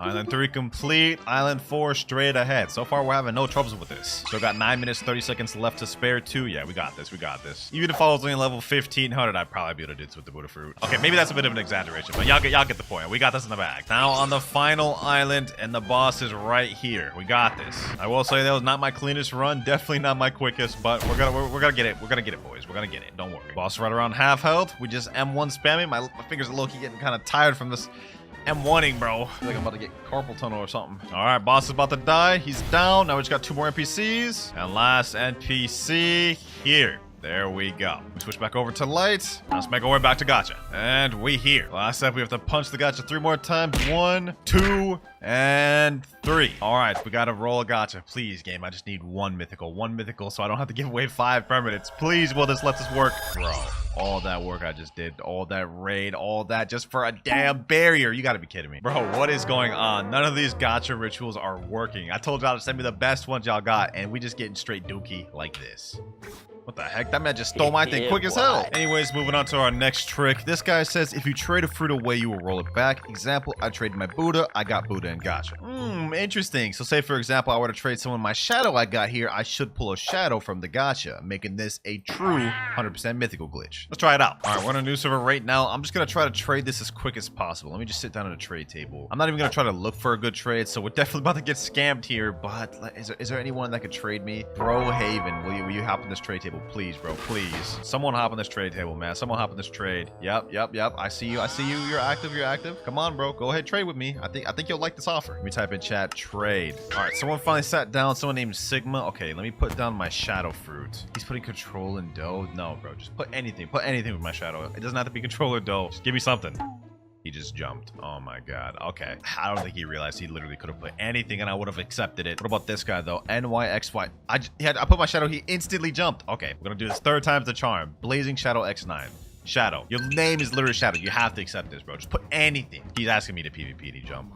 Island 3 complete. Island 4 straight ahead. So far, we're having no troubles with this. Still got 9 minutes, 30 seconds left to spare too. Yeah, we got this. We got this. Even if I was only level 1500, I'd probably be able to do this with the Buddha fruit. Okay, maybe that's a bit of an exaggeration, but y'all get the point. We got this in the bag. Now on the final island, and the boss is right here. We got this. I will say that was not my cleanest run. Definitely not my quickest, but we're gonna get it. We're gonna get it, boys. We're gonna get it. Don't worry. Boss right around half health. We just M1 spamming. My fingers are low-key getting kind of tired from this M1ing, bro. I feel like I'm about to get carpal tunnel or something. All right, boss is about to die. He's down. Now we just got 2 more NPCs. And last NPC here. There we go. We switch back over to light. Let's make our way back to Gacha. And we here. Last step, we have to punch the Gacha 3 more times. 1, 2, and 3. All right, we gotta roll a Gacha. Please, game. I just need one mythical, so I don't have to give away 5 permanents. Please, will this let this work? Bro, all that work I just did, all that raid, all that just for a damn barrier. You gotta be kidding me. Bro, what is going on? None of these Gacha rituals are working. I told y'all to send me the best ones y'all got, and we just getting straight dookie like this. What the heck? That man just stole my thing quick as hell. Anyways, moving on to our next trick. This guy says if you trade a fruit away, you will roll it back. Example, I traded my Buddha. I got Buddha and Gacha. Interesting. So say, for example, I were to trade someone my shadow I got here, I should pull a shadow from the Gacha, making this a true 100% mythical glitch. Let's try it out. All right, we're on a new server right now. I'm just going to try to trade this as quick as possible. Let me just sit down at a trade table. I'm not even going to try to look for a good trade, so we're definitely about to get scammed here, but is there anyone that could trade me? Bro Haven, will you hop on this trade table? Please, bro, please. Someone hop on this trade table, man. Someone hop on this trade. Yep. I see you. You're active. Come on, bro. Go ahead, trade with me. I think you'll like this offer. Let me type in chat, trade. All right, someone finally sat down. Someone named Sigma. Okay, let me put down my shadow fruit. He's putting control and dough. No, bro, just put anything. Put anything with my shadow. It doesn't have to be control or dough. Just give me something. He just jumped. Oh my god. Okay. I don't think he realized he literally could have put anything and I would have accepted it. What about this guy though? NYXY. I put my shadow. He instantly jumped. Okay. We're gonna do this 3rd time's the charm. Blazing Shadow X9. Shadow. Your name is literally Shadow. You have to accept this, bro. Just put anything. He's asking me to PvP to jump.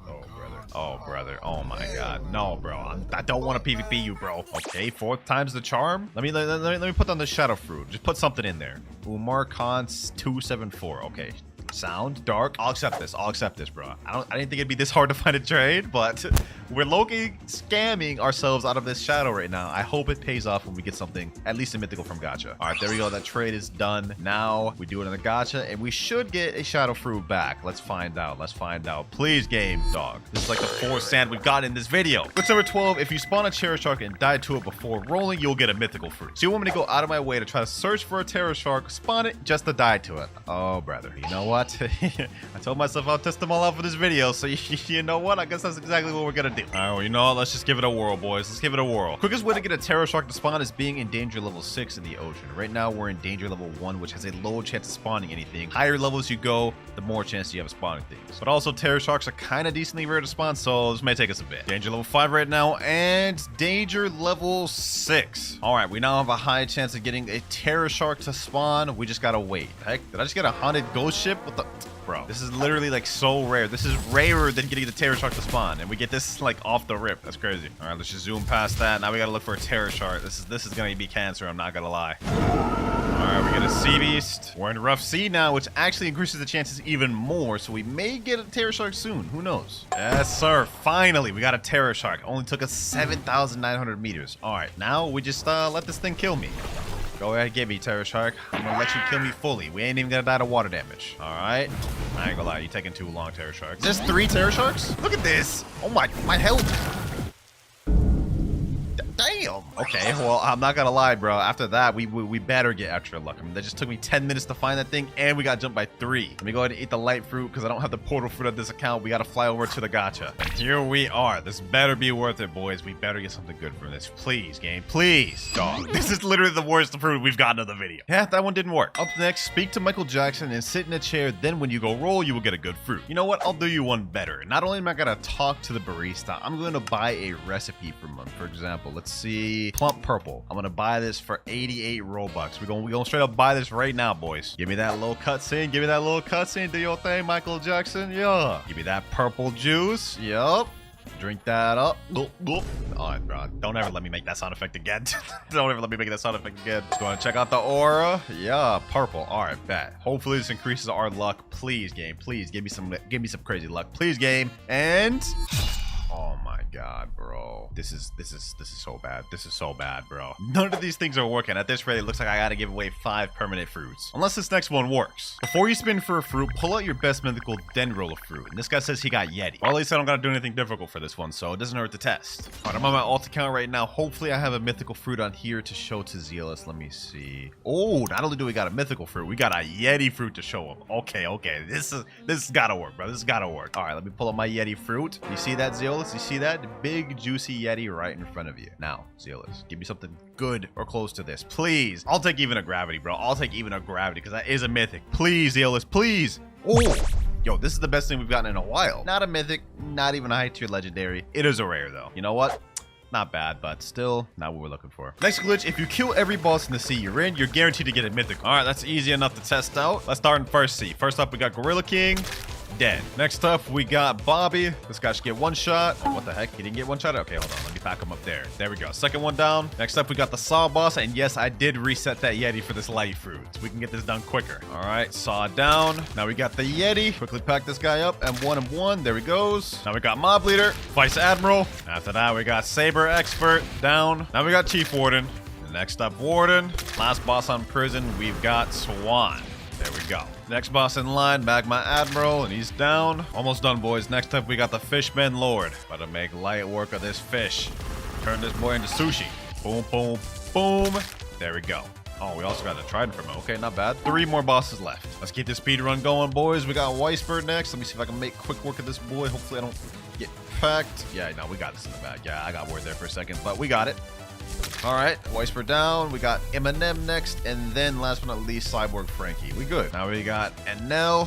Oh, brother. Oh, my God. No, bro. I don't want to PvP you, bro. Okay, 4th time's the charm. Let me put down the shadow fruit. Just put something in there. Umar Khan's 274. Okay. Sound dark. I'll accept this, bro. I didn't think it'd be this hard to find a trade, but we're low-key scamming ourselves out of this shadow right now. I hope it pays off when we get something, at least a mythical from Gacha. All right, there we go. That trade is done. Now we do it in the Gacha, and we should get a shadow fruit back. Let's find out. Please, game dog. This is like the 4th sand we've got in this video. Glitch number 12. If you spawn a terror shark and die to it before rolling, you'll get a mythical fruit. So you want me to go out of my way to try to search for a terror shark, spawn it, just to die to it. Oh, brother. You know what? I told myself I'll test them all out for this video, so you know what? I guess that's exactly what we're gonna do. All right, well, you know what? Let's just give it a whirl, boys. Let's give it a whirl. Quickest way to get a terror shark to spawn is being in danger level 6 in the ocean. Right now, we're in danger level 1, which has a low chance of spawning anything. Higher levels you go, the more chance you have of spawning things. But also, terror sharks are kind of decently rare to spawn, so this may take us a bit. Danger level 5 right now, and danger level 6. All right, we now have a high chance of getting a terror shark to spawn. We just gotta wait. Heck, did I just get a haunted ghost ship? What the... Bro, this is literally like so rare. This is rarer than getting the terror shark to spawn, and we get this like off the rip. That's crazy. All right, let's just zoom past that. Now we gotta look for a terror shark. This is gonna be cancer. I'm not gonna lie. All right, we get a sea beast. We're in rough sea now, which actually increases the chances even more. So we may get a terror shark soon. Who knows? Yes, sir. Finally, we got a terror shark. Only took us 7,900 meters. All right, now we just let this thing kill me. Go ahead, get me, terror shark. I'm gonna let you kill me fully. We ain't even gonna die to water damage. All right. I ain't gonna lie, you're taking too long, terror shark. Is this 3 terror sharks? Look at this. Oh my health. Damn. Okay, well, I'm not gonna lie, bro. After that, we better get extra luck. I mean, that just took me 10 minutes to find that thing, and we got jumped by 3. Let me go ahead and eat the light fruit, because I don't have the portal fruit on this account. We gotta fly over to the Gacha. And here we are. This better be worth it, boys. We better get something good from this. Please, game. Please. Dog. This is literally the worst fruit we've gotten in the video. Yeah, that one didn't work. Up next, speak to Michael Jackson and sit in a chair. Then when you go roll, you will get a good fruit. You know what? I'll do you one better. Not only am I gonna talk to the barista, I'm gonna buy a recipe from him. For example, let's see. Plump purple. I'm gonna buy this for 88 Robux. We're gonna straight up buy this right now, boys. Give me that little cutscene. Give me that little cutscene. Do your thing, Michael Jackson. Yeah. Give me that purple juice. Yup. Drink that up. All right, bro. Don't ever let me make that sound effect again. Don't ever let me make that sound effect again. Let's go and check out the aura. Yeah, purple. All right, bet. Hopefully this increases our luck. Please, game. Please give me some crazy luck. Please, game. And oh my god, bro. This is so bad. This is so bad, bro. None of these things are working. At this rate, it looks like I gotta give away 5 permanent fruits. Unless this next one works. Before you spin for a fruit, pull out your best mythical, then roll a fruit. And this guy says he got Yeti. Well, at least I don't gotta do anything difficult for this one, so it doesn't hurt to test. Alright, I'm on my alt account right now. Hopefully I have a mythical fruit on here to show to Zealous. Let me see. Oh, not only do we got a mythical fruit, we got a Yeti fruit to show him. Okay. This has gotta work, bro. This has gotta work. Alright, let me pull up my Yeti fruit. You see that, Zealous? Zealous, you see that? The big, juicy Yeti right in front of you. Now, Zealous, give me something good or close to this. Please. I'll take even a gravity, bro. I'll take even a gravity because that is a mythic. Please, Zealous, please. Oh, yo, this is the best thing we've gotten in a while. Not a mythic, not even a high tier legendary. It is a rare, though. You know what? Not bad, but still not what we're looking for. Next glitch, if you kill every boss in the sea you're in, you're guaranteed to get a mythic. All right, that's easy enough to test out. Let's start in first sea. First up, we got Gorilla King. Dead. Next up, we got Bobby. This guy should get one shot. Oh, what the heck? He didn't get one shot? Okay, hold on. Let me back him up there. There we go. Second one down. Next up, we got the Saw boss. And yes, I did reset that Yeti for this light fruit. So we can get this done quicker. All right, Saw down. Now we got the Yeti. Quickly pack this guy up. M1. There he goes. Now we got Mob Leader. Vice Admiral. After that, we got Saber Expert. Down. Now we got Chief Warden. Next up, Warden. Last boss on prison, we've got Swan. There we go. Next boss in line, Magma Admiral, and he's down. Almost done, boys. Next up, we got the Fishman Lord. About to make light work of this fish. Turn this boy into sushi. Boom, boom, boom. There we go. Oh, we also got a trident from him. Okay, not bad. 3 more bosses left. Let's keep this speed run going, boys. We got Weisberg next. Let me see if I can make quick work of this boy. Hopefully I don't get packed. Yeah, no, we got this in the bag. Yeah, I got worried there for a second, but we got it. All right, Weisberg down. We got Eminem next, and then last but not least, Cyborg Frankie. We good. Now we got Enel.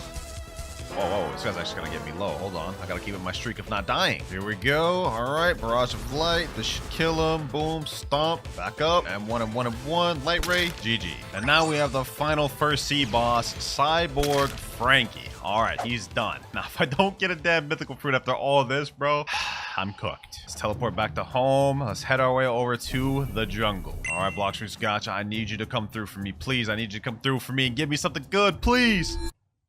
Whoa, this guy's actually gonna get me low. Hold on, I gotta keep up my streak of not dying. Here we go. All right, Barrage of Light. This should kill him. Boom, stomp, back up. M1, Light Ray, GG. And now we have the final first sea boss, Cyborg Frankie. All right, he's done. Now, if I don't get a damn mythical fruit after all this, bro, I'm cooked. Let's teleport back to home. Let's head our way over to the jungle. All right, Blox Fruits, Gacha, I need you to come through for me, please. I need you to come through for me and give me something good, please.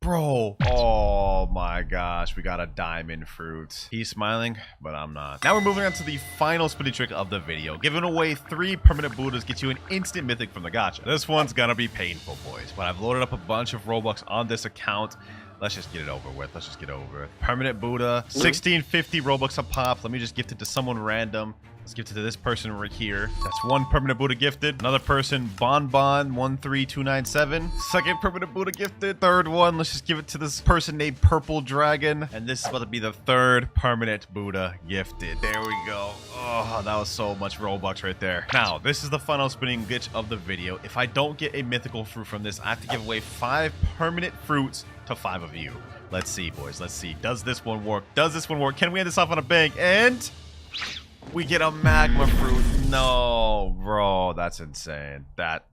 Bro, oh my gosh, we got a diamond fruit. He's smiling, but I'm not. Now we're moving on to the final spinning trick of the video. Giving away 3 permanent Buddhas gets you an instant mythic from the gacha. This one's gonna be painful, boys, but I've loaded up a bunch of Robux on this account. Let's just get it over with. Let's just get over it. Permanent Buddha, 1650 Robux a pop. Let me just gift it to someone random. Let's gift it to this person right here. That's 1 permanent Buddha gifted. Another person, Bonbon 13297. Second permanent Buddha gifted. Third one, let's just give it to this person named Purple Dragon. And this is about to be the 3rd permanent Buddha gifted. There we go. Oh, that was so much Robux right there. Now, this is the final spinning glitch of the video. If I don't get a mythical fruit from this, I have to give away 5 permanent fruits to 5 of you. Let's see, boys. Let's see. Does this one work? Does this one work? Can we end this off on a bang? And we get a magma fruit. No, bro, that's insane. That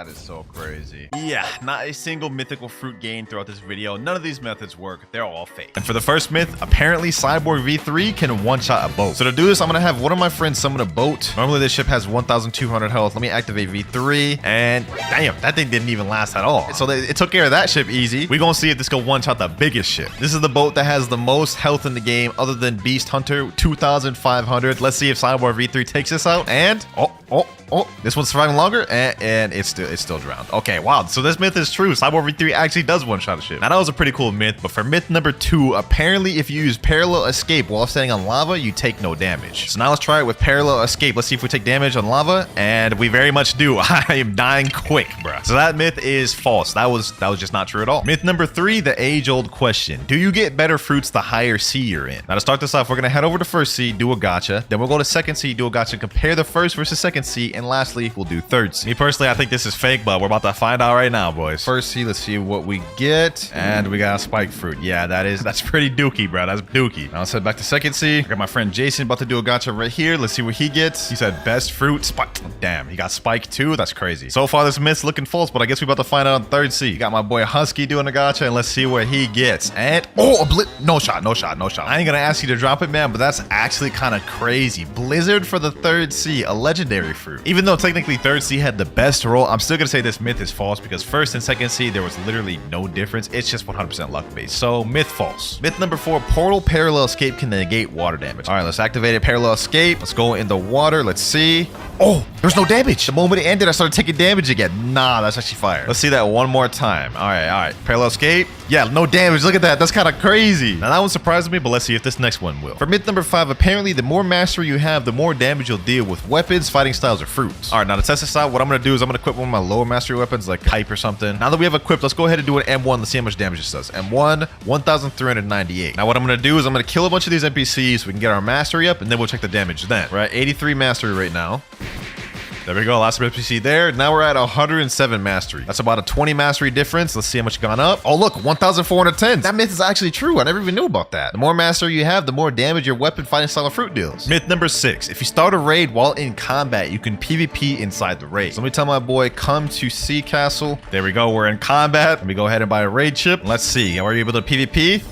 is so crazy. Yeah, not a single mythical fruit gained throughout this video. None of these methods work. They're all fake. And for the first myth, apparently Cyborg V3 can one-shot a boat. So to do this, I'm gonna have one of my friends summon a boat. Normally this ship has 1,200 health. Let me activate V3, and damn, that thing didn't even last at all. So it took care of that ship easy. We're gonna see if this can one-shot the biggest ship. This is the boat that has the most health in the game other than Beast Hunter, 2,500. Let's see if Cyborg V3 takes this out, and oh, this one's surviving longer, and it's still drowned. Okay, wow. So this myth is true. Cyborg V3 actually does one-shot a ship. Now, that was a pretty cool myth, but for myth number 2, apparently if you use Parallel Escape while standing on lava, you take no damage. So now let's try it with Parallel Escape. Let's see if we take damage on lava, and we very much do. I am dying quick, bruh. So that myth is false. That was just not true at all. Myth number 3, the age-old question. Do you get better fruits the higher sea you're in? Now, to start this off, we're gonna head over to first sea, do a gacha. Then we'll go to second sea, do a gacha, compare the first versus second sea, and lastly, we'll do third sea. Me personally, I think this is fake, but we're about to find out right now, boys. First sea, let's see what we get. And we got a spike fruit. Yeah, that's pretty dookie, bro. That's dookie. Now let's head back to second sea. I got my friend Jason about to do a gacha right here. Let's see what he gets. He said best fruit, spike. Damn, he got spike too. That's crazy. So far, this myth's looking false, but I guess we're about to find out on third sea. Got my boy Husky doing a gacha, and let's see what he gets. And no shot. I ain't gonna ask you to drop it, man, but that's actually kind of crazy. Blizzard for the third sea, a legendary fruit. Even though technically third sea had the best roll, I'm still gonna say this myth is false because first and second sea there was literally no difference. It's just 100% luck based. So myth false. Myth number 4, portal parallel escape can negate water damage. All right, let's activate it. Parallel escape. Let's go in the water. Let's see. Oh, there's no damage. The moment it ended, I started taking damage again. Nah, that's actually fire. Let's see that one more time. All right. Parallel escape. Yeah, no damage. Look at that. That's kind of crazy. Now that one surprised me, but let's see if this next one will. For myth number 5, apparently the more mastery you have, the more damage you'll deal with weapons, fighting styles, or fruits. All right, now to test this out, what I'm going to do is I'm going to equip one of my lower mastery weapons like pipe or something. Now that we have equipped, let's go ahead and do an M1. Let's see how much damage this does. M1, 1,398. Now what I'm going to do is I'm going to kill a bunch of these NPCs so we can get our mastery up, and then we'll check the damage then. We're at 83 mastery right now. There we go, last NPC there. Now we're at 107 mastery. That's about a 20 mastery difference. Let's see how much gone up. Oh look, 1,410. That myth is actually true. I never even knew about that. The more mastery you have, the more damage your weapon, fighting style, or fruit deals. Myth number 6. If you start a raid while in combat, you can PvP inside the raid. So let me tell my boy, come to Sea Castle. There we go, we're in combat. Let me go ahead and buy a raid ship. Let's see, are we able to PvP?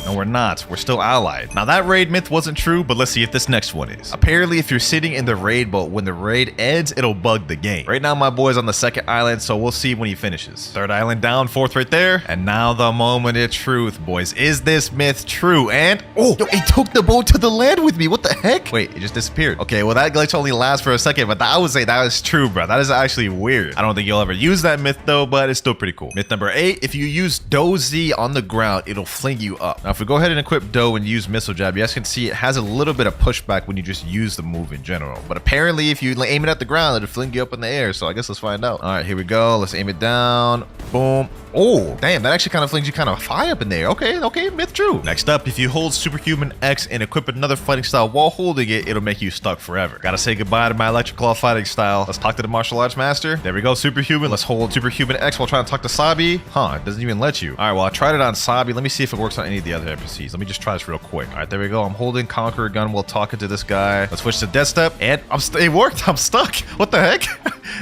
No, we're not. We're still allied. Now, that raid myth wasn't true, but let's see if this next one is. Apparently, if you're sitting in the raid boat, when the raid ends, it'll bug the game. Right now, my boy's on the 2nd island, so we'll see when he finishes. 3rd island down, 4th right there. And now the moment of truth, boys. Is this myth true? And, oh, yo, it took the boat to the land with me. What the heck? Wait, it just disappeared. Okay, well, that glitch only lasts for a second, but I would say that is true, bro. That is actually weird. I don't think you'll ever use that myth, though, but it's still pretty cool. Myth number 8, if you use DoZ on the ground, it'll fling you up. Now, if we go ahead and equip Doe and use missile jab, you guys can see it has a little bit of pushback when you just use the move in general, but apparently if you aim it at the ground, it'll fling you up in the air. So I guess let's find out. All right, here we go. Let's aim it down. Boom. Oh, damn, that actually kind of flings you kind of high up in there. Okay, myth true. Next up, if you hold Superhuman X and equip another fighting style while holding it, it'll make you stuck forever. Gotta say goodbye to my electric claw fighting style. Let's talk to the martial arts master. There we go, Superhuman. Let's hold Superhuman X while trying to talk to Sabi. Huh, it doesn't even let you. All right, well, I tried it on Sabi. Let me see if it works on any of the other NPCs. Let me just try this real quick. All right, there we go. I'm holding Conqueror gun while talking to this guy. Let's switch to Death Step, and it worked. I'm stuck. What the heck?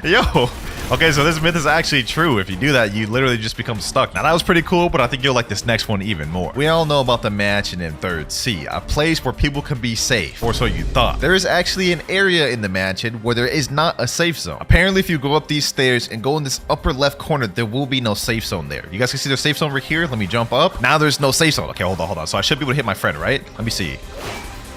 Yo. Okay, so this myth is actually true. If you do that, you literally just become stuck. Now, that was pretty cool, but I think you'll like this next one even more. We all know about the mansion in 3rd Sea, a place where people can be safe, or so you thought. There is actually an area in the mansion where there is not a safe zone. Apparently, if you go up these stairs and go in this upper left corner, there will be no safe zone there. You guys can see the safe zone over here. Let me jump up. Now there's no safe zone. Okay, hold on. So I should be able to hit my friend, right? Let me see.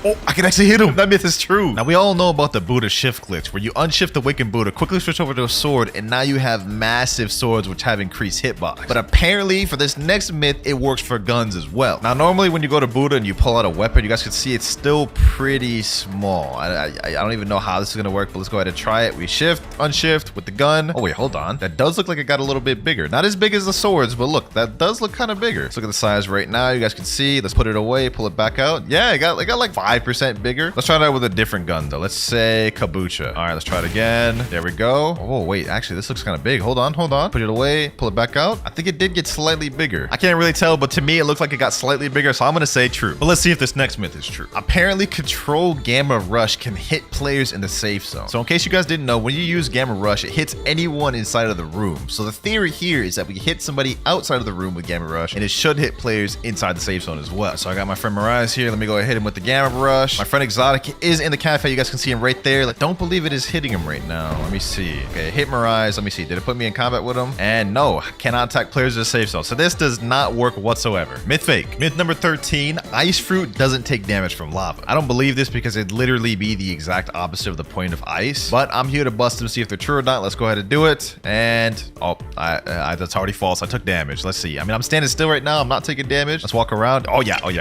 Oh, I can actually hit him. That myth is true. Now, we all know about the Buddha shift glitch, where you unshift the Awakened Buddha, quickly switch over to a sword, and now you have massive swords which have increased hitbox. But apparently, for this next myth, it works for guns as well. Now, normally when you go to Buddha and you pull out a weapon, you guys can see it's still pretty small. I don't even know how this is going to work, but let's go ahead and try it. We shift, unshift with the gun. Oh, wait, hold on. That does look like it got a little bit bigger. Not as big as the swords, but look, that does look kind of bigger. Let's look at the size right now. You guys can see. Let's put it away, pull it back out. Yeah, it got like 5% bigger. Let's try that with a different gun, though. Let's say Kabucha. All right, let's try it again. There we go. Oh, wait. Actually, this looks kind of big. Hold on. Put it away. Pull it back out. I think it did get slightly bigger. I can't really tell, but to me, it looks like it got slightly bigger, so I'm going to say true. But let's see if this next myth is true. Apparently, Control Gamma Rush can hit players in the safe zone. So in case you guys didn't know, when you use Gamma Rush, it hits anyone inside of the room. So the theory here is that we hit somebody outside of the room with Gamma Rush, and it should hit players inside the safe zone as well. So I got my friend Mirage here. Let me go ahead and hit him with the Gamma Rush. My friend Exotic is in the cafe. You guys can see him right there. Like, don't believe it is hitting him right now. Let me see. Okay, hit Mirage. Let me see. Did it put me in combat with him? And no, cannot attack players in the safe zone. So this does not work whatsoever. Myth fake. Myth number 13, ice fruit doesn't take damage from lava. I don't believe this because it'd literally be the exact opposite of the point of ice, but I'm here to bust them, see if they're true or not. Let's go ahead and do it. And oh, that's already false. I took damage. Let's see. I mean, I'm standing still right now. I'm not taking damage. Let's walk around. Oh yeah, we're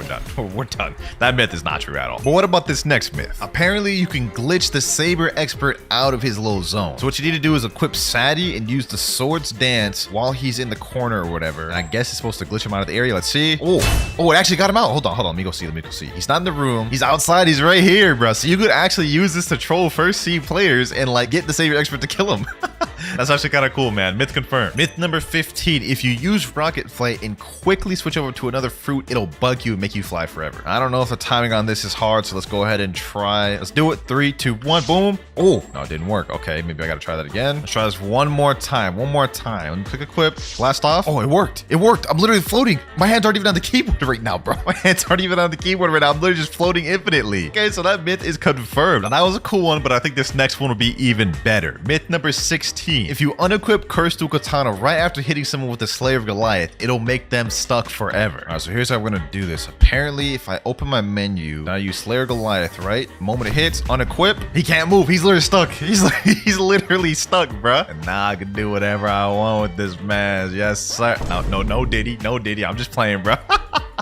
done. We're done. That myth is not true at all. But what about this next myth? Apparently, you can glitch the Saber Expert out of his little zone. So what you need to do is equip Sadie and use the Swords Dance while he's in the corner or whatever. And I guess it's supposed to glitch him out of the area. Let's see. Oh, it actually got him out. Hold on. Let me go see. He's not in the room. He's outside. He's right here, bro. So you could actually use this to troll first Sea players and like get the Saber Expert to kill him. That's actually kind of cool, man. Myth confirmed. Myth number 15. If you use Rocket Flight and quickly switch over to another fruit, it'll bug you and make you fly forever. I don't know if the timing on this is hard, so let's go ahead and try. Let's do it. 3, 2, 1. Boom. Oh, no, it didn't work. Okay, maybe I got to try that again. Let's try this one more time. Let me click equip. Blast off. Oh, it worked. I'm literally floating. My hands aren't even on the keyboard right now, bro. My hands aren't even on the keyboard right now. I'm literally just floating infinitely. Okay, so that myth is confirmed. Now, that was a cool one, but I think this next one will be even better. Myth number 16. 13. If you unequip Curse Dual Katana right after hitting someone with the Slayer of Goliath, it'll make them stuck forever. All right, so here's how we're gonna do this. Apparently, if I open my menu, now I use Slayer Goliath, right? Moment it hits, unequip, he can't move. He's literally stuck. He's literally stuck, bruh. And now I can do whatever I want with this man. Yes, sir. No Diddy. I'm just playing, bruh.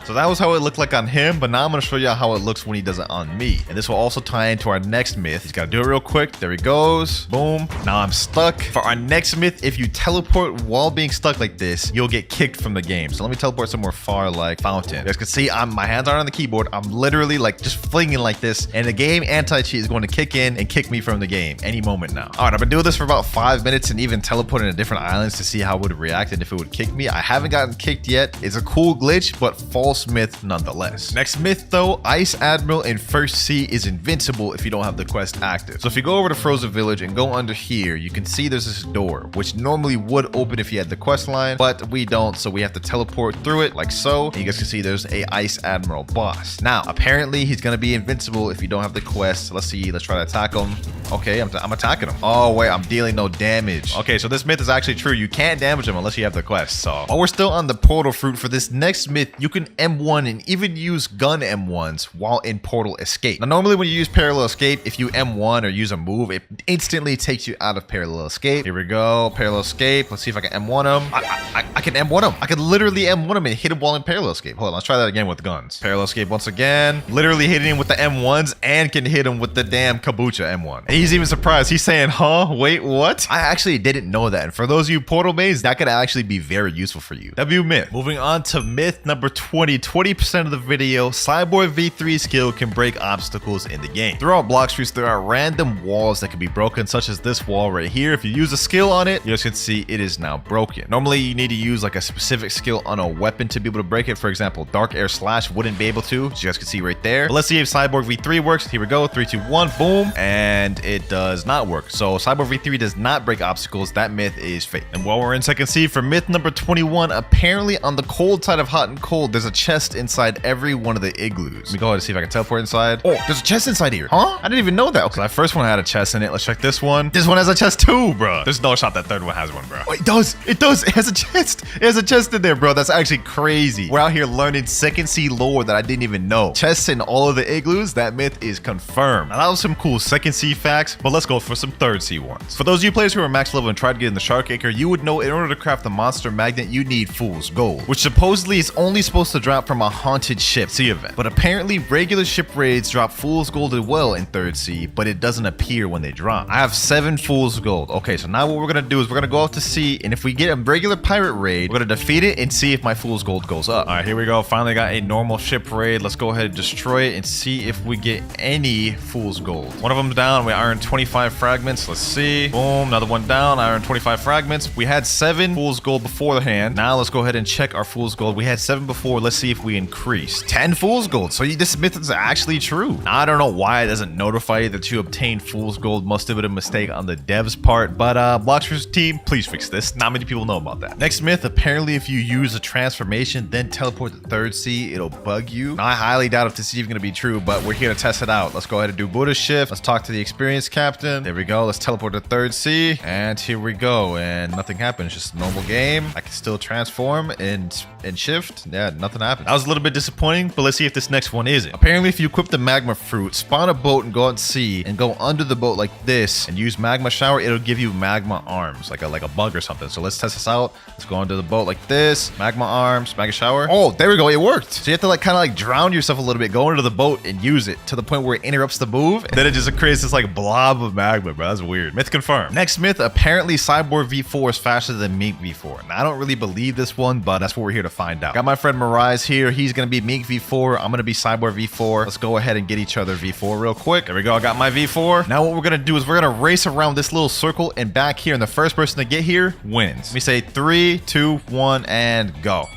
So that was how it looked like on him, but now I'm gonna show you how it looks when he does it on me. And this will also tie into our next myth. He's gotta do it real quick. There he goes. Boom. Now I'm stuck. For our next myth, if you teleport while being stuck like this, you'll get kicked from the game. So let me teleport somewhere far like Fountain. You guys can see my hands aren't on the keyboard. I'm literally like just flinging like this, and the game anti-cheat is going to kick in and kick me from the game any moment now. All right, I've been doing this for about 5 minutes and even teleporting to different islands to see how it would react and if it would kick me. I haven't gotten kicked yet. It's a cool glitch, but false myth nonetheless. Next myth though, Ice Admiral in First Sea is invincible if you don't have the quest active. So if you go over to Frozen Village and go under here, you can see there's this door, which normally would open if you had the quest line, but we don't, so we have to teleport through it like so. And you guys can see there's a Ice Admiral boss. Now, apparently he's gonna be invincible if you don't have the quest. Let's see, let's try to attack him. Okay, I'm attacking him. Oh wait, I'm dealing no damage. Okay, so this myth is actually true. You can't damage him unless you have the quest. So while we're still on the portal fruit, for this next myth, you can M1 and even use gun M1s while in portal escape. Now normally when you use parallel escape, if you M1 or use a move, it instantly takes you out of parallel escape. Here we go, parallel escape. Let's see if I can M1 him. I can M1 him. I can literally M1 him and hit him while in parallel escape. Hold on, let's try that again with guns. Parallel escape once again. Literally hitting him with the M1s and can hit him with the damn Kabucha M1. And he's even surprised. He's saying, huh? Wait, what? I actually didn't know that. And for those of you portal mains, that could actually be very useful for you. W myth. Moving on to myth number 20. 20% of the video, Cyborg V3 skill can break obstacles in the game. Throughout Blox Fruits, there are random walls that can be broken, such as this wall right here. If you use a skill on it, you guys can see it is now broken. Normally, you need to use like a specific skill on a weapon to be able to break it. For example, Dark Air Slash wouldn't be able to, as you guys can see right there. But let's see if Cyborg V3 works. Here we go, 3, 2, 1, boom. And it does not work. So Cyborg V3 does not break obstacles. That myth is fake. And while we're in second sea, for myth number 21, apparently on the cold side of hot and cold, there's a chest inside every one of the igloos. Let me go ahead and see if I can teleport inside. Oh, there's a chest inside here. Huh? I didn't even know that. Okay, that first one had a chest in it. Let's check this one. This one has a chest too, bro. There's no shot that third one has one, bro. Oh, it does. It does. It has a chest. It has a chest in there, bro. That's actually crazy. We're out here learning second sea lore that I didn't even know. Chests in all of the igloos. That myth is confirmed. Now that was some cool second sea facts, but let's go for some third sea ones. For those of you players who are max level and tried to get in the Shark Acre, you would know in order to craft the monster magnet, you need Fool's Gold, which supposedly is only supposed to drop from a haunted ship sea event. But apparently regular ship raids drop Fool's Gold as well in third sea, but it doesn't appear when they drop. I have 7 Fool's Gold. Okay, so now what we're gonna do is we're gonna go out to sea, and if we get a regular pirate raid, we're gonna defeat it and see if my Fool's Gold goes up. All right, here we go. Finally got a normal ship raid. Let's go ahead and destroy it and see if we get any Fool's Gold. One of them's down. We iron 25 fragments. Let's see. Boom, another one down. Iron 25 fragments. We had 7 Fool's Gold beforehand. Now let's go ahead and check our Fool's Gold. We had 7 before. Let's see if we increase. 10 Fool's Gold. So this myth is actually true. Now, I don't know why it doesn't notify you that you obtained Fool's Gold. Must have been a mistake on the devs part, but Blox Fruits team, please fix this. Not many people know about that. Next myth, apparently if you use a transformation, then teleport to third sea, it'll bug you. Now, I highly doubt if this is even going to be true, but we're here to test it out. Let's go ahead and do Buddha shift. Let's talk to the experienced captain. There we go. Let's teleport to third sea, and here we go. And nothing happens. Just a normal game. I can still transform and shift. Yeah, nothing happened. That was a little bit disappointing, but let's see if this next one isn't. Apparently, if you equip the magma fruit, spawn a boat and go out to sea and go under the boat like this and use magma shower, it'll give you magma arms, like a bug or something. So let's test this out. Let's go under the boat like this. Magma arms, magma shower. Oh, there we go. It worked. So you have to kind of drown yourself a little bit, go under the boat and use it to the point where it interrupts the move. And then it just creates this blob of magma, bro. That's weird. Myth confirmed. Next myth, apparently Cyborg V4 is faster than Mink V4. Now, I don't really believe this one, but that's what we're here to find out. Got my friend Mirai here. He's going to be Mink V4. I'm going to be Cyborg V4. Let's go ahead and get each other V4 real quick. There we go. I got my V4. Now what we're going to do is we're going to race around this little circle and back here. And the first person to get here wins. Let me say 3, 2, 1, and go.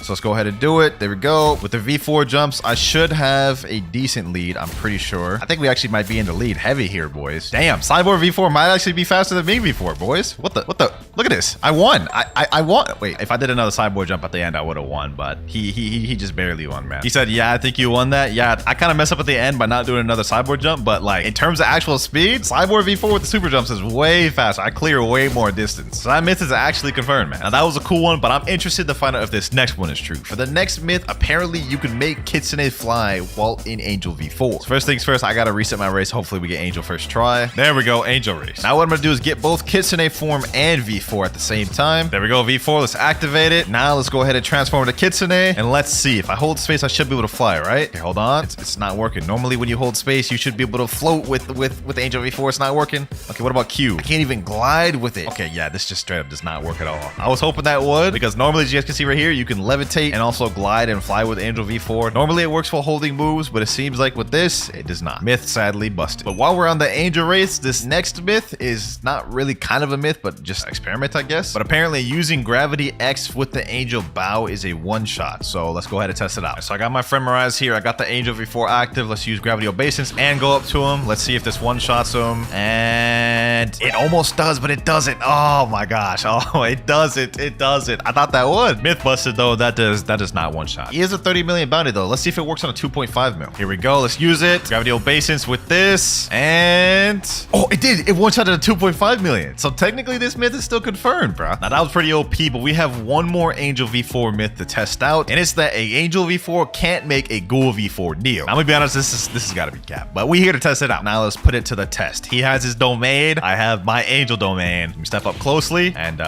So let's go ahead and do it. There we go. With the V4 jumps, I should have a decent lead. I'm pretty sure. I think we actually might be in the lead heavy here, boys. Damn, Cyborg V4 might actually be faster than me V4, boys. What the? Look at this. I won. I won. Wait, if I did another Cyborg jump at the end, I would have won, but he just barely won, man. He said, yeah, I think you won that. Yeah, I kind of messed up at the end by not doing another Cyborg jump, but like in terms of actual speed, Cyborg V4 with the super jumps is way faster. I clear way more distance. So that myth is actually confirmed, man. Now that was a cool one, but I'm interested to find out if this next one is true. For the next myth, apparently you can make Kitsune fly while in Angel V4. So first things first, I gotta reset my race. Hopefully we get Angel first try. There we go, Angel race. Now what I'm gonna do is get both Kitsune form and V4 at the same time. There we go, V4. Let's activate it. Now let's go ahead and transform to Kitsune, and let's see. If I hold space, I should be able to fly, right? Okay, hold on. It's not working. Normally when you hold space, you should be able to float with Angel V4. It's not working. Okay, what about Q? I can't even glide with it. Okay, yeah, this just straight up does not work at all. I was hoping that would, because normally, as you guys can see right here, you can levitate and also glide and fly with Angel V4. Normally it works while holding moves, but it seems like with this, it does not. Myth sadly busted. But while we're on the Angel race, this next myth is not really kind of a myth, but just experiment, I guess. But apparently using Gravity X with the Angel Bow is a one-shot. So let's go ahead and test it out. So I got my friend Mirage here. I got the Angel V4 active. Let's use Gravity Obeisance and go up to him. Let's see if this one-shots him. And it almost does, but it doesn't. Oh my gosh. Oh, it doesn't. It doesn't. I thought that would. Myth busted though. That does not one-shot. He is a 30 million bounty though. Let's see if it works on a 2.5 mil. Here we go. Let's use it. Gravity Obeisance with this. And oh, it did. It one-shot at a 2.5 million. So technically this myth is still confirmed, bro. Now that was pretty OP, but we have one more Angel V4 myth to test out, and it's that a Angel V4 can't make a Ghoul V4 Neo. Now, I'm gonna be honest, this has got to be cap, but we here to test it out. Now let's put it to the test. He has his domain. I have my Angel domain. Let me step up closely and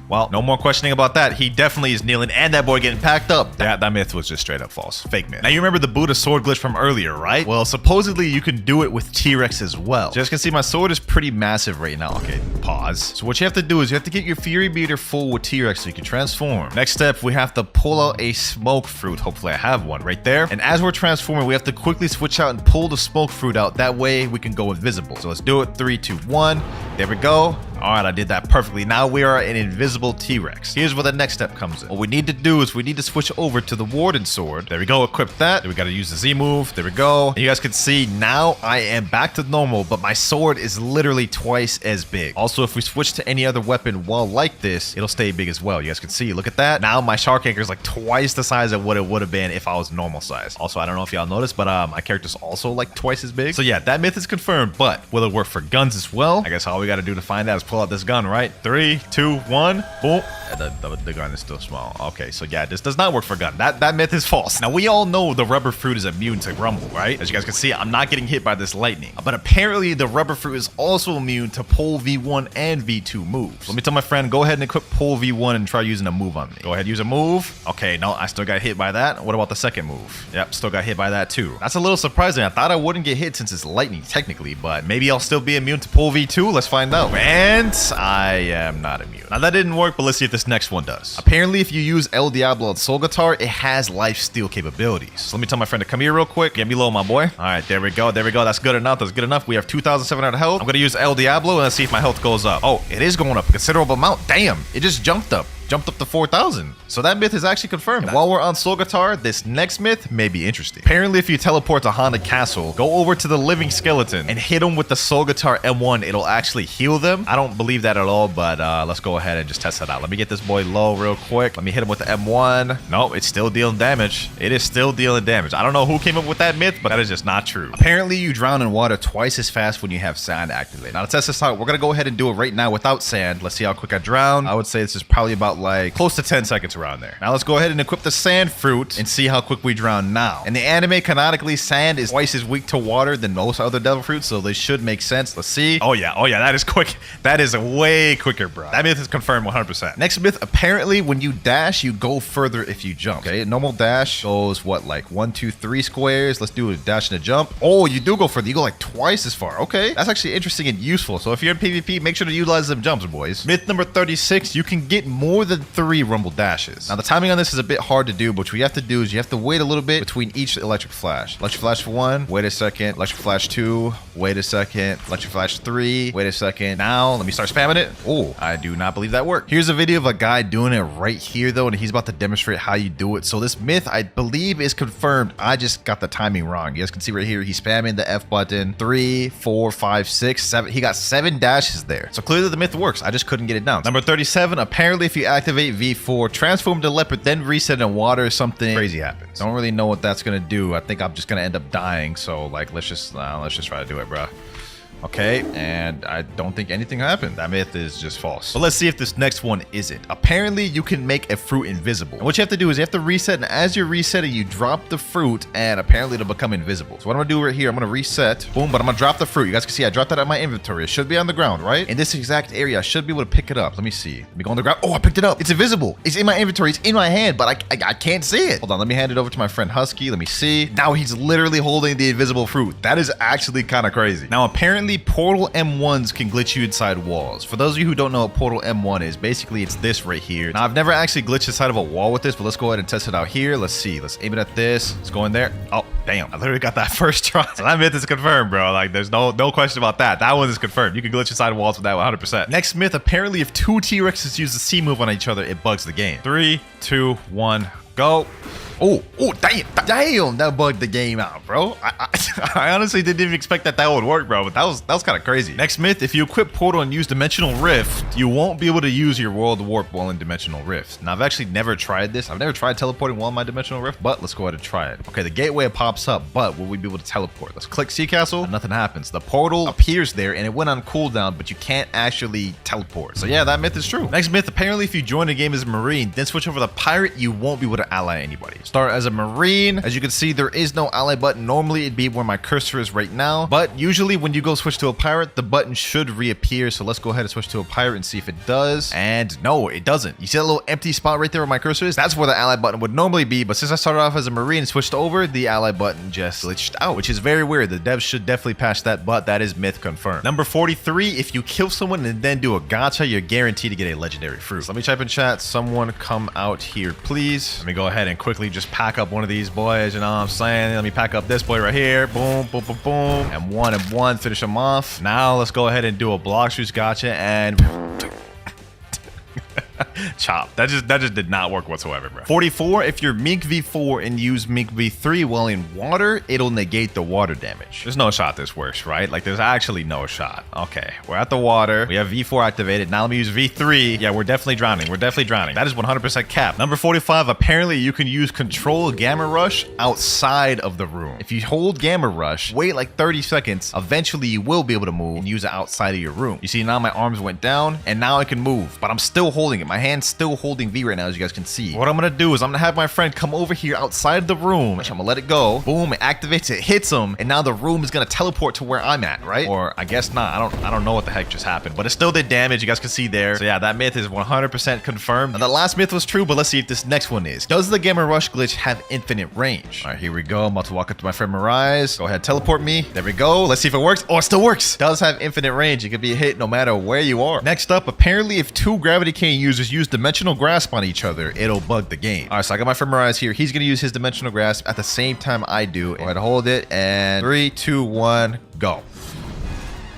well, no more questioning about that. He definitely is kneeling, and that boy getting packed up. That myth was just straight up false. Fake myth. Now, you remember the Buddha sword glitch from earlier, right? Well, supposedly you can do it with T-Rex as well. So as you can see, my sword is pretty massive right now. Okay, pause. So what you have to do is you have to get your Fury meter full with T-Rex so you can transform. Next step, we have to pull out a smoke fruit. Hopefully I have one right there. And as we're transforming, we have to quickly switch out and pull the smoke fruit out. That way we can go invisible. So let's do it. 3, 2, 1. There we go. All right, I did that perfectly. Now we are an invisible T-Rex. Here's where the next step comes in. What we need to do is we need to switch over to the Warden sword. There we go, equip that. Then we gotta use the Z move. There we go. And you guys can see now I am back to normal, but my sword is literally twice as big. Also, if we switch to any other weapon while like this, it'll stay big as well. You guys can see, look at that. Now my shark anchor is like twice the size of what it would have been if I was normal size. Also, I don't know if y'all noticed, but my character's also like twice as big. So yeah, that myth is confirmed, but will it work for guns as well? I guess all we gotta do to find out is pull out this gun, right? 3, 2, 1, boom. The gun is still small. Okay, so yeah, this does not work for gun. That myth is false. Now, we all know the rubber fruit is immune to rumble, right? As you guys can see, I'm not getting hit by this lightning. But apparently, the rubber fruit is also immune to pole V1 and V2 moves. Let me tell my friend, go ahead and equip pole V1 and try using a move on me. Go ahead, use a move. Okay, no, I still got hit by that. What about the second move? Yep, still got hit by that too. That's a little surprising. I thought I wouldn't get hit since it's lightning, technically, but maybe I'll still be immune to pole V2. Let's find out. And I am not immune. Now, that didn't work, but let's see if this next one does. Apparently, if you use El Diablo on Soul Guitar, it has life steal capabilities. So let me tell my friend to come here real quick. Get me low, my boy. All right, there we go. There we go. That's good enough. That's good enough. We have 2,700 health. I'm going to use El Diablo and let's see if my health goes up. Oh, it is going up a considerable amount. Damn, it just jumped up to 4,000. So that myth is actually confirmed. And while we're on Soul Guitar, this next myth may be interesting. Apparently, if you teleport to Haunted Castle, go over to the living skeleton and hit them with the Soul Guitar M1, it'll actually heal them. I don't believe that at all, but let's go ahead and just test that out. Let me get this boy low real quick. Let me hit him with the M1. No, it's still dealing damage. It is still dealing damage. I don't know who came up with that myth, but that is just not true. Apparently, you drown in water twice as fast when you have sand activated. Now, to test this out, we're gonna go ahead and do it right now without sand. Let's see how quick I drown. I would say this is probably about like close to 10 seconds around there. Now let's go ahead and equip the sand fruit and see how quick we drown now. In the anime, canonically, sand is twice as weak to water than most other devil fruits, so they should make sense. Let's see. Oh yeah, that is quick. That is way quicker, bro. That myth is confirmed 100%. Next myth, apparently when you dash, you go further if you jump. Okay, normal dash goes what, like 1, 2, 3 squares. Let's do a dash and a jump. Oh, you do go further. You go like twice as far. Okay, that's actually interesting and useful. So if you're in PvP, make sure to utilize them jumps, boys. Myth number 36, you can get more than 3 rumble dashes. Now the timing on this is a bit hard to do, but what you have to do is you have to wait a little bit between each electric flash. Electric flash for 1, wait a second. Electric flash 2, wait a second. Electric flash 3, wait a second. Now let me start spamming it. Oh, I do not believe that worked. Here's a video of a guy doing it right here though, and he's about to demonstrate how you do it. So this myth, I believe, is confirmed. I just got the timing wrong. You guys can see right here, he's spamming the F button. 3, 4, 5, 6, 7. He got 7 dashes there. So clearly the myth works. I just couldn't get it down. Number 37, apparently if you activate V4, transform to leopard, then reset in water, something crazy happens. Don't really know what that's gonna do. I think I'm just gonna end up dying. So like, let's just try to do it, bro. Okay, and I don't think anything happened. That myth is just false. But let's see if this next one isn't. Apparently, you can make a fruit invisible. And what you have to do is you have to reset, and as you're resetting, you drop the fruit, and apparently it'll become invisible. So what I'm gonna do right here, I'm gonna reset, boom, but I'm gonna drop the fruit. You guys can see I dropped that out of my inventory. It should be on the ground, right? In this exact area, I should be able to pick it up. Let me see. Let me go on the ground. Oh, I picked it up. It's invisible. It's in my inventory. It's in my hand, but I can't see it. Hold on, let me hand it over to my friend Husky. Let me see. Now he's literally holding the invisible fruit. That is actually kind of crazy. Now, apparently, Portal M1s can glitch you inside walls. For those of you who don't know what Portal M1 is, basically it's this right here. Now, I've never actually glitched inside of a wall with this, but let's go ahead and test it out here. Let's see. Let's aim it at this. Let's go in there. Oh, damn. I literally got that first try. So that myth is confirmed, bro. Like, there's no question about that. That one is confirmed. You can glitch inside walls with that 100%. Next myth, apparently if 2 T-Rexes use the C move on each other, it bugs the game. 3, 2, 1, go. Oh, damn, that bugged the game out, bro. I honestly didn't even expect that would work, bro, but that was kind of crazy. Next myth, if you equip Portal and use Dimensional Rift, you won't be able to use your World Warp while in Dimensional Rift. Now, I've actually never tried this. I've never tried teleporting while in my Dimensional Rift, but let's go ahead and try it. Okay, the gateway pops up, but will we be able to teleport? Let's click Sea Castle, and nothing happens. The portal appears there, and it went on cooldown, but you can't actually teleport. So yeah, that myth is true. Next myth, apparently if you join a game as a Marine, then switch over to Pirate, you won't be able to ally anybody. Start as a Marine. As you can see, there is no ally button. Normally it'd be where my cursor is right now, but usually when you go switch to a pirate, the button should reappear. So let's go ahead and switch to a pirate and see if it does. And no, it doesn't. You see that little empty spot right there where my cursor is? That's where the ally button would normally be, but since I started off as a Marine and switched over, the ally button just glitched out, which is very weird. The devs should definitely patch that, but that is myth confirmed. Number 43, if you kill someone and then do a gacha, you're guaranteed to get a legendary fruit. So let me type in chat, someone come out here, please. Let me go ahead and quickly just pack up one of these boys, you know what I'm saying? Let me pack up this boy right here. Boom, boom, boom, boom. And one, finish him off. Now let's go ahead and do a Blox Fruits gacha and chop. That just did not work whatsoever, bro. 44, if you're Mink V4 and use Mink V3 while in water, it'll negate the water damage. There's no shot this works, right? Like, there's actually no shot. Okay, we're at the water. We have V4 activated. Now let me use V3. Yeah, we're definitely drowning. We're definitely drowning. That is 100% cap. Number 45, apparently you can use Control Gamma Rush outside of the room. If you hold Gamma Rush, wait like 30 seconds, eventually you will be able to move and use it outside of your room. You see, now my arms went down and now I can move, but I'm still holding it. My hand's still holding V right now, as you guys can see. What I'm gonna do is I'm gonna have my friend come over here outside the room. I'm gonna let it go. Boom, it activates, it hits him, and now the room is gonna teleport to where I'm at, right? Or I guess not. I don't know what the heck just happened, but it still did damage. You guys can see there. So yeah, that myth is 100% confirmed. And the last myth was true, but let's see if this next one is. Does the Gamma Rush glitch have infinite range? All right, here we go. I'm about to walk up to my friend Mirage. Go ahead, teleport me. There we go. Let's see if it works. Oh, it still works. It does have infinite range. It can be hit no matter where you are. Next up, apparently if 2 Gravity Cane users use Dimensional Grasp on each other, it'll bug the game. All right, so I got my friend Mirage here. He's gonna use his Dimensional Grasp at the same time I do. Go ahead, hold it, and 3, 2, 1, go.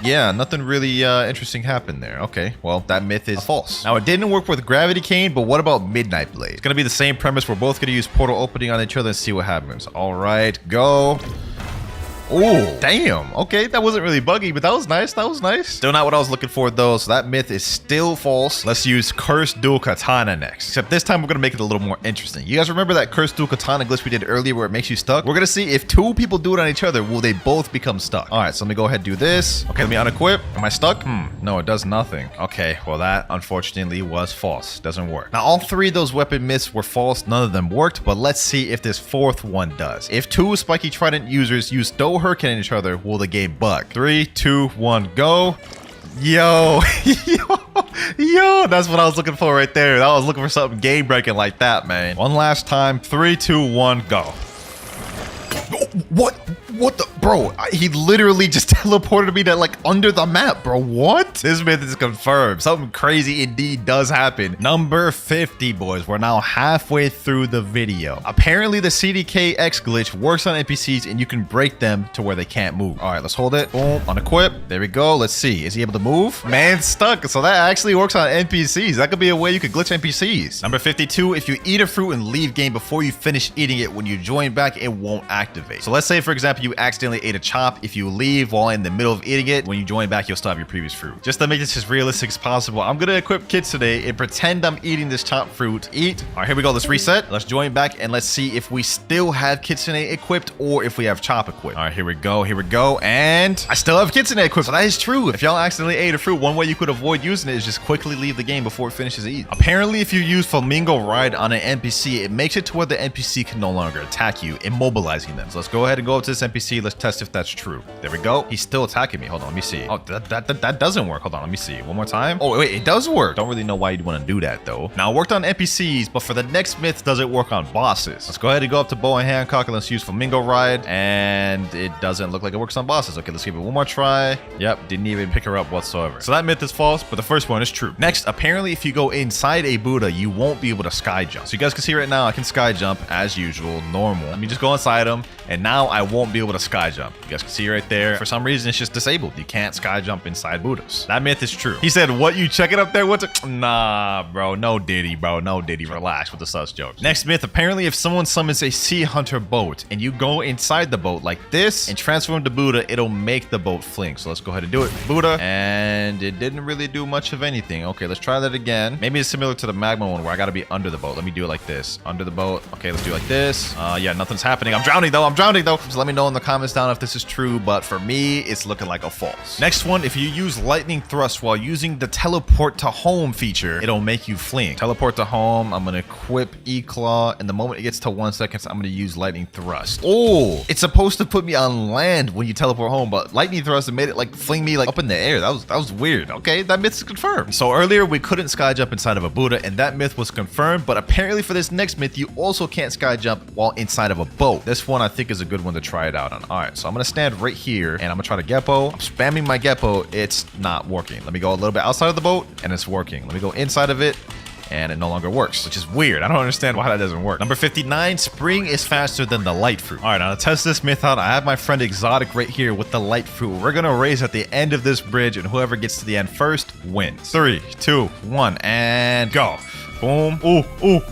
Yeah, nothing really interesting happened there. Okay, well, that myth is false. Now, it didn't work with Gravity Cane, but what about Midnight Blade? It's gonna be the same premise. We're both gonna use portal opening on each other and see what happens. All right, go. Oh, damn. Okay, that wasn't really buggy, but that was nice. That was nice. Still not what I was looking for, though, so that myth is still false. Let's use Cursed Dual Katana next. Except this time, we're going to make it a little more interesting. You guys remember that Cursed Dual Katana glitch we did earlier where it makes you stuck? We're going to see if 2 people do it on each other, will they both become stuck? All right, so let me go ahead and do this. Okay, let me unequip. Am I stuck? No, it does nothing. Okay, well, that unfortunately was false. Doesn't work. Now, all 3 of those weapon myths were false. None of them worked, but let's see if this 4th one does. If 2 Spiky Trident users use Stow Hurricane on each other, will the game bug? 3, 2, 1, go. Yo, yo, that's what I was looking for right there. I was looking for something game breaking like that, man. One last time. 3, 2, 1, go. What the, bro? Bro, he literally just teleported me to like under the map, bro. What? This myth is confirmed. Something crazy indeed does happen. Number 50, boys. We're now halfway through the video. Apparently, the CDKX glitch works on NPCs and you can break them to where they can't move. All right, let's hold it. Boom, unequip. There we go. Let's see. Is he able to move? Man's stuck. So that actually works on NPCs. That could be a way you could glitch NPCs. Number 52, if you eat a fruit and leave game before you finish eating it, when you join back, it won't activate. So let's say, for example, you accidentally ate a chop. If you leave while in the middle of eating it, when you join back, you'll still have your previous fruit. Just to make this as realistic as possible, I'm gonna equip kids today and pretend I'm eating this chopped fruit. Eat. All right, here we go. Let's reset. Let's join back and let's see if we still have Kitsune equipped or if we have chop equipped. All right, here we go. Here we go. And I still have Kitsune equipped. So that is true. If y'all accidentally ate a fruit, one way you could avoid using it is just quickly leave the game before it finishes eating. Apparently, if you use Flamingo Ride on an NPC, it makes it to where the NPC can no longer attack you, immobilizing them. So let's go ahead and go up to this NPC. Let's test if that's true. There we go. He's still attacking me. Hold on, let me see. Oh, that doesn't work. Hold on, let me see. One more time. Oh, wait, it does work. Don't really know why you'd want to do that, though. Now, it worked on NPCs, but for the next myth, does it work on bosses? Let's go ahead and go up to Bow and Hancock and let's use Flamingo Ride. And it doesn't look like it works on bosses. Okay, let's give it one more try. Yep, didn't even pick her up whatsoever. So that myth is false, but the first one is true. Next, apparently, if you go inside a Buddha, you won't be able to sky jump. So you guys can see right now, I can sky jump as usual, normal. Let me just go inside them, and now I won't be able to sky jump. You guys can see right there. For some reason, it's just disabled. You can't sky jump inside Buddhas. That myth is true. He said, what, you check it up there? What's it? Nah, bro. No Diddy, bro. No Diddy. Relax with the sus jokes. Next myth, apparently if someone summons a sea hunter boat and you go inside the boat like this and transform to Buddha, it'll make the boat fling. So let's go ahead and do it. Buddha. And it didn't really do much of anything. Okay, let's try that again. Maybe it's similar to the magma one where I gotta be under the boat. Let me do it like this. Under the boat. Okay, let's do it like this. Yeah, nothing's happening. I'm drowning though. I'm drowning though. Just let me know in the comments down if this is true, but for me, it's looking like a false. Next one, if you use lightning thrust while using the teleport to home feature, it'll make you fling. Teleport to home. I'm gonna equip E-Claw, and the moment it gets to 1 second, I'm gonna use lightning thrust. Oh, it's supposed to put me on land when you teleport home, but lightning thrust made it like fling me like up in the air. That was weird. Okay, that myth is confirmed. So earlier we couldn't sky jump inside of a Buddha, and that myth was confirmed, but apparently for this next myth, you also can't sky jump while inside of a boat. This one I think is a good one to try it out on. All right, so I'm gonna stand right here and I'm gonna try to Geppo. I'm spamming my Geppo. It's not working. Let me go a little bit outside of the boat and it's working. Let me go inside of it and it no longer works, which is weird. I don't understand why that doesn't work. Number 59, spring is faster than the light fruit. All right, now to test this myth out, I have my friend Exotic right here with the light fruit. We're gonna race at the end of this bridge and whoever gets to the end first wins. 3, 2, 1, and go. Boom. Ooh,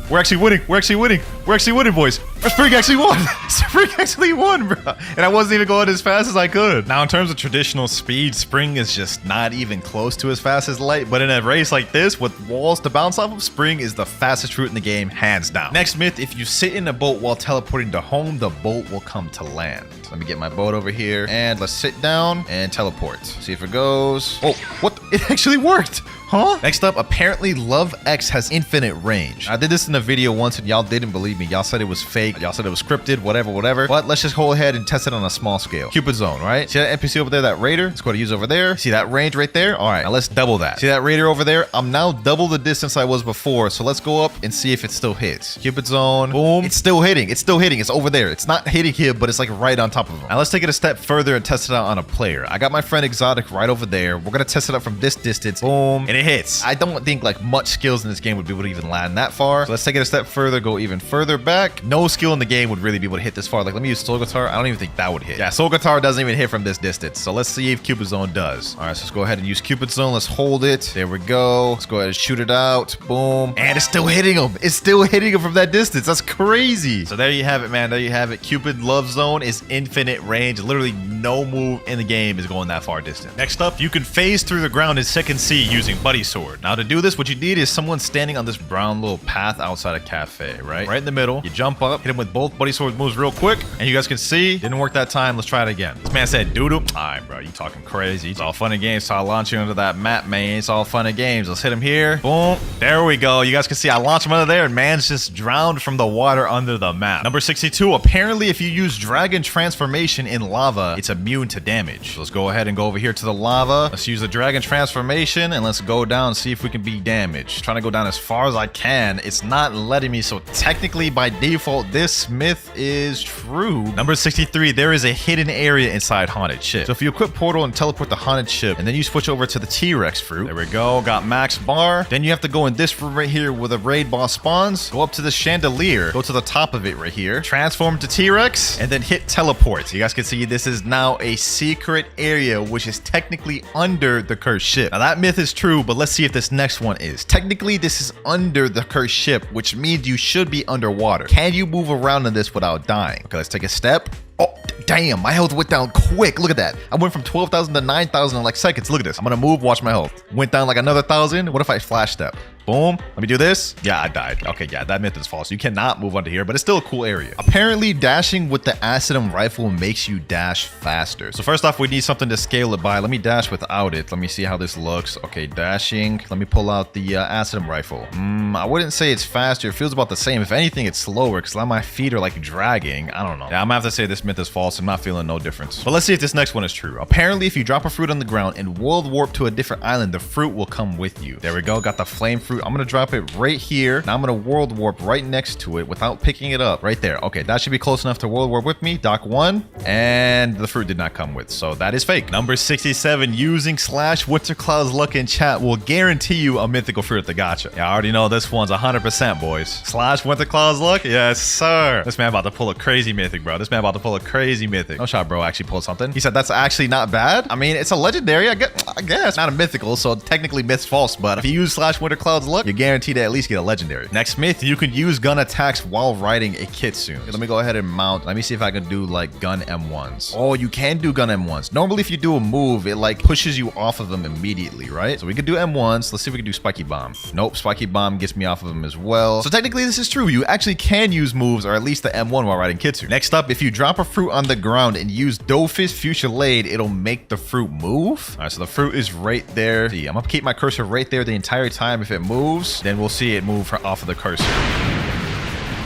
we're actually winning. We're actually winning. We're actually winning, boys. Spring actually won. Spring actually won, bro. And I wasn't even going as fast as I could. Now, in terms of traditional speed, Spring is just not even close to as fast as Light. But in a race like this with walls to bounce off of, Spring is the fastest fruit in the game, hands down. Next myth, if you sit in a boat while teleporting to home, the boat will come to land. Let me get my boat over here and let's sit down and teleport. See if it goes. Oh, what? It actually worked. Huh? Next up, apparently Love X has infinite range. I did this in a video once and y'all didn't believe me. Y'all said it was fake. Y'all said it was scripted, whatever. But let's just go ahead and test it on a small scale. Cupid Zone, right? See that NPC over there, that raider? Let's go to use over there. See that range right there? All right, now let's double that. See that raider over there? I'm now double the distance I was before. So let's go up and see if it still hits. Cupid Zone, boom. It's still hitting. It's still hitting. It's over there. It's not hitting him, but it's like right on top of him. Now let's take it a step further and test it out on a player. I got my friend Exotic right over there. We're gonna test it out from this distance. Boom, and it hits. I don't think like much skills in this game would be able to even land that far. So let's take it a step further, go even further back. No skill in the game would really be able to hit this far. Like, let me use Soul Guitar. I don't even think that would hit. Yeah, Soul Guitar doesn't even hit from this distance. So let's see if Cupid Zone does. All right, so let's go ahead and use Cupid Zone. Let's hold it. There we go. Let's go ahead and shoot it out. Boom. And it's still hitting him. It's still hitting him from that distance. That's crazy. So there you have it, man. There you have it. Cupid Love Zone is infinite range. Literally no move in the game is going that far distance. Next up, you can phase through the ground in Second Sea using Buddy Sword. Now to do this, what you need is someone standing on this brown little path outside a cafe, right? Right in the middle. You jump up, hit him with both Buddy Sword moves real quick, and you guys can see, didn't work that time. Let's try it again. This man said doodle. All right, bro, you talking crazy. It's all fun and games. So I launch you into that map, man. It's all fun and games. Let's hit him here. Boom. There we go. You guys can see I launched him under there, and man's just drowned from the water under the map. Number 62, apparently if you use Dragon Transformation in lava, it's immune to damage. So let's go ahead and go over here to the lava. Let's use the Dragon Transformation, and let's go go down, see if we can be damaged. Trying to go down as far as I can. It's not letting me, so technically by default, this myth is true. Number 63, there is a hidden area inside haunted ship. So if you equip portal and teleport the haunted ship, and then you switch over to the T-Rex fruit, there we go, got max bar. Then you have to go in this room right here where the raid boss spawns, go up to the chandelier, go to the top of it right here, transform to T-Rex, and then hit teleport. So you guys can see this is now a secret area, which is technically under the cursed ship. Now that myth is true, but let's see if this next one is. Technically, this is under the cursed ship, which means you should be underwater. Can you move around in this without dying? Okay, let's take a step. Oh, damn, my health went down quick. Look at that. I went from 12,000 to 9,000 in like seconds. Look at this. I'm gonna move, watch my health. Went down like another 1,000. What if I flash step? Boom. Let me do this. Yeah, I died. Okay, yeah, that myth is false. You cannot move under here, but it's still a cool area. Apparently, dashing with the Acidum rifle makes you dash faster. So first off, we need something to scale it by. Let me dash without it. Let me see how this looks. Okay, dashing. Let me pull out the Acidum rifle. I wouldn't say it's faster. It feels about the same. If anything, it's slower because my feet are like dragging. I don't know. Yeah, I'm gonna have to say this myth is false. I'm not feeling no difference. But let's see if this next one is true. Apparently, if you drop a fruit on the ground and world warp to a different island, the fruit will come with you. There we go. Got the flame fruit. I'm gonna drop it right here. Now I'm gonna world warp right next to it without picking it up. Right there. Okay, that should be close enough to world warp with me. Dock 1, and the fruit did not come with, so that is fake. Number 67, using /WinterKloudz luck in chat will guarantee you a mythical fruit at the gacha. Yeah, I already know this one's 100%, boys. /WinterKloudz luck? Yes, sir. This man about to pull a crazy mythic, bro. This man about to pull a crazy mythic. No shot, bro. Actually pulled something. He said that's actually not bad. I mean, it's a legendary. I guess. Not a mythical, so technically myth's false, but if you use /WinterKloudz luck, you're guaranteed to at least get a legendary. Next myth, you can use gun attacks while riding a kitsune. Okay, let me go ahead and mount. Let me see if I can do like gun M1s. Oh, you can do gun M1s. Normally, if you do a move, it like pushes you off of them immediately, right? So we could do M1s. Let's see if we can do spiky bomb. Nope, spiky bomb gets me off of them as well. So technically, this is true. You actually can use moves, or at least the M1 while riding kitsune. Next up, if you drop a fruit on the ground and use Doughfish Fusilade, it'll make the fruit move. All right, so the fruit is right there. See, I'm gonna keep my cursor right there the entire time. If it moves, then we'll see it move off of the cursor.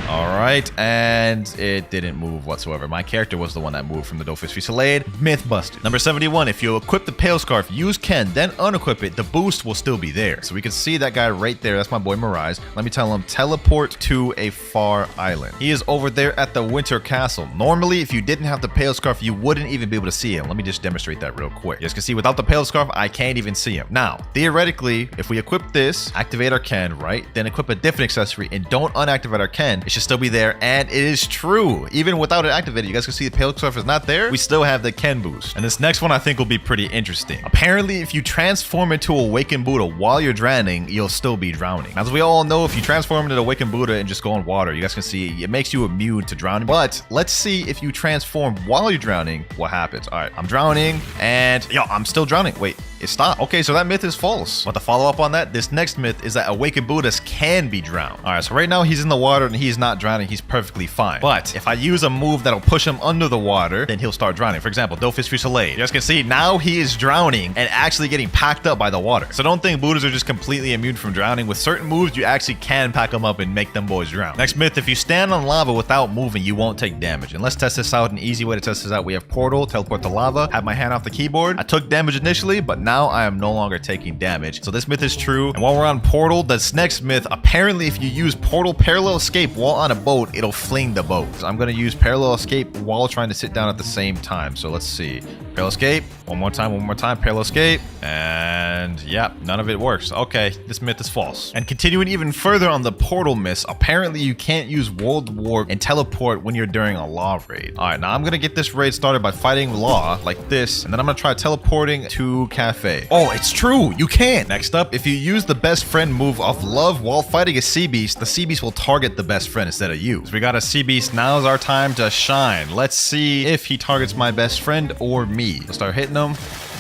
All right, and it didn't move whatsoever. My character was the one that moved from the Doughfish Fusilade. Myth busted. Number 71, if you equip the Pale Scarf, use Ken, then unequip it, the boost will still be there. So we can see that guy right there. That's my boy Mirage. Let me tell him, teleport to a far island. He is over there at the Winter Castle. Normally, if you didn't have the Pale Scarf, you wouldn't even be able to see him. Let me just demonstrate that real quick. You guys can see without the Pale Scarf, I can't even see him. Now, theoretically, if we equip this, activate our Ken, right? Then equip a different accessory and don't unactivate our Ken, it should still be there, and it is true. Even without it activated, you guys can see the Pale Scarf is not there. We still have the Ken boost. And this next one I think will be pretty interesting. Apparently, if you transform into a Awakened Buddha while you're drowning, you'll still be drowning. As we all know, if you transform into a Awakened Buddha and just go in water, you guys can see it makes you immune to drowning. But let's see if you transform while you're drowning, what happens. All right, I'm drowning, and yo, I'm still drowning. Wait, it stopped. Okay, so that myth is false. But to follow up on that, this next myth is that Awakened Buddhas can be drowned. All right, so right now he's in the water and he's not drowning. He's perfectly fine. But if I use a move that'll push him under the water, then he'll start drowning. For example, Doughfish Fusilade. You guys can see now he is drowning and actually getting packed up by the water. So don't think Buddhas are just completely immune from drowning. With certain moves, you actually can pack them up and make them boys drown. Next myth, if you stand on lava without moving, you won't take damage. And let's test this out. An easy way to test this out, we have portal, teleport to lava, have my hand off the keyboard. I took damage initially, but now I am no longer taking damage. So this myth is true. And while we're on portal, this next myth, apparently if you use portal parallel escape while on a boat, it'll fling the boat. So I'm going to use parallel escape while trying to sit down at the same time. So let's see. Parallel escape. One more time. Parallel escape. And yeah, none of it works. Okay, this myth is false. And continuing even further on the portal myths, apparently you can't use world warp and teleport when you're during a law raid. All right, now I'm going to get this raid started by fighting law like this. And then I'm going to try teleporting to cafe. Oh, it's true. You can. Next up, if you use the best friend move off love while fighting a sea beast, the sea beast will target the best friend instead of you. So we got a sea beast. Now's our time to shine. Let's see if he targets my best friend or me. Let's start hitting him.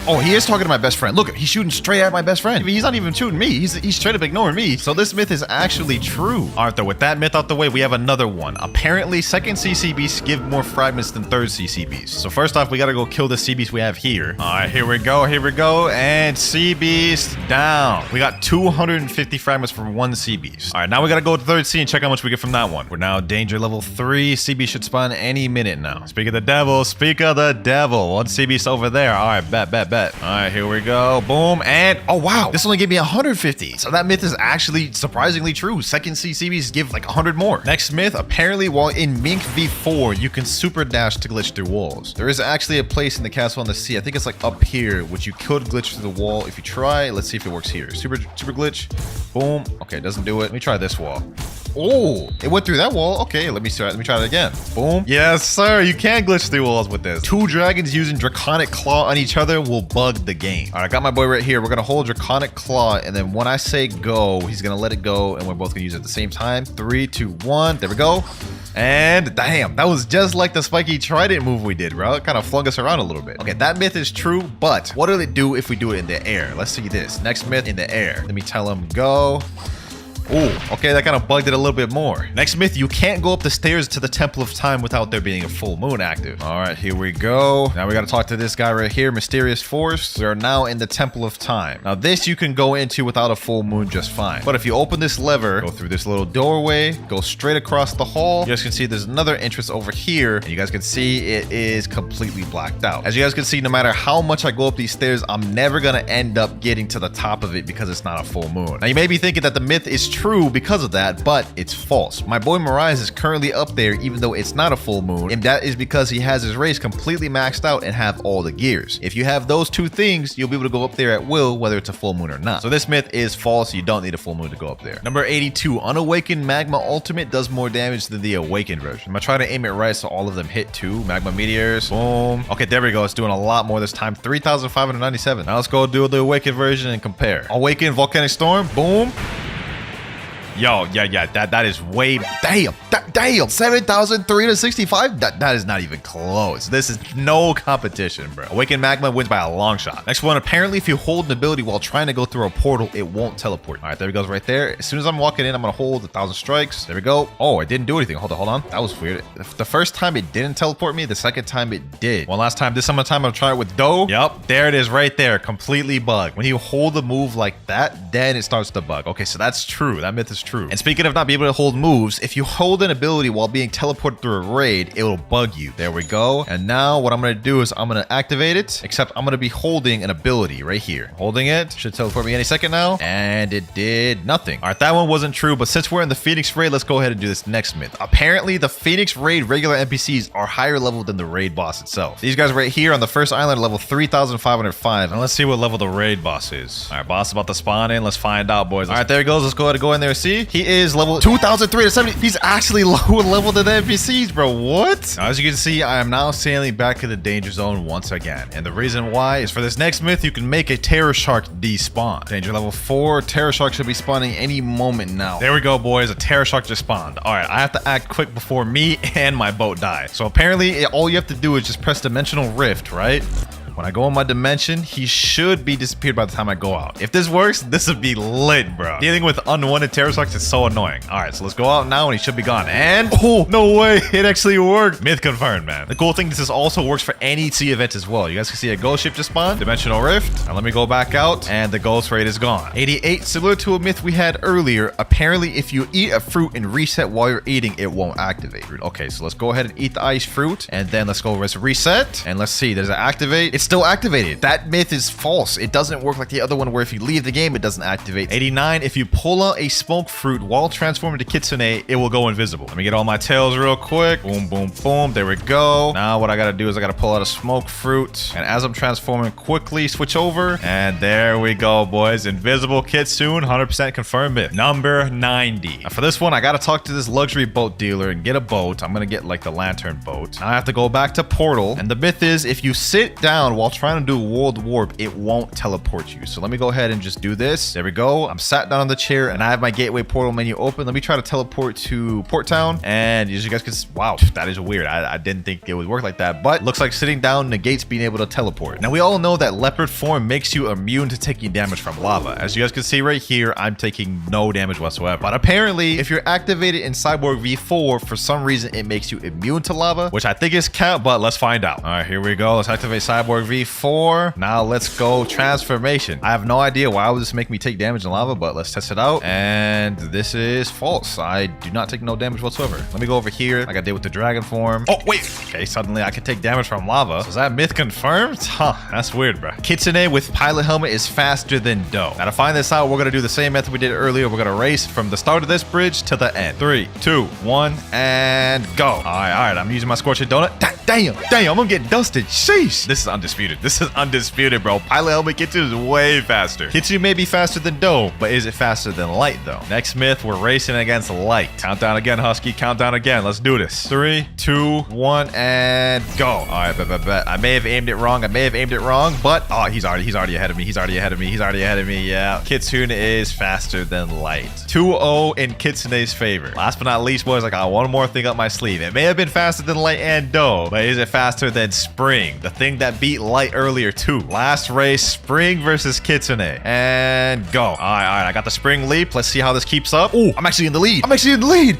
Oh, he is talking to my best friend. Look, he's shooting straight at my best friend. He's not even shooting me. He's straight up ignoring me. So this myth is actually true. Arthur, with that myth out the way, we have another one. Apparently, second CC beasts give more fragments than third CC beasts. So first off, we gotta go kill the sea beast we have here. All right, here we go. And sea beast down. We got 250 fragments from one sea beast. All right, now we gotta go to third sea and check how much we get from that one. We're now danger level 3. Sea beast should spawn any minute now. Speak of the devil. One sea beast over there. All right, bet. bet. All right, here we go. Boom. And oh, wow. This only gave me 150. So that myth is actually surprisingly true. Second Sea CBs give like 100 more. Next myth, apparently while in Mink V4, you can super dash to glitch through walls. There is actually a place in the castle on the sea. I think it's like up here, which you could glitch through the wall if you try. Let's see if it works here. Super glitch. Boom. Okay, it doesn't do it. Let me try this wall. Oh, it went through that wall. Okay, let me try it again. Boom. Yes, sir. You can glitch through walls with this. Two dragons using Draconic Claw on each other will bug the game. All right, I got my boy right here. We're going to hold Draconic Claw, and then when I say go, he's going to let it go, and we're both going to use it at the same time. 3, 2, 1. There we go. And damn, that was just like the spiky trident move we did, bro. It kind of flung us around a little bit. Okay, that myth is true, but what will it do if we do it in the air? Let's see this. Next myth, in the air. Let me tell him go. Oh, okay, that kind of bugged it a little bit more. Next myth, you can't go up the stairs to the Temple of Time without there being a full moon active. All right, here we go. Now we got to talk to this guy right here, Mysterious Force. We are now in the Temple of Time. Now this you can go into without a full moon just fine. But if you open this lever, go through this little doorway, go straight across the hall, you guys can see there's another entrance over here. And you guys can see it is completely blacked out. As you guys can see, no matter how much I go up these stairs, I'm never going to end up getting to the top of it because it's not a full moon. Now you may be thinking that the myth is true because of that, but it's false. My boy Mirage is currently up there even though it's not a full moon, and that is because he has his race completely maxed out and have all the gears. If you have those two things, you'll be able to go up there at will, whether it's a full moon or not. So this myth is false. You don't need a full moon to go up there. Number 82, Unawakened Magma Ultimate does more damage than the Awakened version. I'm gonna try to aim it right so all of them hit too. Magma Meteors, boom. Okay, there we go. It's doing a lot more this time. 3,597. Now let's go do the Awakened version and compare. Awakened Volcanic Storm, boom. Yo, yeah, that is way, damn, 7,365. That is not even close. This is no competition, bro. Awakened Magma wins by a long shot. Next one, apparently if you hold an ability while trying to go through a portal, it won't teleport. All right, there it goes right there. As soon as I'm walking in, I'm gonna hold 1,000 strikes. There we go. Oh, it didn't do anything. Hold on. That was weird. The first time it didn't teleport me. The second time it did. One last time. This time I'm gonna try it with Doe. Yep, there it is right there. Completely bugged. When you hold a move like that, then it starts to bug. Okay, so that's true. That myth is true. And speaking of not being able to hold moves, if you hold an ability while being teleported through a raid, it will bug you. There we go. And now what I'm going to do is I'm going to activate it, except I'm going to be holding an ability right here. Holding it. Should teleport me any second now. And it did nothing. All right, that one wasn't true, but since we're in the Phoenix raid, let's go ahead and do this next myth. Apparently, the Phoenix raid regular NPCs are higher level than the raid boss itself. These guys right here on the first island are level 3,505. And let's see what level the raid boss is. All right, boss is about to spawn in. Let's find out, boys. All right, there he goes. Let's go ahead and go in there and see. He is level 2,370. He's actually lower level than the NPCs, bro. What? Now, as you can see, I am now sailing back in the danger zone once again. And the reason why is for this next myth, you can make a Terror Shark despawn. Danger level 4. Terror Shark should be spawning any moment now. There we go, boys. A Terror Shark just spawned. All right, I have to act quick before me and my boat die. So apparently, all you have to do is just press Dimensional Rift, right? When I go in my dimension, he should be disappeared by the time I go out. If this works, this would be lit, bro. Dealing with unwanted Terror Sharks is so annoying. All right, so let's go out now and he should be gone. And oh, no way. It actually worked. Myth confirmed, man. The cool thing is this also works for any sea event as well. You guys can see a ghost ship just spawned. Dimensional Rift. Now let me go back out and the ghost raid is gone. 88, similar to a myth we had earlier. Apparently, if you eat a fruit and reset while you're eating, it won't activate. Okay, so let's go ahead and eat the ice fruit. And then let's go reset. And let's see, there's an activate. It's still activated. That myth is false. It doesn't work like the other one where if you leave the game, it doesn't activate. 89, if you pull out a smoke fruit while transforming to Kitsune, it will go invisible. Let me get all my tails real quick. Boom, boom, boom. There we go. Now what I gotta do is I gotta pull out a smoke fruit. And as I'm transforming, quickly switch over. And there we go, boys. Invisible Kitsune, 100% confirmed myth. Number 90. Now for this one, I gotta talk to this luxury boat dealer and get a boat. I'm gonna get like the lantern boat. Now I have to go back to Portal. And the myth is if you sit down while trying to do world warp, it won't teleport you. So let me go ahead and just do this. There we go. I'm sat down on the chair and I have my gateway portal menu open. Let me try to teleport to Port Town. And as you guys can see, wow, that is weird. I didn't think it would work like that, but looks like sitting down negates being able to teleport. Now we all know that leopard form makes you immune to taking damage from lava. As you guys can see right here, I'm taking no damage whatsoever. But apparently, if you're activated in Cyborg V4, for some reason, it makes you immune to lava, which I think is cap, but let's find out. All right, here we go. Let's activate Cyborg Cyborg V4. Now let's go transformation. I have no idea why would this make me take damage in lava, but let's test it out. And this is false. I do not take no damage whatsoever. Let me go over here like I did with the dragon form. Oh, wait. Okay, suddenly I can take damage from lava. So is that myth confirmed? Huh, that's weird, bro. Kitsune with pilot helmet is faster than Do. Now to find this out, we're going to do the same method we did earlier. We're going to race from the start of this bridge to the end. 3, 2, 1, and go. All right. I'm using my scorching donut. Damn, I'm gonna get dusted. Sheesh. This is undisputed. This is undisputed, bro. Pilot helmet Kitsune is way faster. Kitsune may be faster than Do, but is it faster than light, though? Next myth, we're racing against light. Countdown again, Husky. Countdown again. Let's do this. 3, 2, 1, and go. All right, bet. I may have aimed it wrong. But oh, he's already ahead of me. He's already ahead of me. Yeah. Kitsune is faster than light. 2-0 in Kitsune's favor. Last but not least, boys, I got one more thing up my sleeve. It may have been faster than light and Do, but is it faster than Spring? The thing that beat light earlier too. Last race, Spring versus Kitsune. And go. All right. I got the Spring leap. Let's see how this keeps up. Oh, I'm actually in the lead.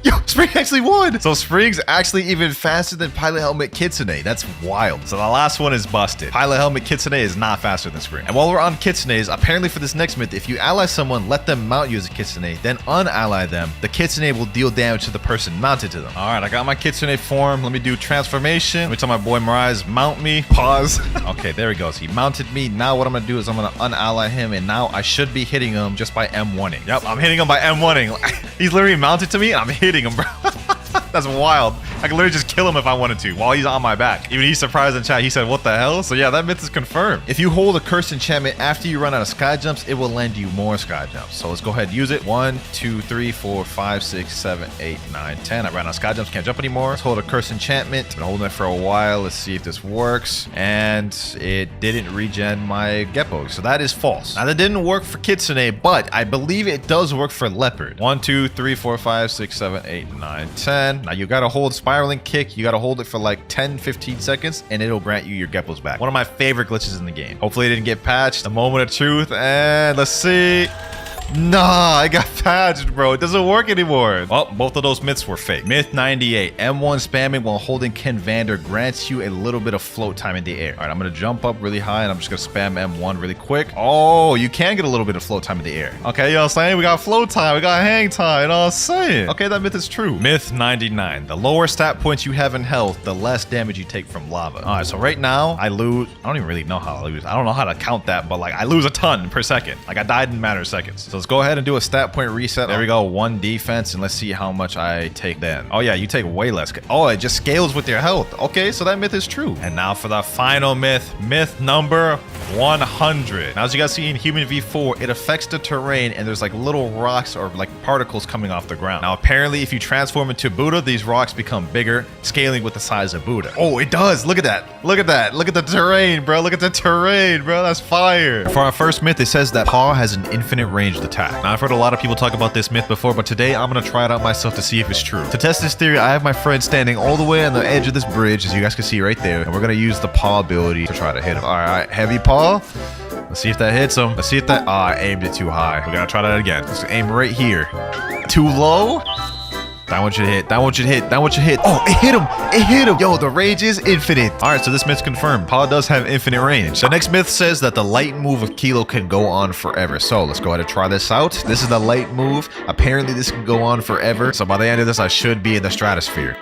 Yo, Spring actually won. So Spring's actually even faster than Pilot Helmet Kitsune. That's wild. So the last one is busted. Pilot Helmet Kitsune is not faster than Spring. And while we're on Kitsunes, apparently for this next myth, if you ally someone, let them mount you as a Kitsune, then unally them, the Kitsune will deal damage to the person mounted to them. All right, I got my Kitsune form. Let me do transformation. Let me tell my boy Mirage, mount me. Pause. Okay, there he goes. He mounted me. Now what I'm gonna do is I'm gonna unally him, and now I should be hitting him just by M1ing. Yep, I'm hitting him by M1ing. He's literally mounted to me, and I'm hitting him, bro. That's wild. I can literally just kill him if I wanted to while he's on my back. Even he's surprised in chat. He said, what the hell? So yeah, that myth is confirmed. If you hold a cursed enchantment after you run out of sky jumps, it will lend you more sky jumps. So let's go ahead and use it. 1, 2, 3, 4, 5, 6, 7, 8, 9, 10. I ran out of sky jumps. Can't jump anymore. Let's hold a cursed enchantment. Been holding it for a while. Let's see if this works. And it didn't regen my Geppo. So that is false. Now that didn't work for Kitsune, but I believe it does work for Leopard. 1, 2, 3, 4, 5, 6, 7, 8, 9, 10. Now you gotta hold spiraling kick. You gotta hold it for like 10-15 seconds and it'll grant you your Geppos back. One of my favorite glitches in the game. Hopefully it didn't get patched. The moment of truth, and let's see. Nah, I got patched, bro. It doesn't work anymore. Well, both of those myths were fake. Myth 98. M1 spamming while holding Ken Vander grants you a little bit of float time in the air. All right, I'm going to jump up really high, and I'm just going to spam M1 really quick. Oh, you can get a little bit of float time in the air. Okay, you know what I'm saying? We got float time. We got hang time. You know what I'm saying? Okay, that myth is true. Myth 99. The lower stat points you have in health, the less damage you take from lava. All right, so right now, I lose. I don't even really know how I lose. I don't know how to count that, but like I lose a ton per second. Like I died in a matter of seconds. So let's go ahead and do a stat point reset. There we go. 1 defense, and let's see how much I take then. Oh yeah, you take way less. Oh, it just scales with your health. Okay, so that myth is true. And now for the final myth. Myth number 100. Now, as you guys see in Human V4, it affects the terrain, and there's like little rocks or like particles coming off the ground. Now, apparently, if you transform into Buddha, these rocks become bigger, scaling with the size of Buddha. Oh, it does. Look at that. Look at that. Look at the terrain, bro. Look at the terrain, bro. That's fire. For our first myth, it says that Paw has an infinite ranged attack. Now, I've heard a lot of people talk about this myth before, but today I'm gonna try it out myself to see if it's true. To test this theory, I have my friend standing all the way on the edge of this bridge, as you guys can see right there, and we're gonna use the Paw ability to try to hit him. All right, heavy Paw. Let's see if that hits him. Let's see if that. Oh, I aimed it too high. We gotta try that again. Let's aim right here. Too low. That one should hit. That one should hit. That one should hit. Oh, it hit him. It hit him. Yo, the range is infinite. All right, so this myth's confirmed. Paw does have infinite range. The next myth says that the light move of Kilo can go on forever. So let's go ahead and try this out. This is the light move. Apparently, this can go on forever. So by the end of this, I should be in the stratosphere.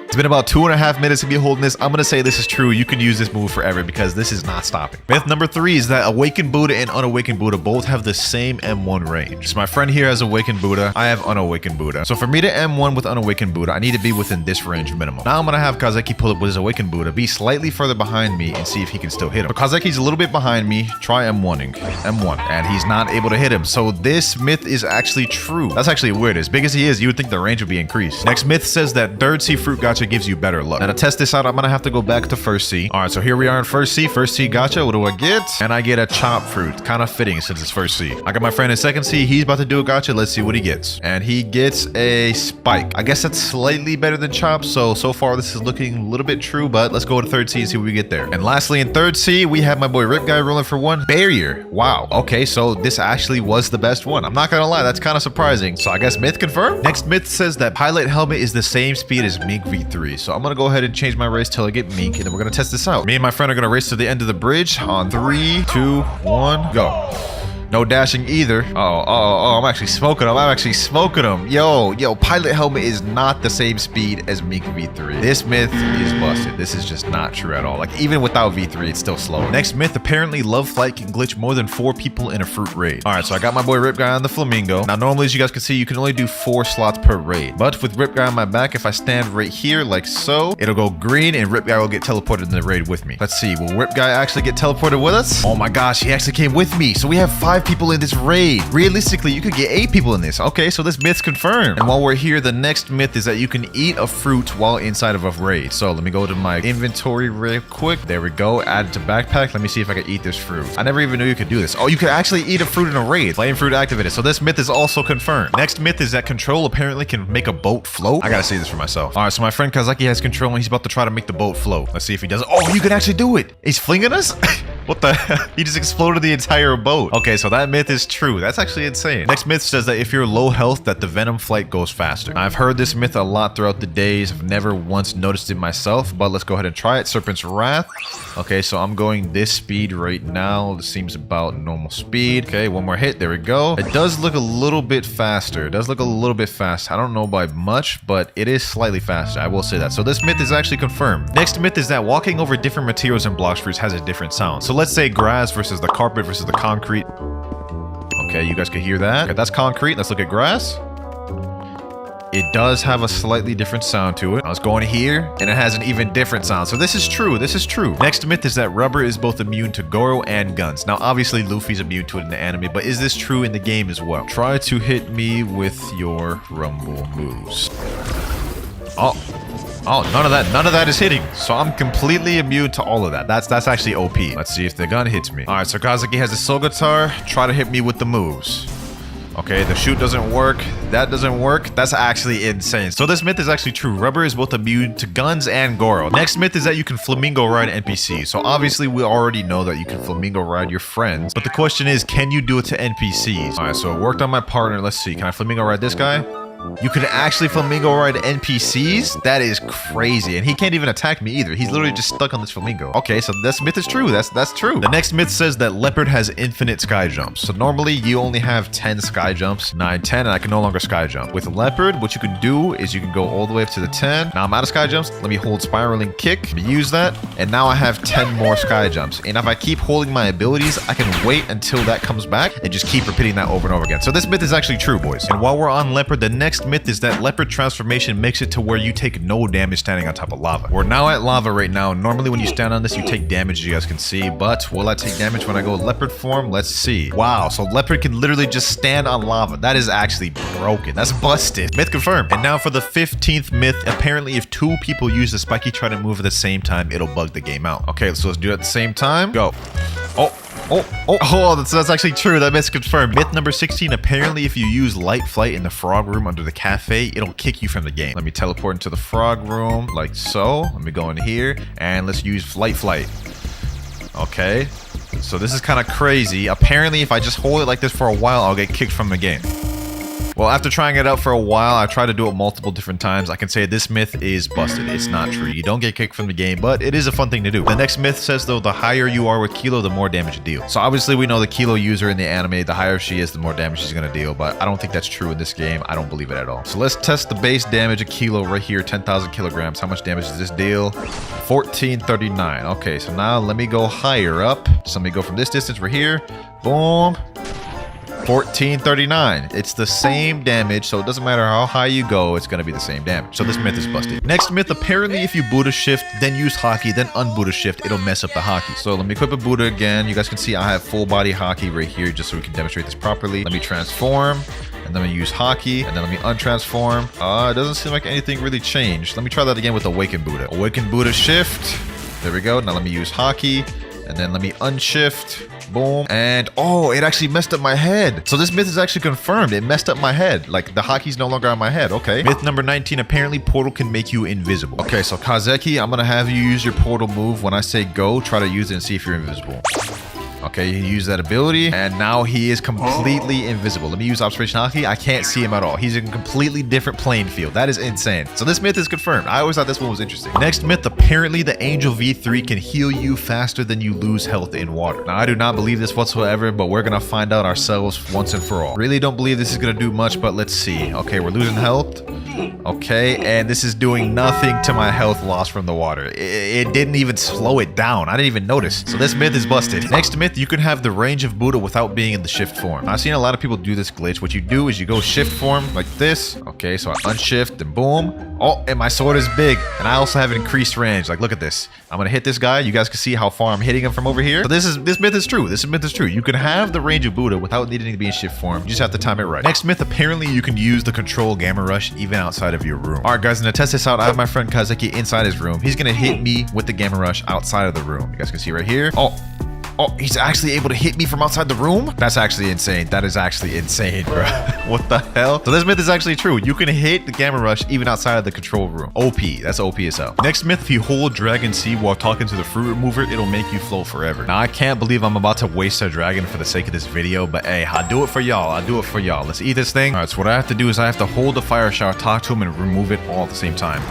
It's been about 2.5 minutes of me holding this. I'm going to say this is true. You can use this move forever because this is not stopping. Myth number 3 is that Awakened Buddha and Unawakened Buddha both have the same M1 range. So my friend here has Awakened Buddha. I have Unawakened Buddha. So for me to M1 with Unawakened Buddha, I need to be within this range minimum. Now I'm going to have Kazeki pull up with his Awakened Buddha, be slightly further behind me, and see if he can still hit him. So Kazeki's a little bit behind me. Try M1ing. M1. And he's not able to hit him. So this myth is actually true. That's actually weird. As big as he is, you would think the range would be increased. Next myth says that third sea fruit gacha gives you better luck. Now to test this out, I'm gonna have to go back to first sea. All right, so here we are in first sea gacha. What do I get? And I get a chop fruit. Kind of fitting since it's first sea. I got my friend in second sea. He's about to do a gacha. Let's see what he gets. And he gets a spike. I guess that's slightly better than chop. So far this is looking a little bit true, but let's go to third sea and see what we get there. And lastly, in third sea, we have my boy Rip Guy rolling for 1 barrier. Wow. Okay, so this actually was the best one. I'm not gonna lie, that's kind of surprising. So I guess myth confirmed. Next myth says that Pilot Helmet is the same speed as Mig V3. V3. So I'm gonna go ahead and change my race till I get Mink, and then we're gonna test this out. Me and my friend are gonna race to the end of the bridge on 3, 2, 1, go. No dashing either. I'm actually smoking him. I'm actually smoking him. Yo, pilot helmet is not the same speed as Mink V3. This myth is busted. This is just not true at all. Like, even without V3, it's still slow. Next myth, apparently love flight can glitch more than 4 people in a fruit raid. All right, so I got my boy Rip Guy on the flamingo. Now, normally, as you guys can see, you can only do 4 slots per raid. But with Rip Guy on my back, if I stand right here like so, it'll go green and Rip Guy will get teleported in the raid with me. Let's see, will Rip Guy actually get teleported with us? Oh my gosh, he actually came with me. So we have 5 people in this raid. Realistically, you could get 8 people in this. Okay, so this myth's confirmed. And while we're here, the next myth is that you can eat a fruit while inside of a raid. So let me go to my inventory real quick. There we go. Add it to backpack. Let me see if I can eat this fruit. I never even knew you could do this. Oh, you could actually eat a fruit in a raid. Flame fruit activated. So this myth is also confirmed. Next myth is that control apparently can make a boat float. I gotta see this for myself. All right, so my friend Kazaki has control and he's about to try to make the boat float. Let's see if he does it. Oh, you can actually do it. He's flinging us? What the hell? He just exploded the entire boat. Okay, so that myth is true. That's actually insane. Next myth says that if you're low health, that the venom flight goes faster. I've heard this myth a lot throughout the days. I've never once noticed it myself, but let's go ahead and try it. Serpent's Wrath. Okay, so I'm going this speed right now. This seems about normal speed. Okay, one more hit. There we go. It does look a little bit faster. It does look a little bit fast. I don't know by much, but it is slightly faster. I will say that. So this myth is actually confirmed. Next myth is that walking over different materials in Blox Fruits has a different sound. So let's say grass versus the carpet versus the concrete. Okay, you guys can hear that. Okay, that's concrete. Let's look at grass. It does have a slightly different sound to it. I was going here, and it has an even different sound. So this is true. This is true. Next myth is that rubber is both immune to Goro and guns. Now, obviously, Luffy's immune to it in the anime, but is this true in the game as well? Try to hit me with your rumble moves. Oh, none of that is hitting. So I'm completely immune to all of that. That's actually OP. Let's see if the gun hits me. All right, so Kazaki has a soul guitar. Try to hit me with the moves. Okay, the shoot doesn't work. That doesn't work. That's actually insane. So this myth is actually true. Rubber is both immune to guns and Goro. Next myth is that you can flamingo ride NPCs. So obviously we already know that you can flamingo ride your friends. But the question is, can you do it to NPCs? All right, so it worked on my partner. Let's see. Can I flamingo ride this guy? You can actually flamingo ride NPCs? That is crazy. And he can't even attack me either. He's literally just stuck on this flamingo. Okay, so this myth is true. That's true. The next myth says that leopard has infinite sky jumps. So normally you only have 10 sky jumps, 9, 10, and I can no longer sky jump. With leopard, what you can do is you can go all the way up to the 10. Now I'm out of sky jumps. Let me hold spiraling kick. Let me use that. And now I have 10 more sky jumps. And if I keep holding my abilities, I can wait until that comes back and just keep repeating that over and over again. So this myth is actually true, boys. And while we're on leopard, the next myth is that leopard transformation makes it to where you take no damage standing on top of lava. We're now at lava right now. Normally when you stand on this, you take damage, as you guys can see, but will I take damage when I go leopard form? Let's see. Wow, so leopard can literally just stand on lava. That is actually broken. That's busted. Myth confirmed. And now for the 15th myth. Apparently if 2 people use the spiky trident move at the same time, it'll bug the game out. Okay, so let's do it at the same time. Go. Oh, that's actually true. That myth's confirmed. Myth number 16. Apparently, if you use light flight in the frog room under the cafe, it'll kick you from the game. Let me teleport into the frog room like so. Let me go in here and let's use light flight. Okay. So this is kind of crazy. Apparently, if I just hold it like this for a while, I'll get kicked from the game. Well, after trying it out for a while, I tried to do it multiple different times. I can say this myth is busted. It's not true. You don't get kicked from the game, but it is a fun thing to do. The next myth says, though, the higher you are with Kilo, the more damage you deal. So obviously, we know the Kilo user in the anime, the higher she is, the more damage she's going to deal. But I don't think that's true in this game. I don't believe it at all. So let's test the base damage of Kilo right here, 10,000 kilograms. How much damage does this deal? 1439. Okay, so now let me go higher up. So let me go from this distance right here. Boom. 1439. It's the same damage, so it doesn't matter how high you go, it's going to be the same damage. So this myth is busted. Next myth, apparently if you Buddha shift, then use Haki, then un-Buddha shift, it'll mess up the Haki. So let me equip a Buddha again. You guys can see I have full body Haki right here, just so we can demonstrate this properly. Let me transform, and then we use Haki, and then let me untransform. It doesn't seem like anything really changed. Let me try that again with Awaken Buddha. Awaken Buddha shift. There we go. Now let me use Haki, and then let me unshift. Boom. And oh, it actually messed up my head. So this myth is actually confirmed. It messed up my head. Like the Haki's no longer on my head. Okay. Myth number 19. Apparently portal can make you invisible. Okay, so Kazeki, I'm gonna have you use your portal move. When I say go, try to use it and see if you're invisible. Okay, he used that ability, and now he is completely invisible. Let me use Observation Hockey. I can't see him at all. He's in a completely different playing field. That is insane. So this myth is confirmed. I always thought this one was interesting. Next myth, apparently the Angel V3 can heal you faster than you lose health in water. Now, I do not believe this whatsoever, but we're gonna find out ourselves once and for all. Really don't believe this is gonna do much, but let's see. Okay, we're losing health. Okay, and this is doing nothing to my health loss from the water. It didn't even slow it down. I didn't even notice. So this myth is busted. Next myth, you can have the range of Buddha without being in the shift form. I've seen a lot of people do this glitch. What you do is you go shift form like this. Okay, so I unshift and boom. Oh, and my sword is big. And I also have increased range. Like, look at this. I'm gonna hit this guy. You guys can see how far I'm hitting him from over here. So this myth is true. This myth is true. You can have the range of Buddha without needing to be in shift form. You just have to time it right. Next myth, apparently you can use the control gamma rush even outside of your room. All right, guys, I'm gonna test this out. I have my friend Kazeki inside his room. He's gonna hit me with the gamma rush outside of the room. You guys can see right here. Oh, he's actually able to hit me from outside the room? That's actually insane. That is actually insane, bro. What the hell? So this myth is actually true. You can hit the gamma rush even outside of the control room. OP. That's OP as hell. Next myth, if you hold Dragon Seed while talking to the fruit remover, it'll make you float forever. Now, I can't believe I'm about to waste a dragon for the sake of this video, but hey, I'll do it for y'all. I'll do it for y'all. Let's eat this thing. All right, so what I have to do is I have to hold the fire shower, talk to him, and remove it all at the same time.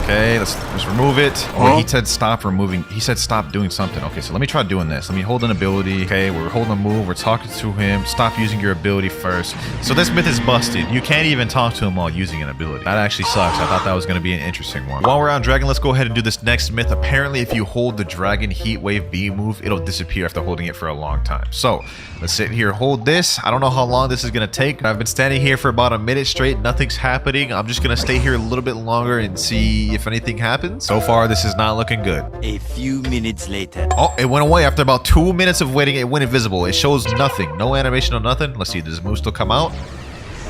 Okay, let's remove it. Oh, he said stop removing. He said stop doing something. Okay, so let me try doing this. Let me hold an ability. Okay, we're holding a move. We're talking to him. Stop using your ability first. So this myth is busted. You can't even talk to him while using an ability. That actually sucks. I thought that was going to be an interesting one. While we're on Dragon, let's go ahead and do this next myth. Apparently, if you hold the Dragon Heat Wave B move, it'll disappear after holding it for a long time. So let's sit here, hold this. I don't know how long this is going to take. I've been standing here for about a minute straight. Nothing's happening. I'm just going to stay here a little bit longer and see if anything happens. So far, this is not looking good. A few minutes later. Oh, it went away after about 2 minutes of waiting. It went invisible. It shows nothing. No animation or nothing. Let's see. Does the move still come out?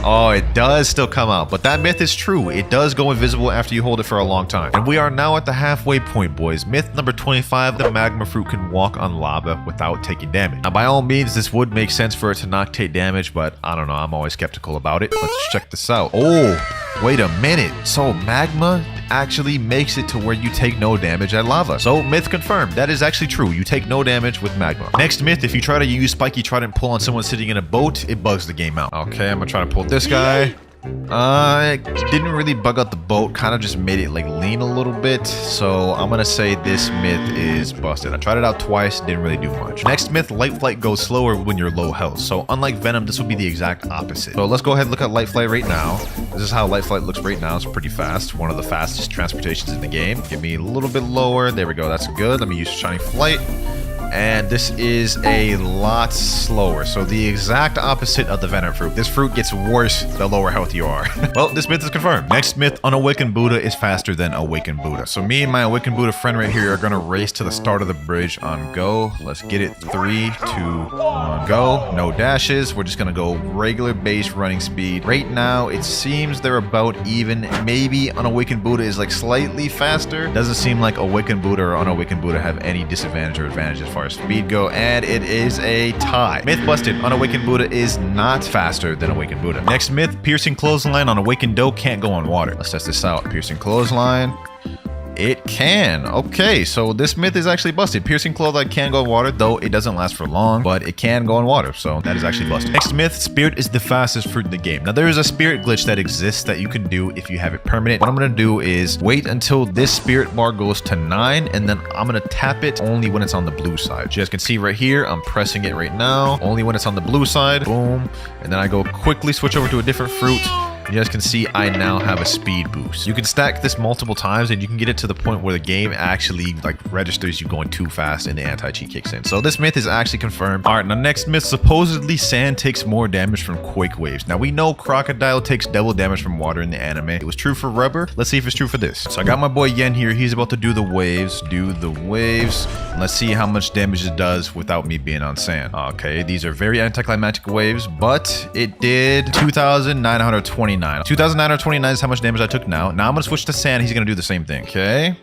Oh, it does still come out, but that myth is true. It does go invisible after you hold it for a long time. And we are now at the halfway point, boys. Myth number 25, the magma fruit can walk on lava without taking damage. Now, by all means, this would make sense for it to not take damage, but I don't know. I'm always skeptical about it. Let's check this out. Oh, wait a minute. So magma actually makes it to where you take no damage at lava. So myth confirmed. That is actually true. You take no damage with magma. Next myth, if you try to use spiky trident pull on someone sitting in a boat, it bugs the game out. Okay, I'm gonna try to pull this guy. It didn't really bug out the boat, kind of just made it like lean a little bit. So I'm gonna say this myth is busted. I tried it out twice, didn't really do much. Next myth, light flight goes slower when you're low health. So unlike Venom, this would be the exact opposite. So let's go ahead and look at light flight right now. This is how light flight looks right now. It's pretty fast. One of the fastest transportations in the game. Give me a little bit lower. There we go. That's good. Let me use shining flight. And this is a lot slower. So the exact opposite of the Venom fruit. This fruit gets worse the lower health you are. Well, this myth is confirmed. Next myth, unawakened Buddha is faster than awakened Buddha. So me and my awakened Buddha friend right here are gonna race to the start of the bridge on go. Let's get it. 3, 2, 1, go. No dashes. We're just gonna go regular base running speed. Right now, it seems they're about even. Maybe unawakened Buddha is like slightly faster. Doesn't seem like awakened Buddha or unawakened Buddha have any disadvantage or advantage as far as speed go, and it is a tie. Myth busted. Unawakened Buddha is not faster than awakened Buddha. Next myth, piercing clothesline on awakened dough can't go on water. Let's test this out. Piercing clothesline. It can. Okay, so this myth is actually busted. Piercing clothesline can go in water, though it doesn't last for long, but it can go in water, so that is actually busted. Next myth, spirit is the fastest fruit in the game. Now, there is a spirit glitch that exists that you can do if you have it permanent. What I'm going to do is wait until this spirit bar goes to 9, and then I'm going to tap it only when it's on the blue side. You guys can see right here, I'm pressing it right now, only when it's on the blue side. Boom. And then I go quickly switch over to a different fruit. You guys can see I now have a speed boost. You can stack this multiple times and you can get it to the point where the game actually like registers you going too fast and the anti-cheat kicks in. So this myth is actually confirmed. All right, now next myth, supposedly sand takes more damage from quake waves. Now we know crocodile takes double damage from water in the anime. It was true for rubber. Let's see if it's true for this. So I got my boy Yen here. He's about to do the waves. And let's see how much damage it does without me being on sand. Okay, these are very anticlimactic waves, but it did 2,920 29. 2,929 is how much damage I took now. Now I'm gonna switch to sand. He's gonna do the same thing. Okay.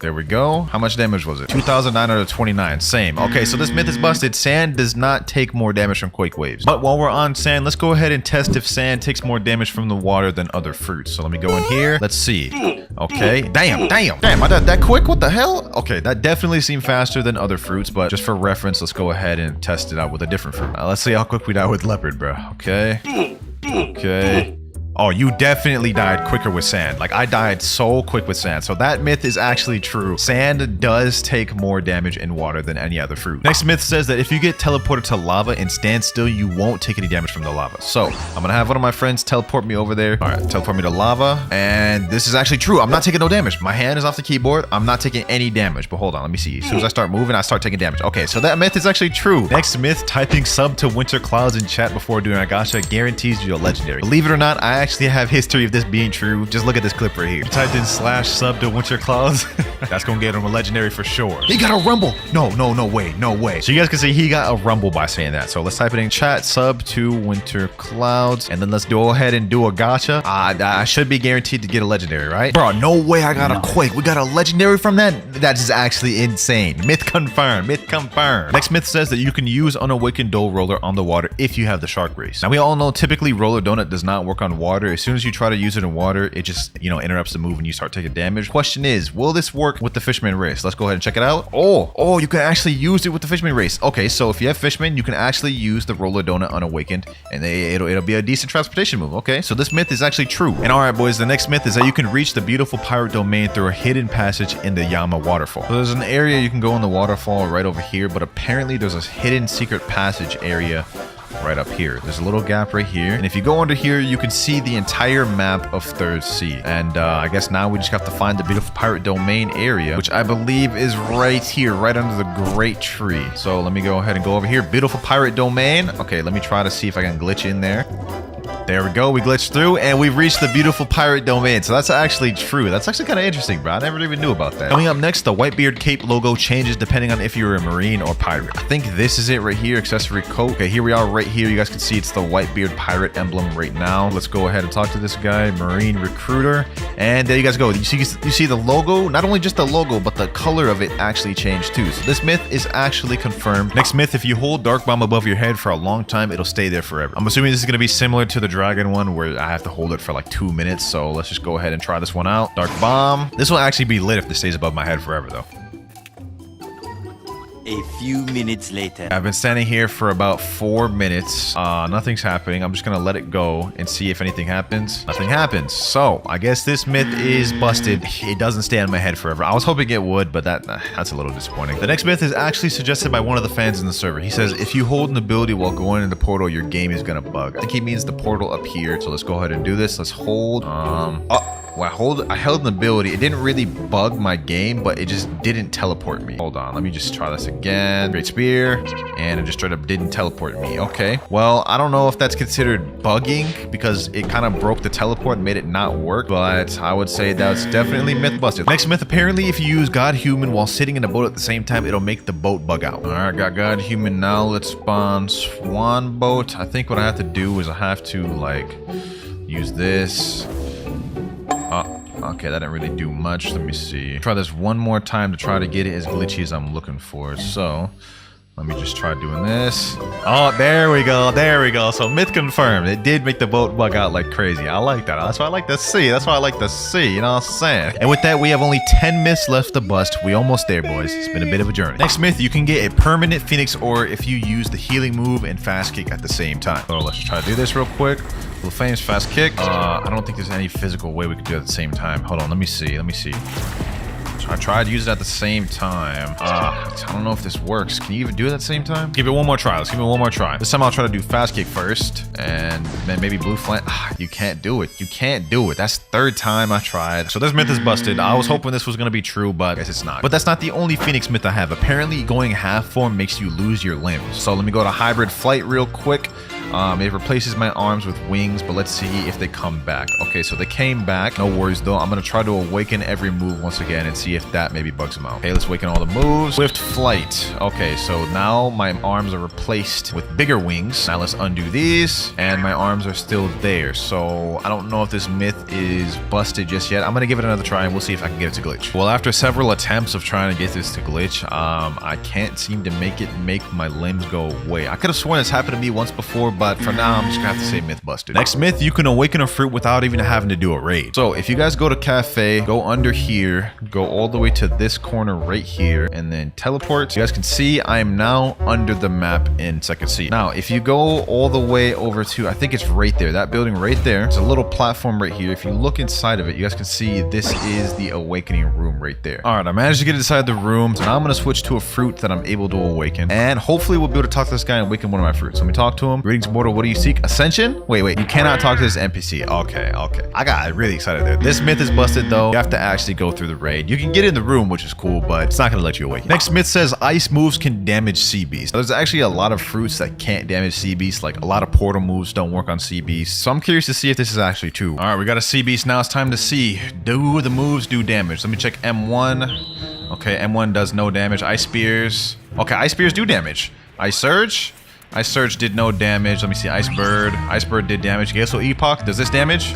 There we go. How much damage was it? 2,929. Same. Okay, so this myth is busted. Sand does not take more damage from quake waves. But while we're on sand, let's go ahead and test if sand takes more damage from the water than other fruits. So let me go in here. Let's see. Okay. Damn. I died that quick? What the hell? Okay, that definitely seemed faster than other fruits, but just for reference, let's go ahead and test it out with a different fruit. Let's see how quick we die with leopard, bro. Okay. Okay. Oh, you definitely died quicker with sand. Like, I died so quick with sand. So that myth is actually true. Sand does take more damage in water than any other fruit. Next myth says that if you get teleported to lava and stand still, you won't take any damage from the lava. So I'm gonna have one of my friends teleport me over there. All right, teleport me to lava. And this is actually true. I'm not taking no damage. My hand is off the keyboard. I'm not taking any damage. But hold on, let me see. As soon as I start moving, I start taking damage. Okay, so that myth is actually true. Next myth, typing sub to WinterKloudz in chat before doing a gacha guarantees you a legendary. Believe it or not, I actually have history of this being true. Just look at this clip right here. Typed in /sub to WinterKloudz. That's gonna get him a legendary for sure. He got a rumble. No way. So you guys can see he got a rumble by saying that. So let's type it in chat, sub to WinterKloudz, and then let's go ahead and do a gacha. I should be guaranteed to get a legendary, right? Bro, no way I got a quake. We got a legendary from that? That is actually insane. Myth confirmed. Next myth says that you can use unawakened dough roller on the water if you have the shark race. Now we all know typically roller donut does not work on water. As soon as you try to use it in water, it just, interrupts the move and you start taking damage. Question is, will this work with the Fishman race? Let's go ahead and check it out. Oh, you can actually use it with the Fishman race. Okay, so if you have Fishman, you can actually use the roller donut unawakened and it'll be a decent transportation move. Okay, so this myth is actually true. And all right, boys, the next myth is that you can reach the beautiful pirate domain through a hidden passage in the Yama waterfall. So there's an area you can go in the waterfall right over here, but apparently there's a hidden secret passage area right up here. There's a little gap right here, and if you go under here, you can see the entire map of Third Sea. And I guess now we just have to find the beautiful pirate domain area, which I believe is right here, right under the great tree. So let me go ahead and go over here. Beautiful pirate domain. Okay, let me try to see if I can glitch in there. There we go. We glitched through and we've reached the beautiful pirate domain. So that's actually true. That's actually kind of interesting, bro. I never even knew about that. Coming up next, the Whitebeard cape logo changes depending on if you're a marine or pirate. I think this is it right here. Accessory coat. Okay, here we are right here. You guys can see it's the Whitebeard pirate emblem right now. Let's go ahead and talk to this guy, marine recruiter. And there you guys go. You see the logo? Not only just the logo, but the color of it actually changed too. So this myth is actually confirmed. Next myth, if you hold dark bomb above your head for a long time, it'll stay there forever. I'm assuming this is going to be similar to the dragon one where I have to hold it for like 2 minutes. So let's just go ahead and try this one out. Dark bomb. This will actually be lit if this stays above my head forever though. A few minutes later. I've been standing here for about 4 minutes. Nothing's happening. I'm just gonna let it go and see if anything happens. Nothing happens. So I guess this myth is busted. It doesn't stay on my head forever. I was hoping it would, but that's a little disappointing. The next myth is actually suggested by one of the fans in the server. He says, if you hold an ability while going in the portal, your game is gonna bug. I think he means the portal up here. So let's go ahead and do this. Let's hold. Well, I held an ability. It didn't really bug my game, but it just didn't teleport me. Hold on, let me just try this again. Great spear, and it just straight up didn't teleport me. Okay, well, I don't know if that's considered bugging because it kind of broke the teleport and made it not work, but I would say that's definitely myth busted. Next myth, apparently if you use God Human while sitting in a boat at the same time, it'll make the boat bug out. All right, got God Human now. Let's spawn Swan Boat. I think what I have to do is I have to like use this. Okay, that didn't really do much. Let me see. Try this one more time to try to get it as glitchy as I'm looking for. So let me just try doing this. Oh, there we go. So myth confirmed. It did make the boat bug out like crazy. I like that. That's what I like to see. You know what I'm saying? And with that, we have only 10 myths left to bust. We almost there, boys. It's been a bit of a journey. Next myth, you can get a permanent Phoenix ore if you use the healing move and fast kick at the same time. So let's try to do this real quick. Blue Flames, fast kick. I don't think there's any physical way we could do it at the same time. Hold on, let me see. So I tried to use it at the same time. I don't know if this works. Can you even do it at the same time? Give it one more try. Let's give it one more try. This time I'll try to do fast kick first, and then maybe blue flame. You can't do it. That's third time I tried. So this myth is busted. I was hoping this was gonna be true, but I guess it's not. But that's not the only Phoenix myth I have. Apparently going half form makes you lose your limbs. So let me go to hybrid flight real quick. It replaces my arms with wings, but let's see if they come back. Okay, so they came back. No worries though. I'm gonna try to awaken every move once again and see if that maybe bugs them out. Okay, let's awaken all the moves. Swift flight. Okay, so now my arms are replaced with bigger wings. Now let's undo these, and my arms are still there. So I don't know if this myth is busted just yet. I'm gonna give it another try and we'll see if I can get it to glitch. Well, after several attempts of trying to get this to glitch, I can't seem to make my limbs go away. I could have sworn this happened to me once before, but for now I'm just gonna have to say myth busted. Next myth, you can awaken a fruit without even having to do a raid. So if you guys go to cafe, go under here, go all the way to this corner right here, and then teleport. You guys can see I am now under the map in second sea. Now if you go all the way over to, I think it's right there, that building right there, there's a little platform right here. If you look inside of it, you guys can see this is the awakening room right there. All right, I managed to get inside the room, so now I'm gonna switch to a fruit that I'm able to awaken, and hopefully we'll be able to talk to this guy and awaken one of my fruits. Let me talk to him. Greetings, mortal. What do you seek? Ascension? Wait. You cannot talk to this NPC. Okay. I got really excited there. This myth is busted though. You have to actually go through the raid. You can get in the room, which is cool, but it's not gonna let you awaken. Next myth says ice moves can damage sea beasts. There's actually a lot of fruits that can't damage sea beasts. Like a lot of portal moves don't work on sea beasts. So I'm curious to see if this is actually true. All right, we got a sea beast. Now it's time to see, do the moves do damage? Let me check M1. Okay, M1 does no damage. Ice spears. Okay, ice spears do damage. Ice surge. Ice surge did no damage. Let me see. Ice bird. Ice bird did damage. Glacial epoch. Does this damage?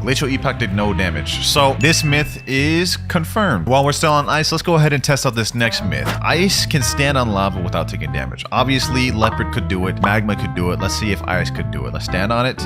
Glacial epoch did no damage. So this myth is confirmed. While we're still on ice, let's go ahead and test out this next myth. Ice can stand on lava without taking damage. Obviously, leopard could do it. Magma could do it. Let's see if ice could do it. Let's stand on it.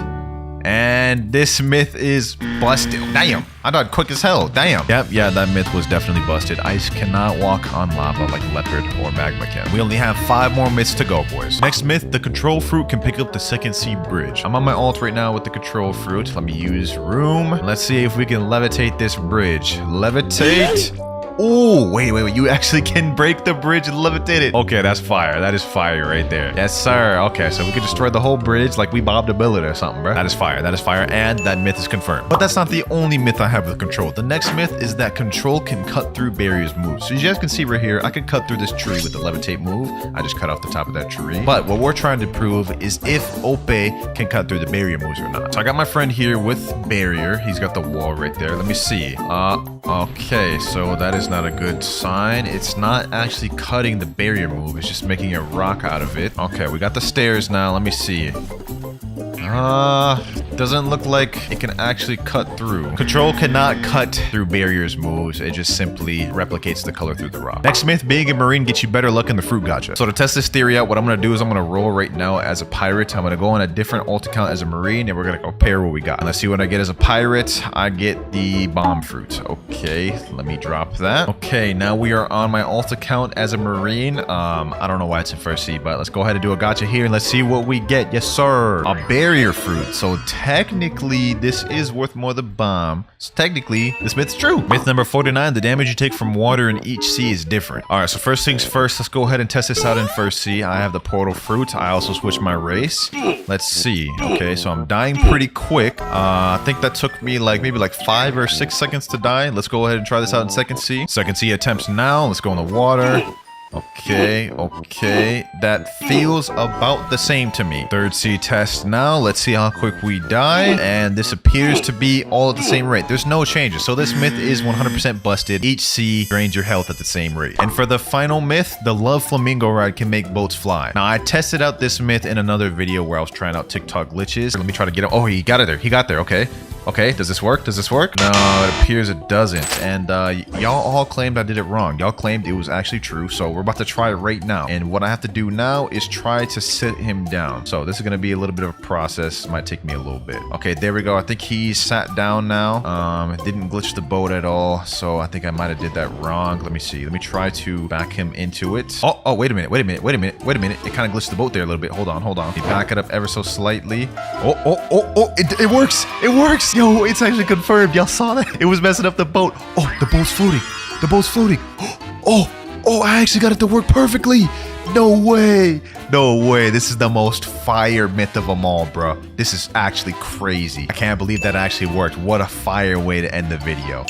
And this myth is busted. Damn, I died quick as hell. Damn. Yep, yeah, that myth was definitely busted. Ice cannot walk on lava like leopard or magma can. We only have 5 more myths to go, boys. Next myth, the control fruit can pick up the second sea bridge. I'm on my alt right now with the control fruit. Let me use room. Let's see if we can levitate this bridge. Levitate. Oh, wait. You actually can break the bridge and levitate it. Okay, that's fire. That is fire right there. Yes, sir. Okay, so we could destroy the whole bridge like we bobbed a billet or something, bro. That is fire. That is fire. And that myth is confirmed. But that's not the only myth I have with control. The next myth is that control can cut through barriers moves. So you guys can see right here, I can cut through this tree with the levitate move. I just cut off the top of that tree. But what we're trying to prove is if Ope can cut through the barrier moves or not. So I got my friend here with barrier. He's got the wall right there. Let me see. Okay, so that is not a good sign. It's not actually cutting the barrier move. It's just making a rock out of it. Okay, we got the stairs now. Let me see. Doesn't look like it can actually cut through. Control cannot cut through barriers moves. It just simply replicates the color through the rock. Next myth, being a marine gets you better luck in the fruit gacha. So to test this theory out, what I'm going to do is I'm going to roll right now as a pirate. I'm going to go on a different alt account as a marine, and we're going to compare what we got. And let's see what I get as a pirate. I get the bomb fruit. Okay, let me drop that. Okay, now we are on my alt account as a marine. I don't know why it's in first sea, but let's go ahead and do a gacha here and let's see what we get. Yes, sir. A barrier fruit. So technically, this is worth more than bomb. So technically, this myth's true. Myth number 49, the damage you take from water in each sea is different. All right, so first things first, let's go ahead and test this out in first sea. I have the portal fruit. I also switched my race. Let's see. Okay, so I'm dying pretty quick. I think that took me maybe 5 or 6 seconds to die. Let's go ahead and try this out in second sea. Second sea attempts now. Let's go in the water. Okay. That feels about the same to me. Third sea test now. Let's see how quick we die. And this appears to be all at the same rate. There's no changes. So this myth is 100% busted. Each sea drains your health at the same rate. And for the final myth, the love flamingo ride can make boats fly. Now, I tested out this myth in another video where I was trying out TikTok glitches. Let me try to get him. Oh, he got it there. He got there. Okay, does this work? No, it appears it doesn't. And y'all all claimed I did it wrong. Y'all claimed it was actually true. So we're about to try it right now. And what I have to do now is try to sit him down. So this is going to be a little bit of a process. It might take me a little bit. Okay, there we go. I think he's sat down now. It didn't glitch the boat at all. So I think I might have did that wrong. Let me see. Let me try to back him into it. Oh, wait a minute. It kind of glitched the boat there a little bit. Hold on. Let me back it up ever so slightly. It works. Yo, it's actually confirmed. Y'all saw that? It was messing up the boat. Oh, the boat's floating. Oh, I actually got it to work perfectly. No way. This is the most fire myth of them all, bro. This is actually crazy. I can't believe that actually worked. What a fire way to end the video.